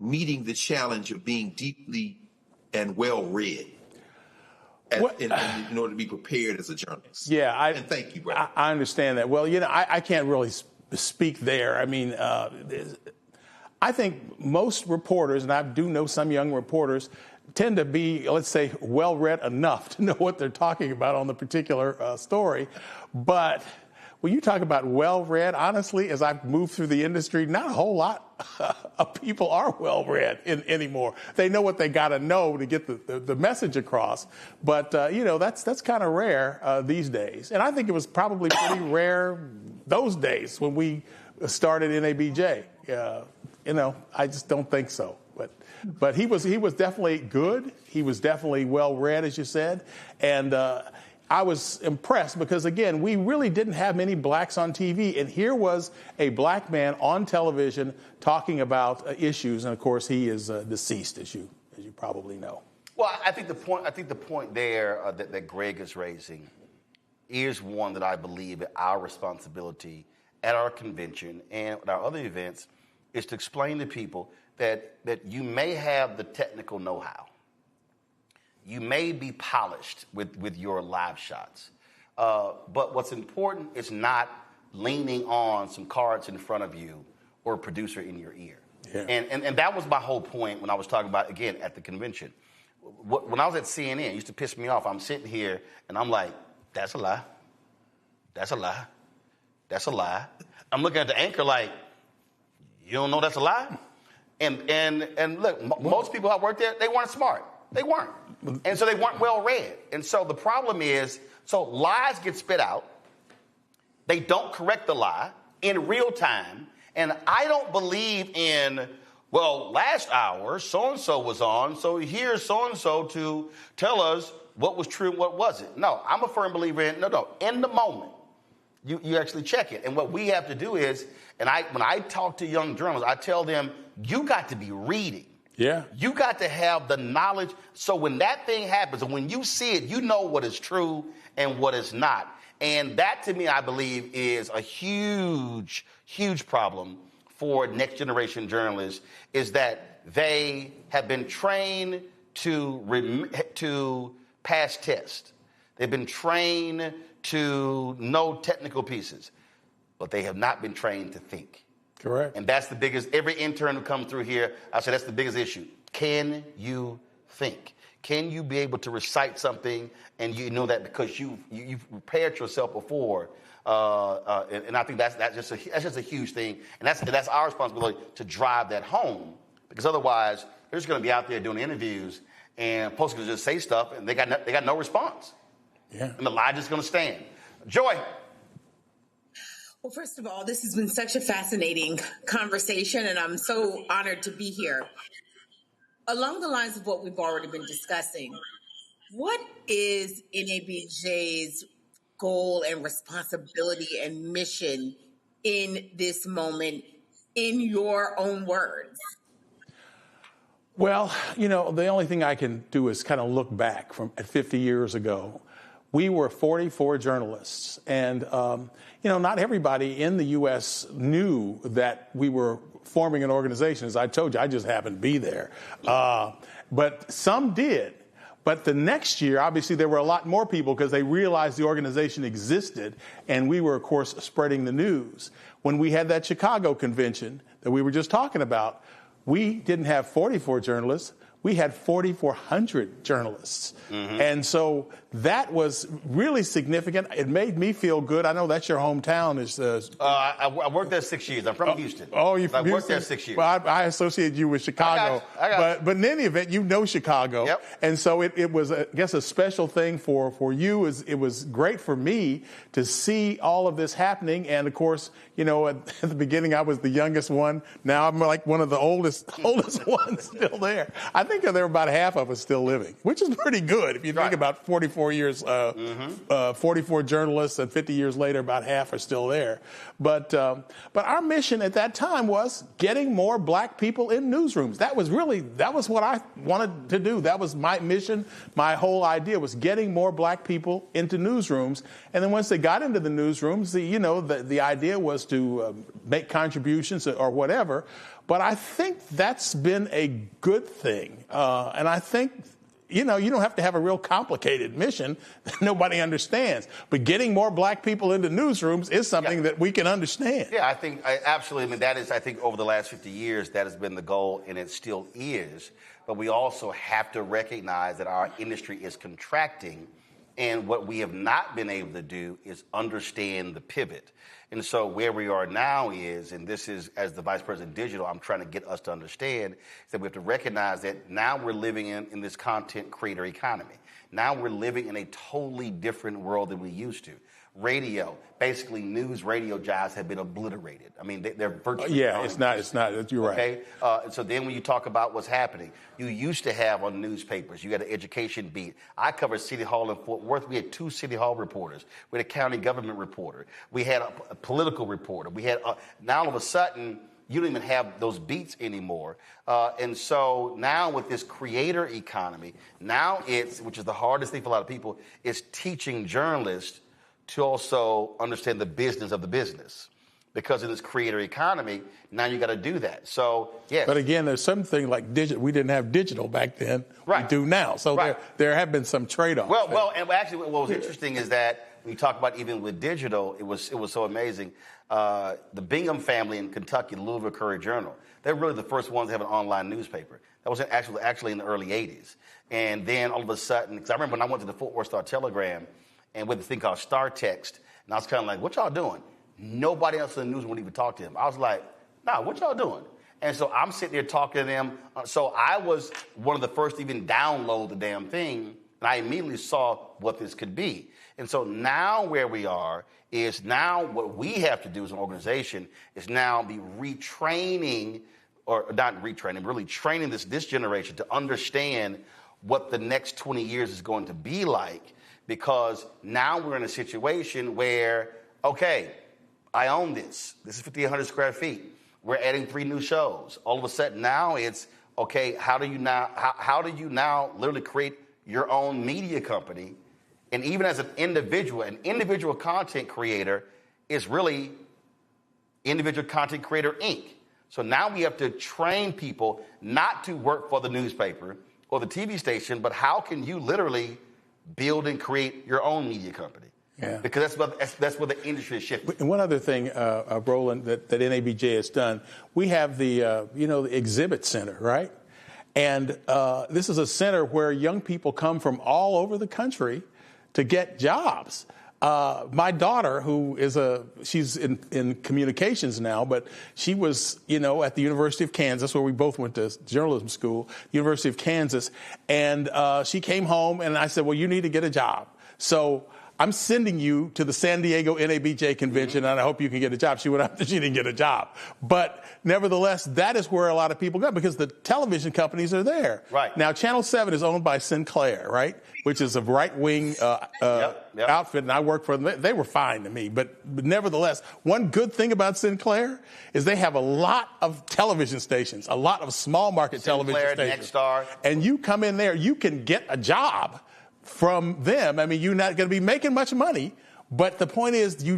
Speaker 8: meeting the challenge of being deeply and well read in order to be prepared as a journalist?
Speaker 13: Yeah,
Speaker 8: and thank you, brother.
Speaker 13: I understand that. Well, I can't really speak there. I mean, I think most reporters, and I do know some young reporters, tend to be, let's say, well-read enough to know what they're talking about on the particular story. But when you talk about well-read, honestly, as I've moved through the industry, not a whole lot of people are well-read anymore. They know what they got to know to get the message across. But, that's kind of rare these days. And I think it was probably pretty rare those days when we started NABJ. I just don't think so. But he was definitely good. He was definitely well read, as you said, and I was impressed because again, we really didn't have many blacks on TV, and here was a black man on television talking about issues, and of course, he is deceased, as you probably know.
Speaker 2: Well, I think the point there that Greg is raising is one that I believe our responsibility at our convention and at our other events is to explain to people that you may have the technical know-how. You may be polished with your live shots, But what's important is not leaning on some cards in front of you or a producer in your ear.
Speaker 13: Yeah.
Speaker 2: And that was my whole point when I was talking about, again, at the convention. When I was at CNN, it used to piss me off. I'm sitting here, and I'm like, that's a lie. That's a lie. That's a lie. I'm looking at the anchor like, you don't know that's a lie? And look, most people I worked there, they weren't smart. They weren't. And so they weren't well read. And so the problem is, so lies get spit out. They don't correct the lie in real time. And I don't believe in, well, last hour, so-and-so was on, so here's so-and-so to tell us what was true and what wasn't. No, I'm a firm believer in, no, in the moment, you actually check it. And what we have to do is, when I talk to young journalists, I tell them, you got to be reading.
Speaker 13: Yeah.
Speaker 2: You got to have the knowledge. So when that thing happens, and when you see it, you know what is true and what is not. And that, to me, I believe, is a huge, huge problem for next generation journalists, is that they have been trained to pass tests. They've been trained to know technical pieces, but they have not been trained to think.
Speaker 13: Correct.
Speaker 2: And that's the biggest, every intern who comes through here, I say that's the biggest issue. Can you think? Can you be able to recite something and you know that because you've prepared yourself before? And I think that's just a huge thing. And that's our responsibility to drive that home, because otherwise they're just going to be out there doing interviews and folks can just say stuff and they got no response.
Speaker 13: Yeah.
Speaker 2: And the lie just going to stand. Joy.
Speaker 7: Well, first of all, this has been such a fascinating conversation, and I'm so honored to be here. Along the lines of what we've already been discussing, what is NABJ's goal and responsibility and mission in this moment, in your own words?
Speaker 13: Well, the only thing I can do is kind of look back from 50 years ago. We were 44 journalists, and, not everybody in the U.S. knew that we were forming an organization. As I told you, I just happened to be there. But some did. But the next year, obviously, there were a lot more people because they realized the organization existed, and we were, of course, spreading the news. When we had that Chicago convention that we were just talking about, we didn't have 44 journalists. We had 4,400 journalists. Mm-hmm. And so that was really significant. It made me feel good. I know that's your hometown.
Speaker 2: I worked there 6 years. I'm from Houston.
Speaker 13: Oh, you're from
Speaker 2: Houston? I
Speaker 13: Houston?
Speaker 2: worked there 6 years.
Speaker 13: Well, I associate you with Chicago.
Speaker 2: I got you.
Speaker 13: But in any event, you know Chicago.
Speaker 2: Yep.
Speaker 13: And so it was, I guess, a special thing for you. It was great for me to see all of this happening. And, of course, at the beginning, I was the youngest one. Now I'm like one of the oldest ones still there. I think there are about half of us still living, which is pretty good. If you think about 44 years, 44 journalists, and 50 years later, about half are still there. But our mission at that time was getting more black people in newsrooms. That was what I wanted to do. That was my mission. My whole idea was getting more black people into newsrooms. And then once they got into the newsrooms, the idea was to make contributions or whatever. But I think that's been a good thing. And I think, you don't have to have a real complicated mission that nobody understands. But getting more black people into newsrooms is something that we can understand.
Speaker 2: Yeah, I think absolutely. I mean, that is, I think, over the last 50 years, that has been the goal, and it still is. But we also have to recognize that our industry is contracting. And what we have not been able to do is understand the pivot. And so where we are now is, and this is, as the Vice President Digital, I'm trying to get us to understand, is that we have to recognize that now we're living in this content creator economy. Now we're living in a totally different world than we used to. Radio, basically news radio jobs have been obliterated. I mean, they're virtually gone.
Speaker 13: It's not. You're right.
Speaker 2: Okay? And so then when you talk about what's happening, you used to have on newspapers, you had an education beat. I covered City Hall in Fort Worth. We had 2 City Hall reporters. We had a county government reporter. We had a political reporter. We had, now all of a sudden, you don't even have those beats anymore. And so now with this creator economy, now which is the hardest thing for a lot of people, is teaching journalists to also understand the business of the business. Because in this creator economy, now you got to do that. So, yes.
Speaker 13: But again, there's something like digital. We didn't have digital back then. Right. We do now. So there have been some trade-offs.
Speaker 2: Well, and actually what was interesting is that when you talk about even with digital, it was so amazing. The Bingham family in Kentucky, the Louisville Courier-Journal, they're really the first ones to have an online newspaper. That was actually in the early 80s. And then all of a sudden, because I remember when I went to the Fort Worth Star-Telegram and with this thing called Star Text, and I was kind of like, what y'all doing? Nobody else in the news would even talk to him. I was like, nah, what y'all doing? And so I'm sitting there talking to them. So I was one of the first to even download the damn thing, and I immediately saw what this could be. And so now where we are is now what we have to do as an organization is now be retraining, or not retraining, really training this generation to understand what the next 20 years is going to be like, because now we're in a situation where, okay, I own this. This is 5,800 square feet. We're adding 3 new shows. All of a sudden now it's, okay, how do you now literally create your own media company? And even as an individual content creator is really Individual Content Creator Inc. So now we have to train people not to work for the newspaper or the TV station, but how can you literally build and create your own media company? Yeah. Because that's what the industry is shifting.
Speaker 13: And one other thing, Roland, that NABJ has done, we have the exhibit center, right? And this is a center where young people come from all over the country to get jobs. My daughter, she's in communications now, but she was, at the University of Kansas, where we both went to journalism school, University of Kansas, and she came home and I said, well, you need to get a job. So I'm sending you to the San Diego NABJ convention, and I hope you can get a job. She went out and she didn't get a job. But nevertheless, that is where a lot of people go, because the television companies are there. Right. Now, Channel 7 is owned by Sinclair, right, which is a right-wing outfit, and I worked for them. They were fine to me. But nevertheless, one good thing about Sinclair is they have a lot of television stations, a lot of small-market television stations. Nexstar. And you come in there, you can get a job from them. I mean, you're not going to be making much money, but the point is you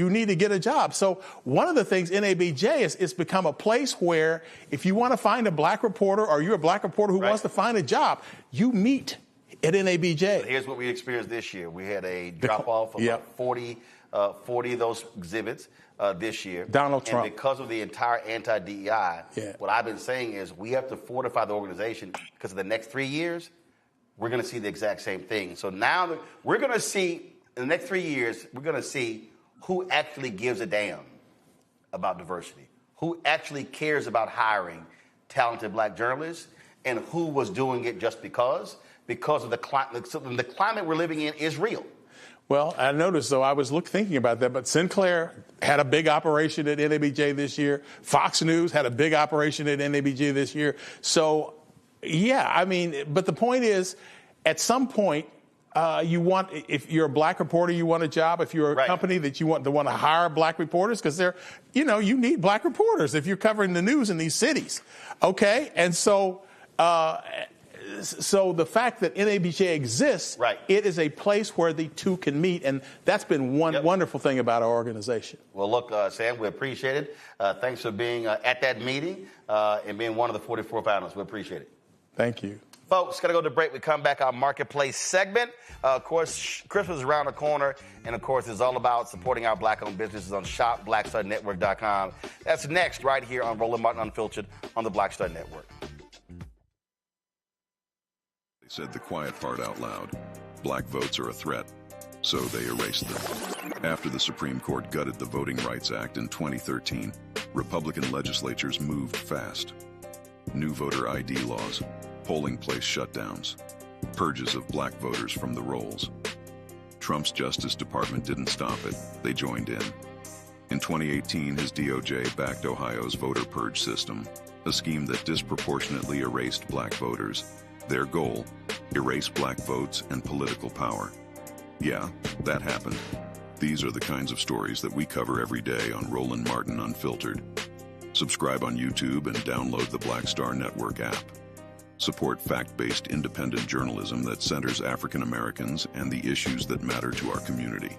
Speaker 13: need to get a job. So one of the things NABJ is it's become a place where if you want to find a black reporter, or you're a black reporter who wants to find a job, you meet at NABJ.
Speaker 2: Here's what we experienced this year. We had a drop-off of about 40 of those exhibits this year. Donald Trump. And because of the entire anti-DEI, what I've been saying is we have to fortify the organization, because in the next 3 years, we're going to see the exact same thing. So now we're going to see, in the next 3 years, we're going to see who actually gives a damn about diversity, who actually cares about hiring talented black journalists, and who was doing it just because of the climate. So the climate we're living in is real.
Speaker 13: Well, I noticed, though, I was thinking about that, but Sinclair had a big operation at NABJ this year. Fox News had a big operation at NABJ this year. So, yeah, I mean, but the point is, at some point, if you're a black reporter, you want a job. If you're a company that you want to hire black reporters, because you need black reporters if you're covering the news in these cities. Okay, and so the fact that NABJ exists, it is a place where the two can meet, and that's been one wonderful thing about our organization.
Speaker 2: Well, look, Sam, we appreciate it. Thanks for being at that meeting and being one of the 44 finalists. We appreciate it.
Speaker 13: Thank you.
Speaker 2: Folks, got to go to break. We come back, our Marketplace segment. Of course, Christmas is around the corner. And, of course, it's all about supporting our black-owned businesses on shopblackstarnetwork.com. That's next right here on Roland Martin Unfiltered on the Black Star Network.
Speaker 4: They said the quiet part out loud. Black votes are a threat, so they erased them. After the Supreme Court gutted the Voting Rights Act in 2013, Republican legislatures moved fast. New voter ID laws, polling place shutdowns, purges of black voters from the rolls. Trump's Justice Department didn't stop it, they joined in. In 2018, his DOJ backed Ohio's voter purge system, a scheme that disproportionately erased black voters. Their goal, erase black votes and political power. Yeah, that happened. These are the kinds of stories that we cover every day on Roland Martin Unfiltered. Subscribe on YouTube and download the Black Star Network app. Support fact-based independent journalism that centers African Americans and the issues that matter to our community.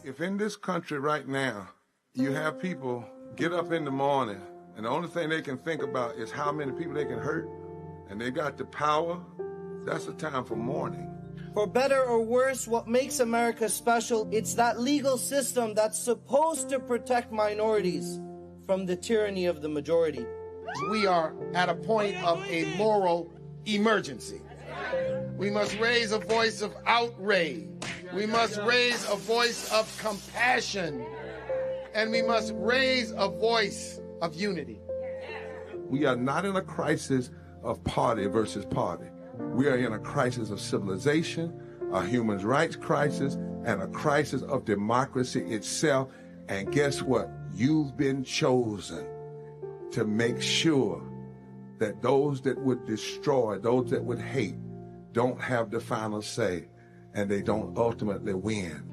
Speaker 19: If in this country right now, you have people get up in the morning And the only thing they can think about is how many people they can hurt, and they got the power. That's the time for mourning.
Speaker 5: For better or worse, what makes America special, it's that legal system that's supposed to protect minorities from the tyranny of the majority.
Speaker 21: We are at a point of a moral emergency. We must raise a voice of outrage. We must raise a voice of compassion. And we must raise a voice of unity.
Speaker 19: We are not in a crisis of party versus party. We are in a crisis of civilization, a human rights crisis, and a crisis of democracy itself. And guess what? You've been chosen to make sure that those that would destroy, those that would hate, don't have the final say, and they don't ultimately win.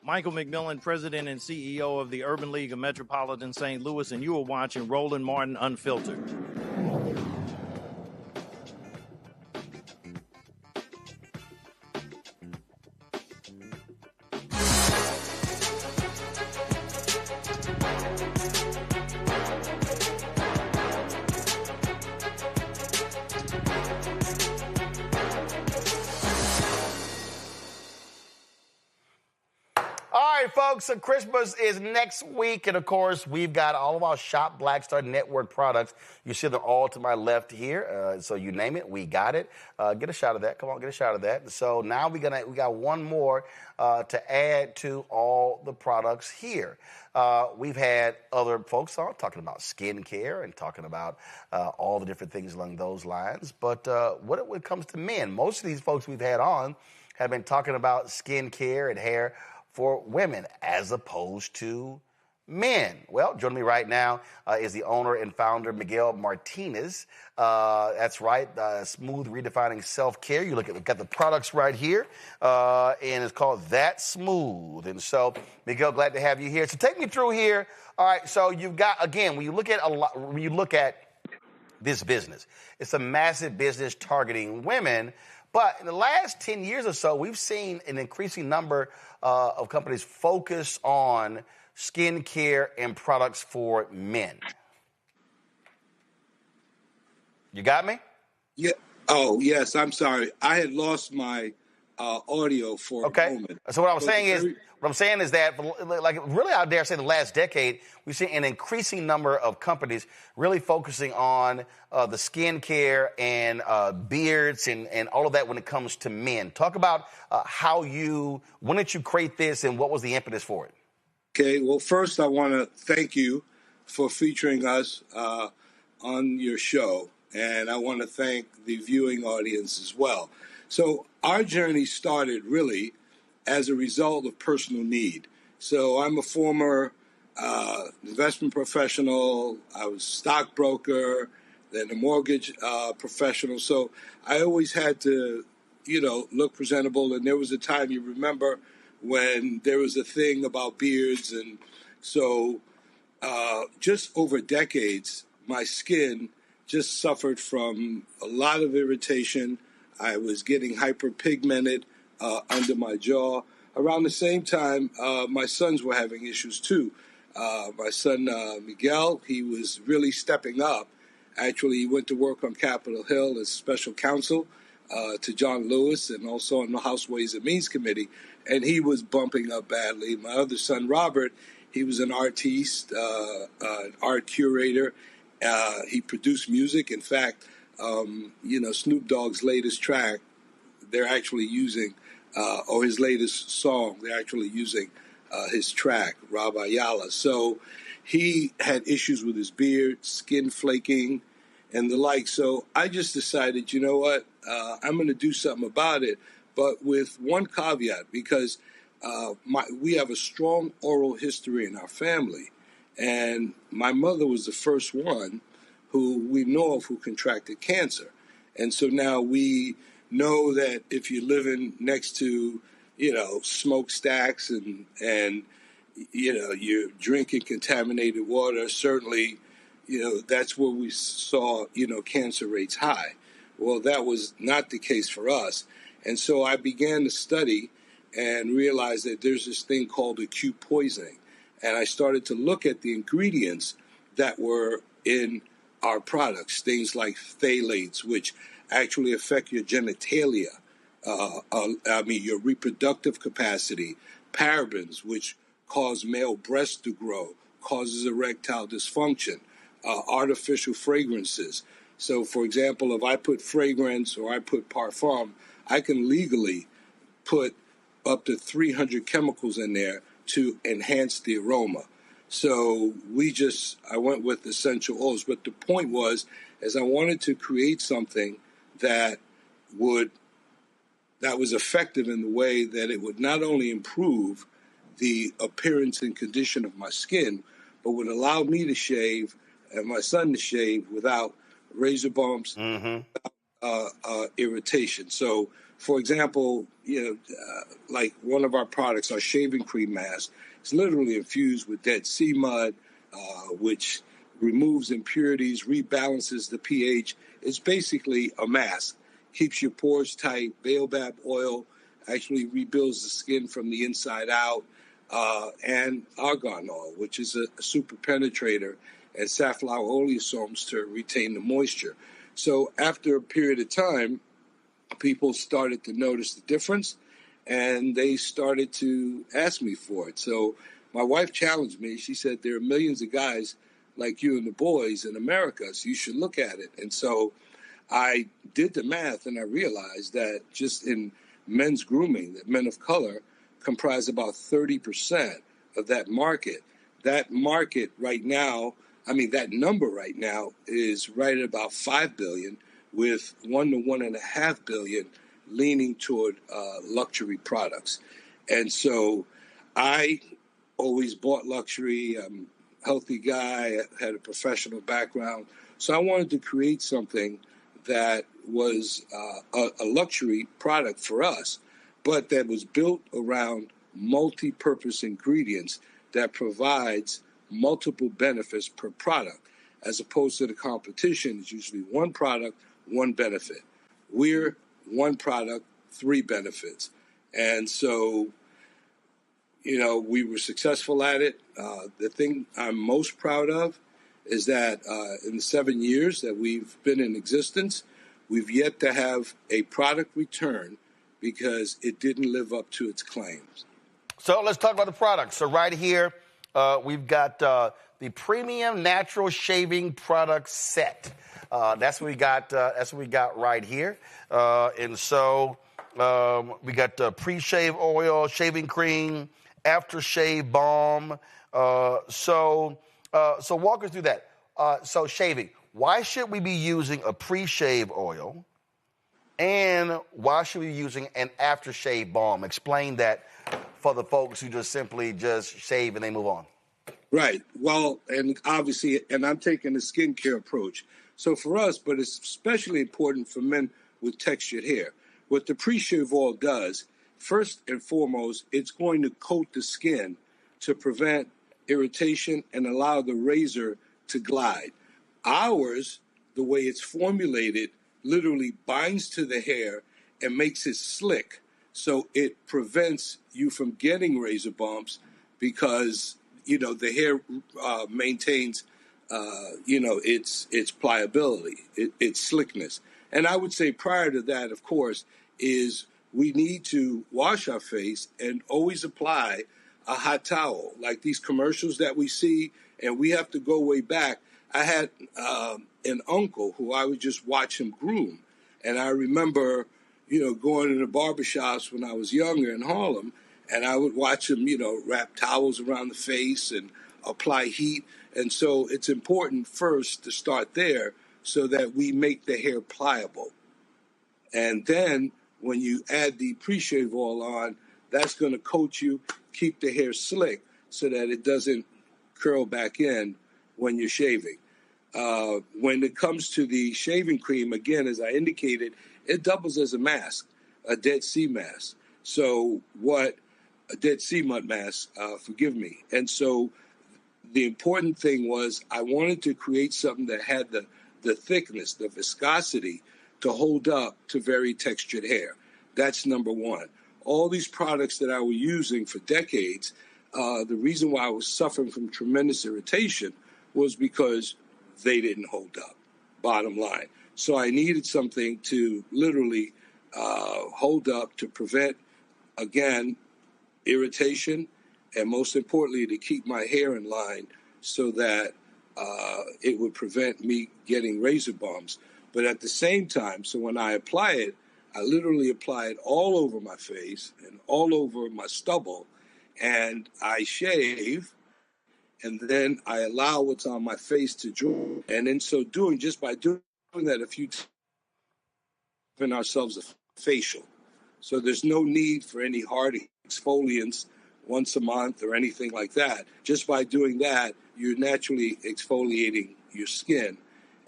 Speaker 9: Michael McMillan, President and CEO of the Urban League of Metropolitan St. Louis, and you are watching Roland Martin Unfiltered.
Speaker 2: Folks, so Christmas is next week, and of course, we've got all of our Shop Black Star Network products. You see them all to my left here. So you name it, we got it. Get a shot of that. Come on, get a shot of that. So now we got one more to add to all the products here. We've had other folks on talking about skincare and talking about all the different things along those lines. But when it comes to men, most of these folks we've had on have been talking about skincare and hair for women as opposed to men. Well, joining me right now is the owner and founder, Miguel Martinez. That's right, Smooth Redefining Self-Care. You look at, we've got the products right here, and it's called That Smooth. And so, Miguel, glad to have you here. So take me through here. All right, so you've got, again, when you look at this business, it's a massive business targeting women. But in the last 10 years or so, we've seen an increasing number of companies focus on skincare and products for men. You got me?
Speaker 17: Yeah. Oh, yes. I'm sorry. I had lost my audio for a moment.
Speaker 2: So what I'm saying is that, like, really, I dare say, the last decade, we've seen an increasing number of companies really focusing on the skincare and beards and all of that when it comes to men. Talk about when did you create this and what was the impetus for it?
Speaker 17: Okay. Well, first, I want to thank you for featuring us on your show, and I want to thank the viewing audience as well. So our journey started really as a result of personal need. So I'm a former investment professional. I was a stockbroker, then a mortgage professional. So I always had to, look presentable. And there was a time, you remember, when there was a thing about beards. And so just over decades, my skin just suffered from a lot of irritation. I was getting hyperpigmented under my jaw. Around the same time, my sons were having issues too. My son, Miguel, he was really stepping up. Actually, he went to work on Capitol Hill as special counsel to John Lewis and also on the House Ways and Means Committee, and he was bumping up badly. My other son, Robert, he was an artiste, an art curator. He produced music. In fact, Snoop Dogg's latest track, they're actually using, or his latest song, they're actually using his track, Raphael. So he had issues with his beard, skin flaking, and the like. So I just decided, you know what, I'm going to do something about it, but with one caveat, because we have a strong oral history in our family. And my mother was the first one who we know of who contracted cancer. And so now we know that if you're living next to, smokestacks and you're drinking contaminated water, certainly, that's where we saw, cancer rates high. Well, that was not the case for us. And so I began to study and realized that there's this thing called acute poisoning. And I started to look at the ingredients that were in our products, things like phthalates, which actually affect your genitalia, your reproductive capacity, parabens, which cause male breasts to grow, causes erectile dysfunction, artificial fragrances. So, for example, if I put fragrance or I put parfum, I can legally put up to 300 chemicals in there to enhance the aroma. So I went with essential oils. But the point was, I wanted to create something that was effective in the way that it would not only improve the appearance and condition of my skin, but would allow me to shave and my son to shave without razor bumps, irritation. So, for example, like one of our products, our shaving cream mask, is literally infused with Dead Sea mud, which removes impurities, rebalances the pH. It's basically a mask. Keeps your pores tight. Baobab oil actually rebuilds the skin from the inside out. And argan oil, which is a super penetrator, and safflower oleosomes to retain the moisture. So after a period of time, people started to notice the difference, and they started to ask me for it. So my wife challenged me. She said, there are millions of guys like you and the boys in America, so you should look at it. And so I did the math, and I realized that just in men's grooming, that men of color comprise about 30% of that market. That market right now, that number right now is right at about 5 billion, with 1 to 1.5 billion leaning toward luxury products. And so I always bought luxury. I'm a healthy guy, I had a professional background. So I wanted to create something that was a luxury product for us, but that was built around multi-purpose ingredients that provides multiple benefits per product, as opposed to the competition is usually one product, one benefit. We're one product, 3 benefits. And so, we were successful at it. The thing I'm most proud of is that in the 7 years that we've been in existence, we've yet to have a product return because it didn't live up to its claims.
Speaker 2: So let's talk about the products. So right here, we've got the premium natural shaving product set. That's what we got. That's what we got right here. And so we got pre-shave oil, shaving cream, aftershave balm. So walk us through that. So shaving. Why should we be using a pre-shave oil, and why should we be using an aftershave balm? Explain that for the folks who just simply shave and they move on.
Speaker 17: Right. Well, and obviously, and I'm taking the skincare approach. So for us, but it's especially important for men with textured hair. What the pre-shave oil does, first and foremost, it's going to coat the skin to prevent irritation and allow the razor to glide. Ours, the way it's formulated, literally binds to the hair and makes it slick. So it prevents you from getting razor bumps because, the hair maintains, its pliability, its slickness. And I would say prior to that, of course, is we need to wash our face and always apply a hot towel, like these commercials that we see, and we have to go way back. I had an uncle who I would just watch him groom. And I remember, going to the barbershops when I was younger in Harlem, and I would watch him, wrap towels around the face and apply heat. And so it's important first to start there so that we make the hair pliable. And then when you add the pre-shave oil on, that's going to coat you, keep the hair slick so that it doesn't curl back in when you're shaving. When it comes to the shaving cream, again, as I indicated, it doubles as a mask, a Dead Sea mask. So a Dead Sea mud mask, forgive me. And so the important thing was I wanted to create something that had the thickness, the viscosity to hold up to very textured hair. That's number one. All these products that I was using for decades, the reason why I was suffering from tremendous irritation was because they didn't hold up, bottom line. So I needed something to literally hold up to prevent, again, irritation, and most importantly, to keep my hair in line so that it would prevent me getting razor bumps. But at the same time, so when I apply it, I literally apply it all over my face and all over my stubble, and I shave, and then I allow what's on my face to dry. And in so doing, just by doing that a few times, giving ourselves a facial. So there's no need for any hard exfoliants once a month or anything like that. Just by doing that, you're naturally exfoliating your skin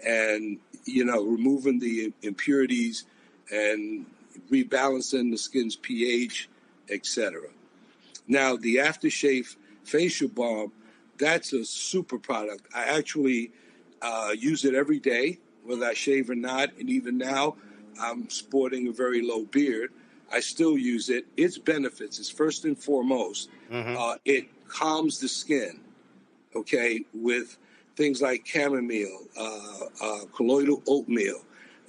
Speaker 17: and, removing the impurities and rebalancing the skin's pH, etc. Now, the aftershave facial balm, that's a super product. I actually use it every day, whether I shave or not. And even now, I'm sporting a very low beard. I still use it. Its benefits is first and foremost, it calms the skin, okay, with things like chamomile, colloidal oatmeal.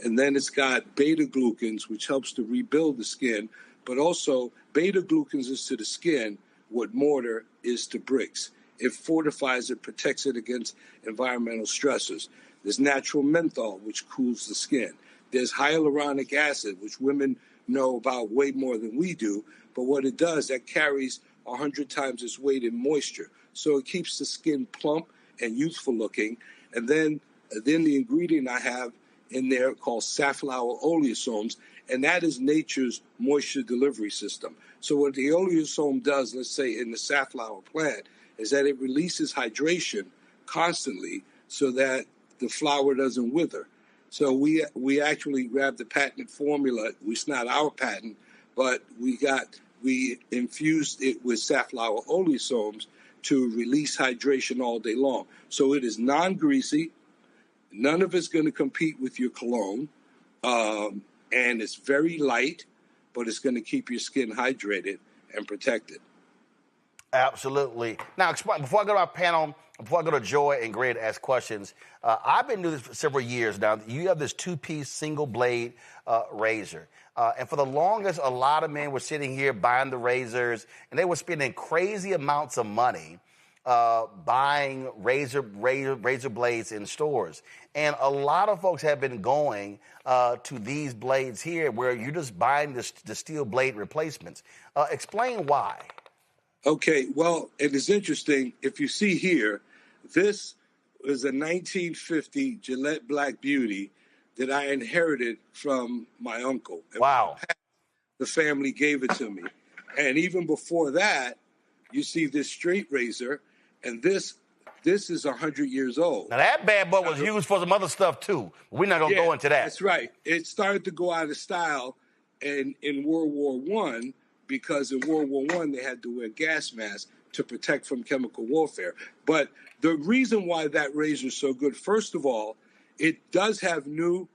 Speaker 17: And then it's got beta-glucans, which helps to rebuild the skin. But also, beta-glucans is to the skin what mortar is to bricks. It fortifies it, protects it against environmental stressors. There's natural menthol, which cools the skin. There's hyaluronic acid, which women know about way more than we do. But what it does, that carries 100 times its weight in moisture. So it keeps the skin plump and youthful looking. And then the ingredient I have in there called safflower oleosomes, and that is nature's moisture delivery system. So what the oleosome does, let's say in the safflower plant, is that it releases hydration constantly so that the flower doesn't wither. So we actually grabbed the patented formula. It's not our patent, but we infused it with safflower oleosomes to release hydration all day long. So it is non-greasy. None of it's going to compete with your cologne. And it's very light, but it's going to keep your skin hydrated and protected.
Speaker 2: Absolutely. Now, before I go to our panel, before I go to Joy and Greg to ask questions, I've been doing this for several years now. You have this two-piece single blade razor. And for the longest, a lot of men were sitting here buying the razors, and they were spending crazy amounts of money buying razor blades in stores. And a lot of folks have been going to these blades here where you're just buying the steel blade replacements. Explain why.
Speaker 17: Okay, well, it is interesting. If you see here, this is a 1950 Gillette Black Beauty that I inherited from my uncle.
Speaker 2: Wow.
Speaker 17: The family gave it to me. And even before that, you see this straight razor, and this is 100 years old.
Speaker 2: Now, that bad boy was used for some other stuff, too. We're not going to go into that.
Speaker 17: That's right. It started to go out of style in World War I, because in World War I, they had to wear gas masks to protect from chemical warfare. But the reason why that razor is so good, first of all, it does have new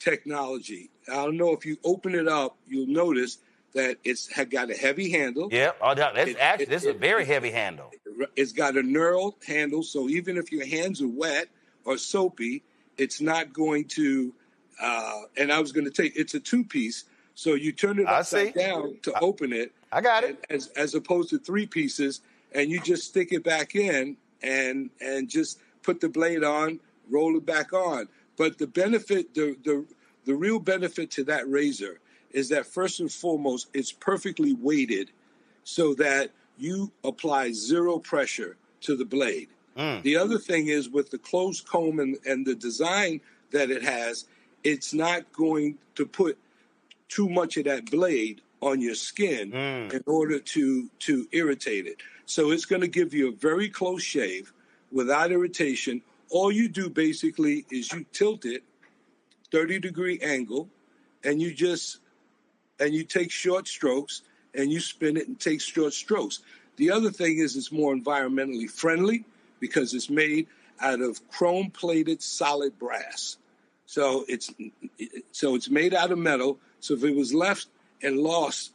Speaker 17: technology. I don't know if you open it up, you'll notice that it's got a heavy handle.
Speaker 2: Yeah, this is a very heavy handle.
Speaker 17: It's got a knurled handle, so even if your hands are wet or soapy, it's not going to, and I was going to take, it's a two-piece, so you turn it upside down to open it.
Speaker 2: I got it.
Speaker 17: As opposed to three pieces, and you just stick it back in and just put the blade on, roll it back on. But the benefit, the real benefit to that razor is that first and foremost, it's perfectly weighted so that you apply zero pressure to the blade. The other thing is with the closed comb and the design that it has, it's not going to put too much of that blade on your skin in order to irritate it. So it's going to give you a very close shave without irritation. All you do basically is you tilt it 30-degree angle, and you take short strokes, and you spin it and take short strokes. The other thing is it's more environmentally friendly because it's made out of chrome-plated solid brass. So it's made out of metal. So if it was left and lost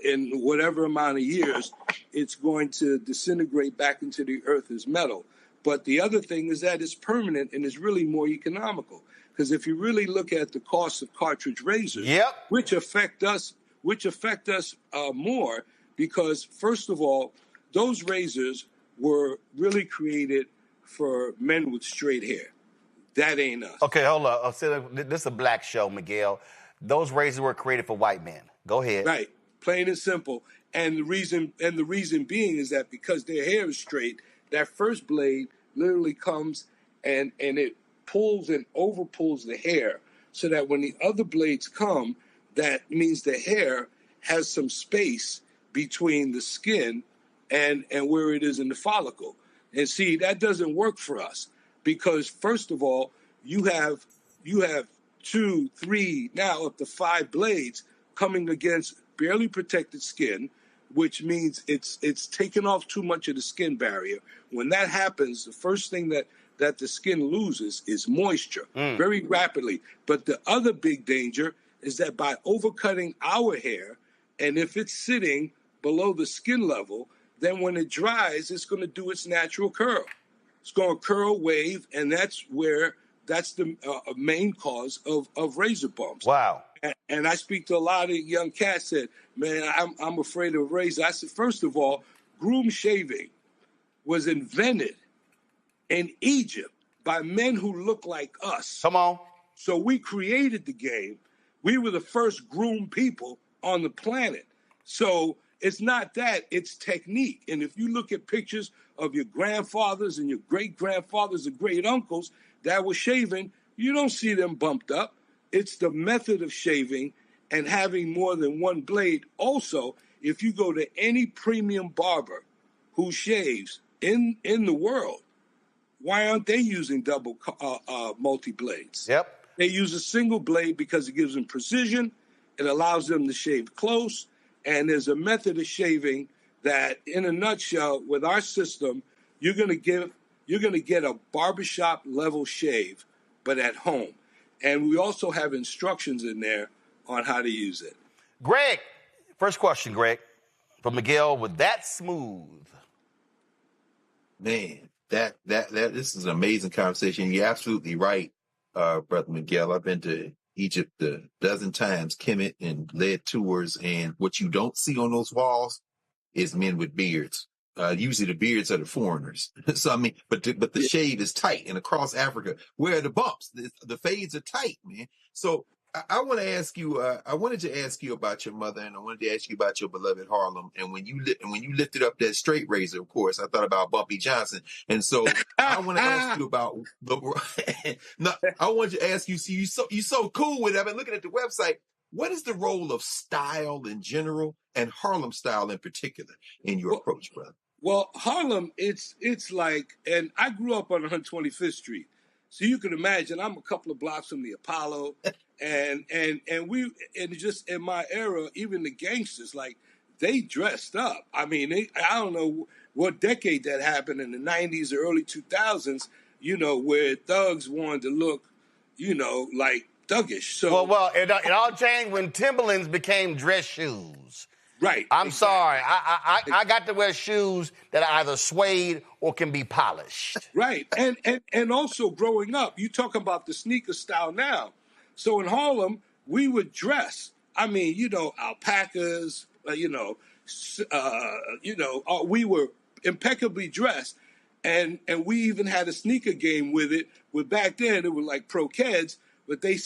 Speaker 17: in whatever amount of years, it's going to disintegrate back into the earth as metal. But the other thing is that it's permanent and it's really more economical. Because if you really look at the cost of cartridge razors, which affect us more, because first of all, those razors were really created for men with straight hair. That ain't us.
Speaker 2: Okay, hold up. This is a black show, Miguel. Those razors were created for white men. Go ahead.
Speaker 17: Right, plain and simple. And the reason being is that because their hair is straight, that first blade literally comes and it pulls and overpulls the hair, so that when the other blades come, that means the hair has some space between the skin and where it is in the follicle. And see, that doesn't work for us, because first of all, you have 2, 3, now up to 5 blades coming against barely protected skin, which means it's taken off too much of the skin barrier. When that happens, the first thing that the skin loses is moisture very rapidly. But the other big danger is that by overcutting our hair, and if it's sitting below the skin level, then when it dries, it's going to do its natural curl. It's going to curl, wave, and that's the main cause of razor bumps.
Speaker 2: Wow.
Speaker 17: And I speak to a lot of young cats that, man, I'm afraid of razor. I said, first of all, groom shaving was invented in Egypt by men who look like us.
Speaker 2: Come on.
Speaker 17: So we created the game. We were the first groomed people on the planet. So it's not that, it's technique. And if you look at pictures of your grandfathers and your great-grandfathers and great-uncles that were shaving, you don't see them bumped up. It's the method of shaving and having more than one blade. Also, if you go to any premium barber who shaves in the world, why aren't they using double multi-blades?
Speaker 2: Yep.
Speaker 17: They use a single blade because it gives them precision. It allows them to shave close. And there's a method of shaving that, in a nutshell, with our system, you're going to get a barbershop level shave, but at home. And we also have instructions in there on how to use it.
Speaker 2: Greg, first question, Greg, from Miguel. Was that smooth?
Speaker 8: Man, that this is an amazing conversation. You're absolutely right, Brother Miguel. I've been to Egypt a dozen times, Kemet, and led tours, and what you don't see on those walls is men with beards. Usually the beards are the foreigners. So I mean, but the shave is tight, and across Africa, where are the bumps? The fades are tight, man. So I want to ask you. I wanted to ask you about your mother, and I wanted to ask you about your beloved Harlem. And when you lifted up that straight razor, of course, I thought about Bumpy Johnson. And so I want to ask you about the. No, I wanted to ask you. See, you so cool with it. I've been looking at the website. What is the role of style in general and Harlem style in particular in your approach, brother?
Speaker 17: Well, Harlem, it's like, and I grew up on 125th Street, so you can imagine I'm a couple of blocks from the Apollo, and just in my era, even the gangsters, like, they dressed up. I mean, I don't know what decade that happened, in the 90s or early 2000s, where thugs wanted to look, like thuggish. So
Speaker 2: well, it all changed when Timberlands became dress shoes.
Speaker 17: Right.
Speaker 2: I'm sorry. I got to wear shoes that are either suede or can be polished.
Speaker 17: Right. And also growing up, you talk about the sneaker style now. So in Harlem, we would dress. I mean, alpacas, we were impeccably dressed. And we even had a sneaker game with it. Where back then it was like Pro Keds, but they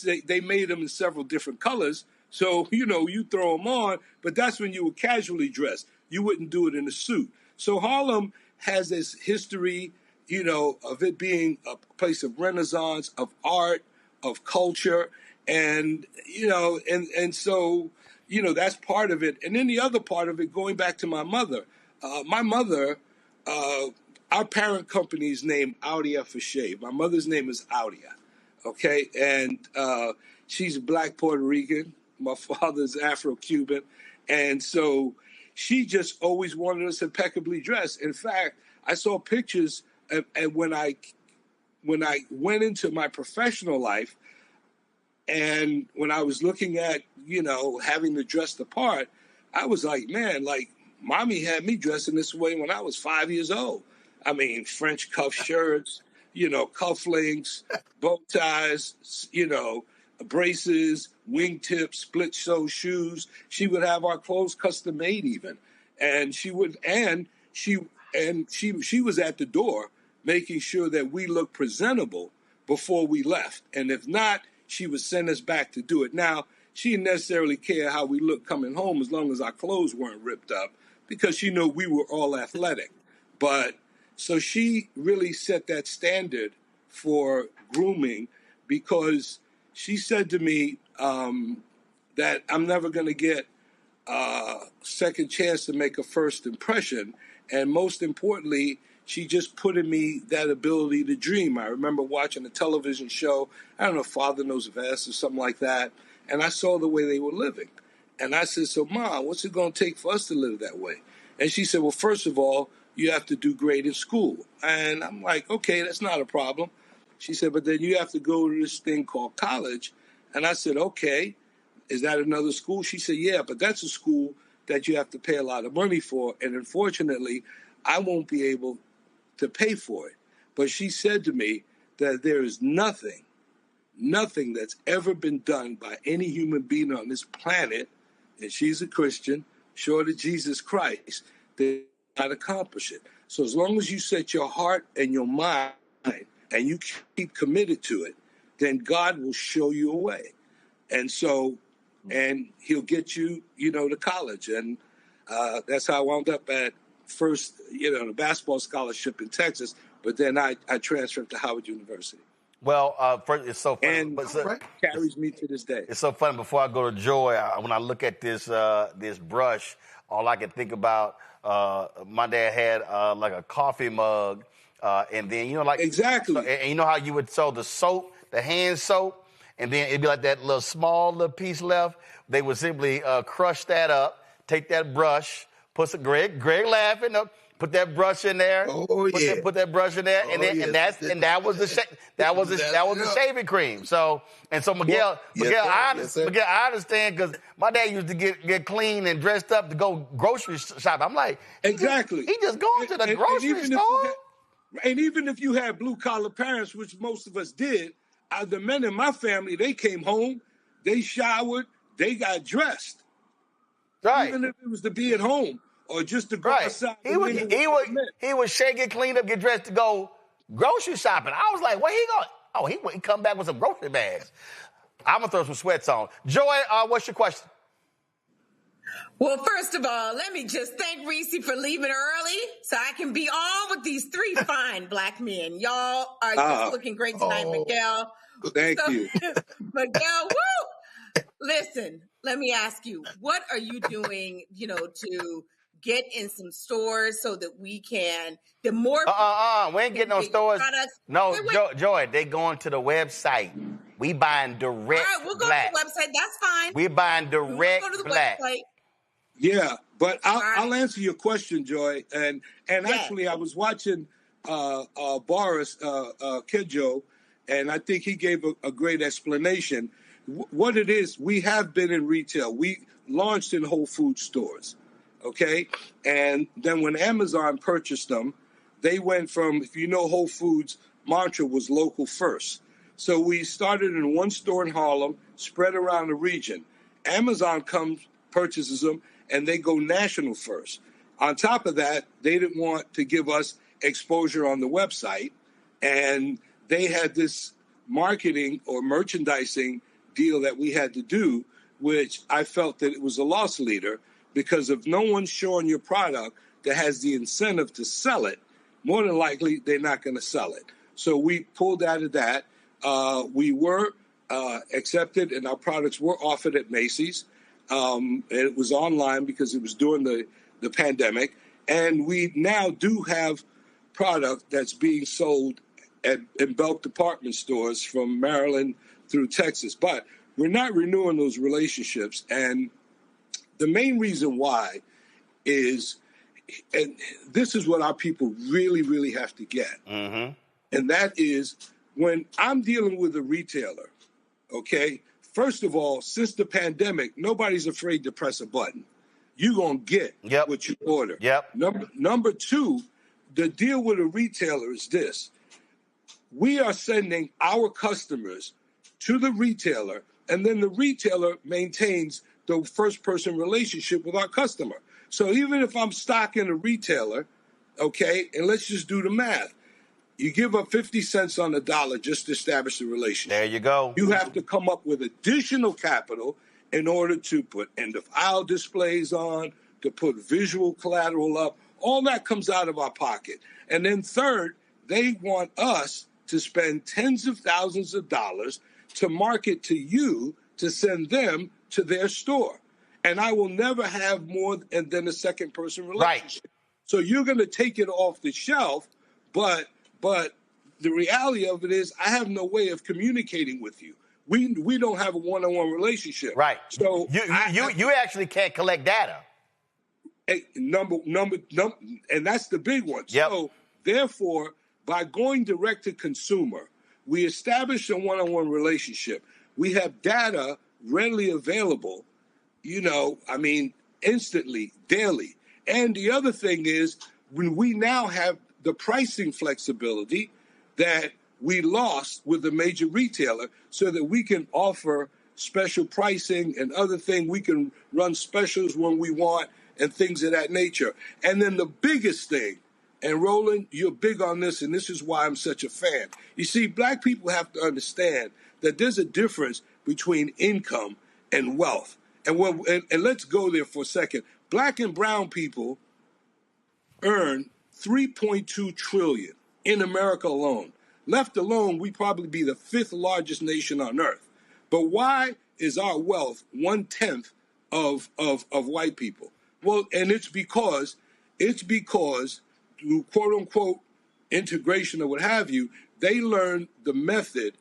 Speaker 17: made them in several different colors. So, you throw them on, but that's when you were casually dressed. You wouldn't do it in a suit. So Harlem has this history, of it being a place of renaissance, of art, of culture. And, so, that's part of it. And then the other part of it, going back to my mother, our parent company's named Audia for Shave. My mother's name is Audia. Okay. And, she's Black Puerto Rican. My father's Afro-Cuban. And so she just always wanted us impeccably dressed. In fact, I saw pictures and when I went into my professional life and when I was looking at, having to dress the part, I was like, man, like, mommy had me dressing this way when I was 5 years old. I mean, French cuff shirts, cufflinks, bow ties, braces, wingtips, split toe shoes. She would have our clothes custom made even. And she was at the door making sure that we looked presentable before we left. And if not, she would send us back to do it. Now, she didn't necessarily care how we looked coming home as long as our clothes weren't ripped up, because she knew we were all athletic. But so she really set that standard for grooming, because she said to me that I'm never going to get a second chance to make a first impression. And most importantly, she just put in me that ability to dream. I remember watching a television show, I don't know, Father Knows Best or something like that, and I saw the way they were living. And I said, so, Mom, what's it going to take for us to live that way? And she said, well, first of all, you have to do great in school. And I'm like, okay, that's not a problem. She said, but then you have to go to this thing called college. And I said, okay, is that another school? She said, yeah, but that's a school that you have to pay a lot of money for. And unfortunately, I won't be able to pay for it. But she said to me that there is nothing that's ever been done by any human being on this planet, and she's a Christian, short of Jesus Christ, that not accomplish it. So as long as you set your heart and your mind and you keep committed to it, then God will show you a way. And so, and he'll get you, to college. And that's how I wound up at first, the basketball scholarship in Texas, but then I transferred to Howard University.
Speaker 2: Well, it's so funny.
Speaker 17: And carries me to this day.
Speaker 2: It's so funny. Before I go to Joy, when I look at this brush, all I can think about, my dad had like a coffee mug, and then
Speaker 17: exactly.
Speaker 2: And you know how you would sew the soap, the hand soap, and then it'd be like that little piece left. They would simply crush that up, take that brush, put some Greg laughing up. Put that brush in there. Put that brush in there, and that was the shaving cream. So Miguel, I understand, because my dad used to get clean and dressed up to go grocery shop. I'm like,
Speaker 17: exactly.
Speaker 2: He just going to the grocery store.
Speaker 17: And even if you had blue collar parents, which most of us did, the men in my family, they came home, they showered, they got dressed.
Speaker 2: Right.
Speaker 17: Even if it was to be at home. Or just to go outside.
Speaker 2: He would shake it, clean up, get dressed to go grocery shopping. I was like, where he going? Oh, he come back with some grocery bags. I'm going to throw some sweats on. Joy, what's your question?
Speaker 7: Well, first of all, let me just thank Reese for leaving early so I can be on with these three fine black men. Y'all are just looking great tonight, Miguel.
Speaker 17: Thank you.
Speaker 7: Miguel, woo! Listen, let me ask you, what are you doing, to get in some stores so that we can, the more
Speaker 2: we ain't getting no stores.
Speaker 7: Products.
Speaker 2: No, Joy, they going to the website. We buying direct.
Speaker 7: All right, we'll go
Speaker 2: black.
Speaker 7: to the website. That's fine.
Speaker 2: We buying direct
Speaker 7: go to the
Speaker 2: black.
Speaker 7: Website.
Speaker 17: Yeah, but I'll answer your question, Joy. And actually, I was watching Boris Kedjo, and I think he gave a great explanation. What it is, we have been in retail. We launched in Whole Foods stores. Okay, and then when Amazon purchased them, they went from, if you know, Whole Foods mantra was local first. So we started in one store in Harlem, spread around the region. Amazon comes, purchases them, and they go national first. On top of that, they didn't want to give us exposure on the website, and they had this marketing or merchandising deal that we had to do, which I felt that it was a loss leader. Because if no one's showing your product that has the incentive to sell it, more than likely they're not going to sell it. So we pulled out of that. We were accepted, and our products were offered at Macy's. It was online because it was during the pandemic. And we now do have product that's being sold in bulk department stores from Maryland through Texas. But we're not renewing those relationships. And the main reason why is, and this is what our people really, really have to get, and that is when I'm dealing with a retailer, okay, first of all, since the pandemic, nobody's afraid to press a button. You're going to get what you order.
Speaker 2: Yep.
Speaker 17: Number two, the deal with a retailer is this. We are sending our customers to the retailer, and then the retailer maintains the first-person relationship with our customer. So even if I'm stocking a retailer, okay, and let's just do the math. You give up 50 cents on the dollar just to establish the relationship.
Speaker 2: There you go.
Speaker 17: You have to come up with additional capital in order to put end-of-aisle displays on, to put visual collateral up. All that comes out of our pocket. And then third, they want us to spend tens of thousands of dollars to market to you to send them to their store. And I will never have more than a second-person relationship. Right. So you're going to take it off the shelf, but the reality of it is I have no way of communicating with you. We don't have a one-on-one relationship.
Speaker 2: Right.
Speaker 17: So
Speaker 2: you actually can't collect data.
Speaker 17: Number, and that's the big one. Yep. So therefore, by going direct to consumer, we establish a one-on-one relationship. We have data readily available, instantly, daily. And the other thing is, when we now have the pricing flexibility that we lost with the major retailer, so that we can offer special pricing and other things. We can run specials when we want and things of that nature. And then the biggest thing, and Roland, you're big on this, and this is why I'm such a fan. You see, black people have to understand that there's a difference between income and wealth. And let's go there for a second. Black and brown people earn $3.2 trillion in America alone. Left alone, we'd probably be the 5th largest nation on earth. But why is our wealth 1/10 of white people? Well, and it's because through quote unquote integration or what have you, they learned the method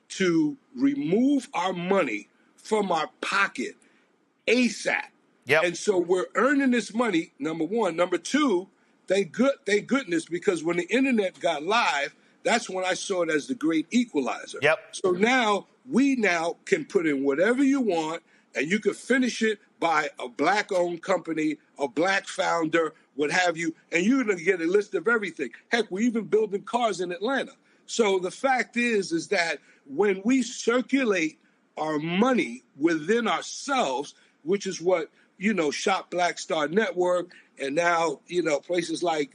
Speaker 17: to remove our money from our pocket ASAP. Yep. And so we're earning this money, number one. Number two, thank goodness, because when the internet got live, that's when I saw it as the great equalizer. Yep. So now we can put in whatever you want, and you can finish it by a black-owned company, a black founder, what have you, and you're going to get a list of everything. Heck, we're even building cars in Atlanta. So the fact is that when we circulate our money within ourselves, which is what, Shop Black Star Network, and now, places like,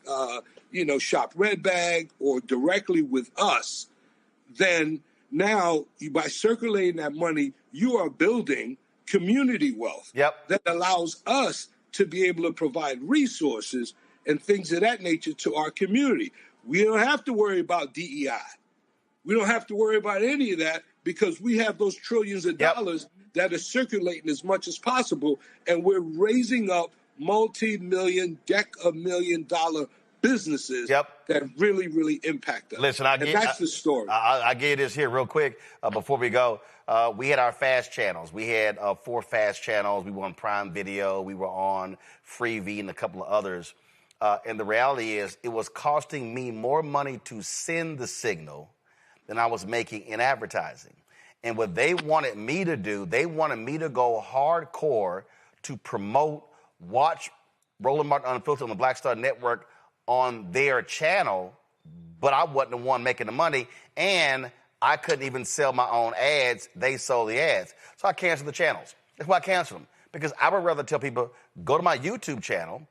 Speaker 17: Shop Red Bag or directly with us, then now by circulating that money, you are building community wealth that allows us to be able to provide resources and things of that nature to our community. We don't have to worry about DEI. We don't have to worry about any of that because we have those trillions of dollars that are circulating as much as possible, and we're raising up multi-million, $1 businesses that really, really impact us.
Speaker 2: Listen,
Speaker 17: that's the story.
Speaker 2: I give this here real quick before we go. We had our fast channels. We had 4 fast channels. We were on Prime Video. We were on Freevee and a couple of others. And the reality is it was costing me more money to send the signal than I was making in advertising. And what they wanted me to do, they wanted me to go hardcore to promote, watch Roland Martin Unfiltered on the Black Star Network on their channel, but I wasn't the one making the money, and I couldn't even sell my own ads. They sold the ads. So I canceled the channels. That's why I canceled them, because I would rather tell people, go to my YouTube channel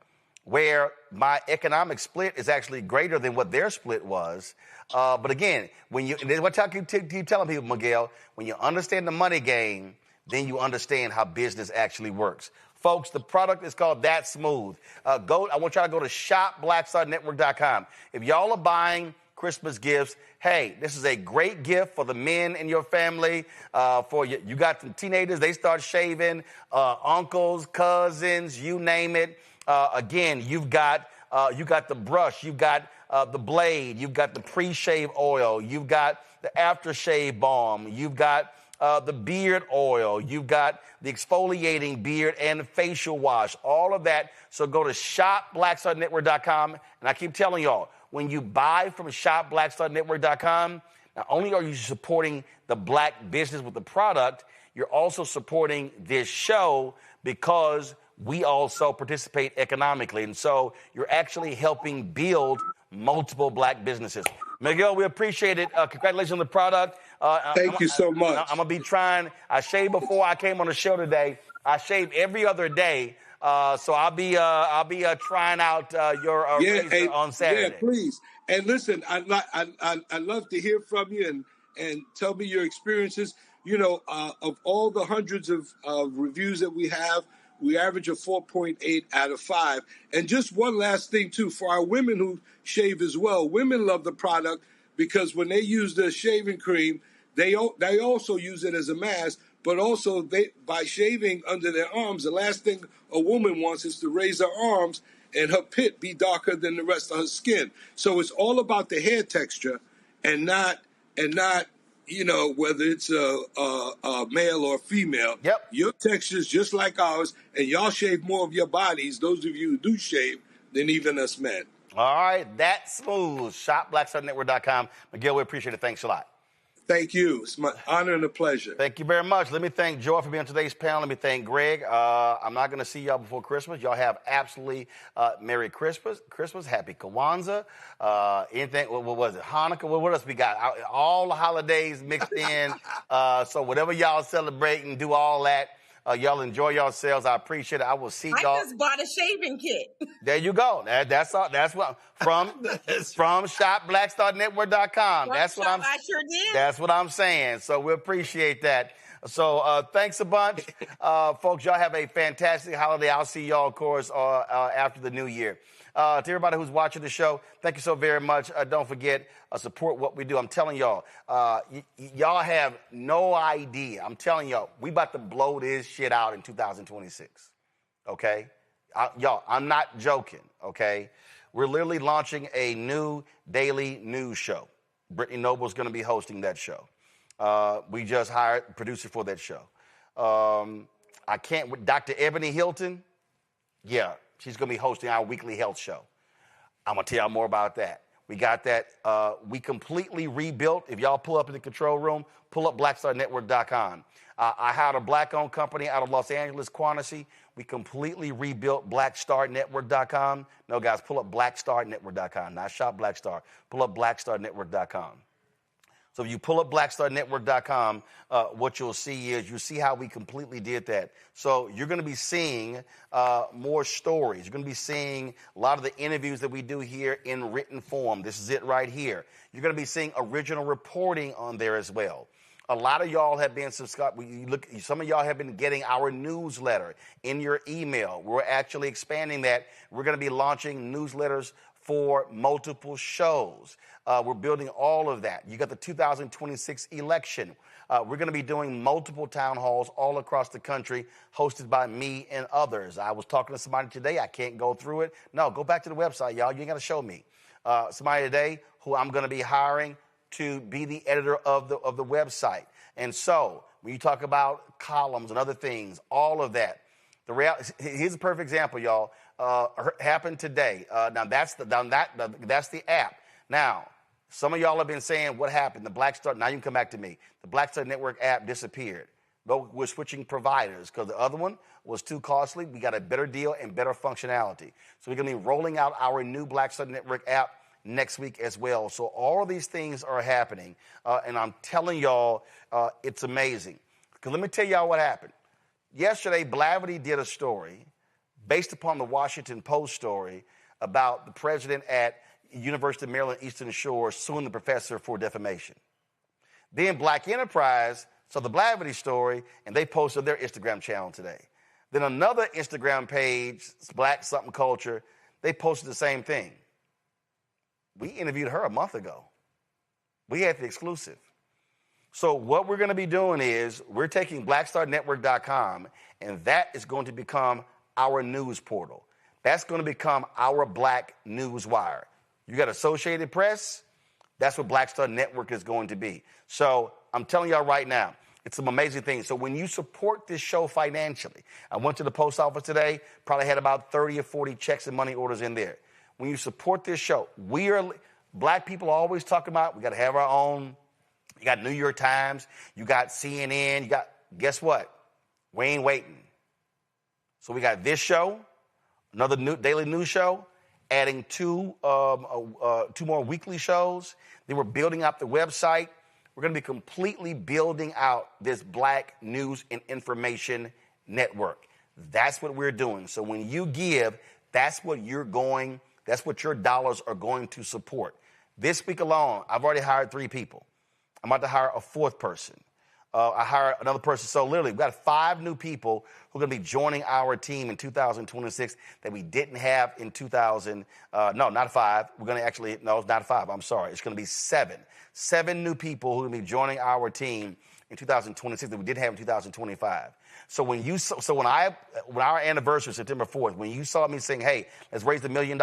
Speaker 2: where my economic split is actually greater than what their split was. But again, what I keep telling people, Miguel, when you understand the money game, then you understand how business actually works. Folks, the product is called That Smooth. I want y'all to go to shopblackstarnetwork.com. If y'all are buying Christmas gifts, hey, this is a great gift for the men in your family. You got some teenagers, they start shaving, uncles, cousins, you name it. Again, you've got the brush, you've got the blade, you've got the pre-shave oil, you've got the aftershave balm, you've got the beard oil, you've got the exfoliating beard and facial wash, all of that. So go to shopblackstarnetwork.com. And I keep telling y'all, when you buy from shopblackstarnetwork.com, not only are you supporting the black business with the product, you're also supporting this show because we also participate economically. And so you're actually helping build multiple black businesses. Miguel, we appreciate it. Congratulations on the product.
Speaker 17: Thank you so much.
Speaker 2: I'm going to be trying. I shaved before I came on the show today. I shave every other day. So I'll be trying out your razor on Saturday.
Speaker 17: Yeah, please. And listen, I'd love to hear from you and tell me your experiences. You know, of all the hundreds of reviews that we have, we average a 4.8 out of 5. And just one last thing, too, for our women who shave as well, women love the product because when they use the shaving cream, they also use it as a mask, but also by shaving under their arms, the last thing a woman wants is to raise her arms and her pit be darker than the rest of her skin. So it's all about the hair texture and not you know, whether it's a male or female.
Speaker 2: Yep.
Speaker 17: Your texture is just like ours, and y'all shave more of your bodies, those of you who do shave, than even us men.
Speaker 2: All right, that's smooth. ShopBlackStarNetwork.com. Miguel, we appreciate it. Thanks a lot.
Speaker 17: Thank you. It's my honor and a pleasure.
Speaker 2: Thank you very much. Let me thank Joy for being on today's panel. Let me thank Greg. I'm not going to see y'all before Christmas. Y'all have absolutely Merry Christmas, Happy Kwanzaa, anything, what was it, Hanukkah? What else we got? All the holidays mixed in. So whatever y'all celebrating, do all that. Y'all enjoy yourselves. I appreciate it. I will see y'all.
Speaker 7: I just bought a shaving kit.
Speaker 2: There you go. That's all. That's what from ShopBlackStarNetwork.com. That's what
Speaker 7: I sure did.
Speaker 2: That's what I'm saying. So we appreciate that. So thanks a bunch, folks. Y'all have a fantastic holiday. I'll see y'all, of course, after the new year. To everybody who's watching the show, thank you so very much. Don't forget, support what we do. I'm telling y'all, y'all have no idea. I'm telling y'all, we about to blow this shit out in 2026. Okay? Y'all, I'm not joking. Okay? We're literally launching a new daily news show. Brittany Noble's going to be hosting that show. We just hired a producer for that show. Dr. Ebony Hilton, yeah. She's going to be hosting our weekly health show. I'm going to tell y'all more about that. We got that. We completely rebuilt. If y'all pull up in the control room, pull up BlackStarNetwork.com. I hired a black-owned company out of Los Angeles, Quantasy. We completely rebuilt BlackStarNetwork.com. No, guys, pull up BlackStarNetwork.com, not Shop Blackstar. Pull up BlackStarNetwork.com. So if you pull up BlackStarNetwork.com, what you'll see is you see how we completely did that. So you're going to be seeing more stories. You're going to be seeing a lot of the interviews that we do here in written form. This is it right here. You're going to be seeing original reporting on there as well. A lot of y'all have been subscribed. Some of y'all have been getting our newsletter in your email. We're actually expanding that. We're going to be launching newsletters for multiple shows. We're building all of that. You got the 2026 election. We're going to be doing multiple town halls all across the country, hosted by me and others. I was talking to somebody today. I can't go through it. No, go back to the website, y'all. You ain't got to show me. Somebody today who I'm going to be hiring to be the editor of the website. And so when you talk about columns and other things, all of that, here's a perfect example, y'all. Happened today. Now that's the app. Now, some of y'all have been saying, what happened? The Black Star, now you can come back to me. The Black Star Network app disappeared. We're switching providers because the other one was too costly. We got a better deal and better functionality. So we're going to be rolling out our new Black Star Network app next week as well. So all of these things are happening. And I'm telling y'all, it's amazing. Because let me tell y'all what happened. Yesterday, Blavity did a story based upon the Washington Post story about the president at University of Maryland Eastern Shore suing the professor for defamation. Then Black Enterprise saw the Blavity story, and they posted their Instagram channel today. Then another Instagram page, Black Something Culture, they posted the same thing. We interviewed her a month ago. We had the exclusive. So what we're going to be doing is we're taking BlackStarNetwork.com, and that is going to become our news portal. That's going to become our Black News Wire. You got Associated Press, that's what Black Star Network is going to be. So I'm telling y'all right now, it's some amazing things. So when you support this show financially, I went to the post office today, probably had about 30 or 40 checks and money orders in there. When you support this show, Black people always talk about, we got to have our own. You got New York Times, you got CNN, guess what? We ain't waiting. So we got this show, another daily news show, adding two more weekly shows. Then we're building out the website. We're going to be completely building out this Black News and Information Network. That's what we're doing. So when you give, that's what your dollars are going to support. This week alone, I've already hired 3 people. I'm about to hire a 4th person. I hired another person. So literally, we've got 5 new people who are going to be joining our team in 2026 that we didn't have in no, not 5. We're going to actually, no, it's not 5. I'm sorry. It's going to be 7. 7 new people who are going to be joining our team in 2026 that we didn't have in 2025. So when our anniversary, September 4th, when you saw me saying, hey, let's raise $1 million,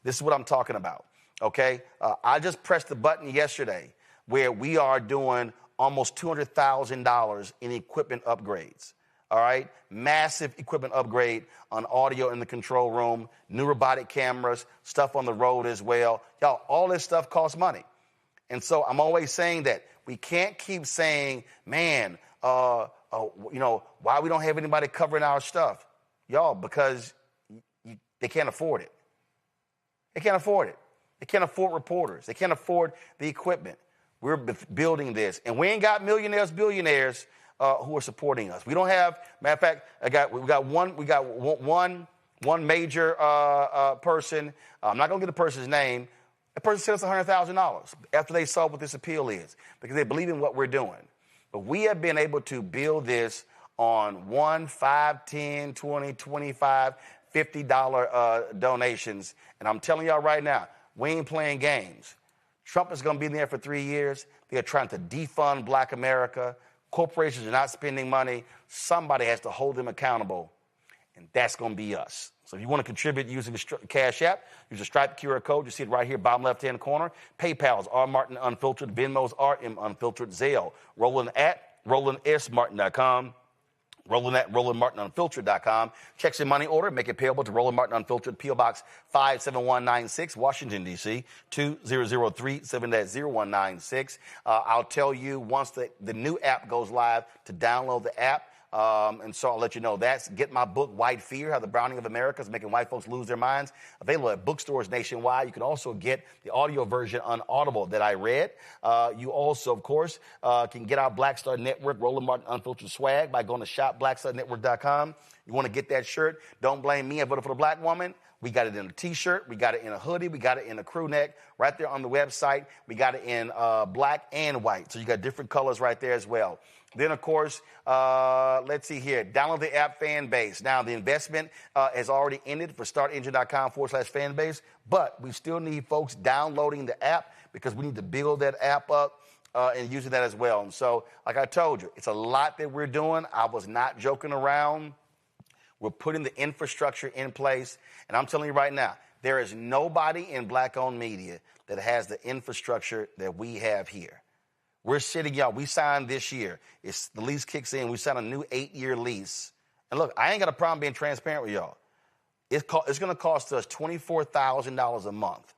Speaker 2: this is what I'm talking about, okay? I just pressed the button yesterday where we are doing almost $200,000 in equipment upgrades, all right? Massive equipment upgrade on audio in the control room, new robotic cameras, stuff on the road as well. Y'all, all this stuff costs money. And so I'm always saying that we can't keep saying, man, why we don't have anybody covering our stuff. Y'all, because they can't afford it. They can't afford it. They can't afford reporters. They can't afford the equipment. We're building this. And we ain't got millionaires, billionaires who are supporting us. We don't have, matter of fact, we got one major person. I'm not going to get the person's name. The person sent us $100,000 after they saw what this appeal is because they believe in what we're doing. But we have been able to build this on $1, $5, $10, $20, $25, $50 donations. And I'm telling y'all right now, we ain't playing games. Trump is going to be there for 3 years. They're trying to defund Black America. Corporations are not spending money. Somebody has to hold them accountable, and that's going to be us. So if you want to contribute using the Cash App, use the Stripe QR code. You see it right here, bottom left-hand corner. PayPal's R. Martin Unfiltered. Venmo's RM Unfiltered. Zelle. Roland at RolandSMartin.com. Roland at RolandMartinUnfiltered.com. Checks in money order. Make it payable to Roland Martin Unfiltered, P.O. Box 57196, Washington, D.C., 20037 0196. I'll tell you once the new app goes live to download the app. And so I'll let you know that's get my book, White Fear, How the Browning of America is Making White Folks Lose Their Minds, available at bookstores nationwide. You can also get the audio version on Audible that I read. You also, of course, can get our Black Star Network, Roland Martin Unfiltered swag by going to shopblackstarnetwork.com. You want to get that shirt? Don't blame me. I voted for the black woman. We got it in a T-shirt. We got it in a hoodie. We got it in a crew neck right there on the website. We got it in black and white. So you got different colors right there as well. Then, of course, let's see here. Download the app Fanbase. Now, the investment has already ended for startengine.com/Fanbase, but we still need folks downloading the app because we need to build that app up and using that as well. And so, like I told you, it's a lot that we're doing. I was not joking around. We're putting the infrastructure in place. And I'm telling you right now, there is nobody in Black-owned media that has the infrastructure that we have here. We're sitting, y'all, we signed this year. The lease kicks in. We signed a new 8-year lease. And look, I ain't got a problem being transparent with y'all. It's going to cost us $24,000 a month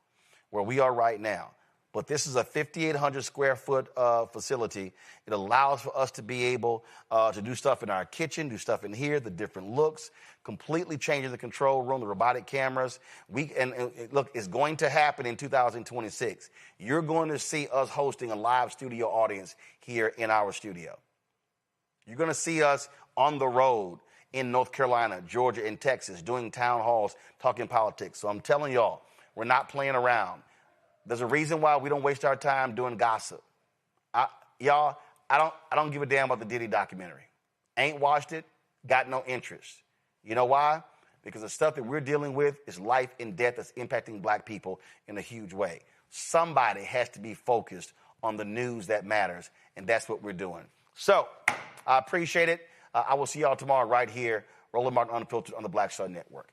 Speaker 2: where we are right now. But this is a 5,800 square foot facility. It allows for us to be able to do stuff in our kitchen, do stuff in here, the different looks, completely changing the control room, the robotic cameras. Look, it's going to happen in 2026. You're going to see us hosting a live studio audience here in our studio. You're going to see us on the road in North Carolina, Georgia, and Texas, doing town halls, talking politics. So I'm telling y'all, we're not playing around. There's a reason why we don't waste our time doing gossip. I don't give a damn about the Diddy documentary. Ain't watched it, got no interest. You know why? Because the stuff that we're dealing with is life and death that's impacting black people in a huge way. Somebody has to be focused on the news that matters, and that's what we're doing. So I appreciate it. I will see y'all tomorrow right here, Roland Martin Unfiltered on the Black Star Network.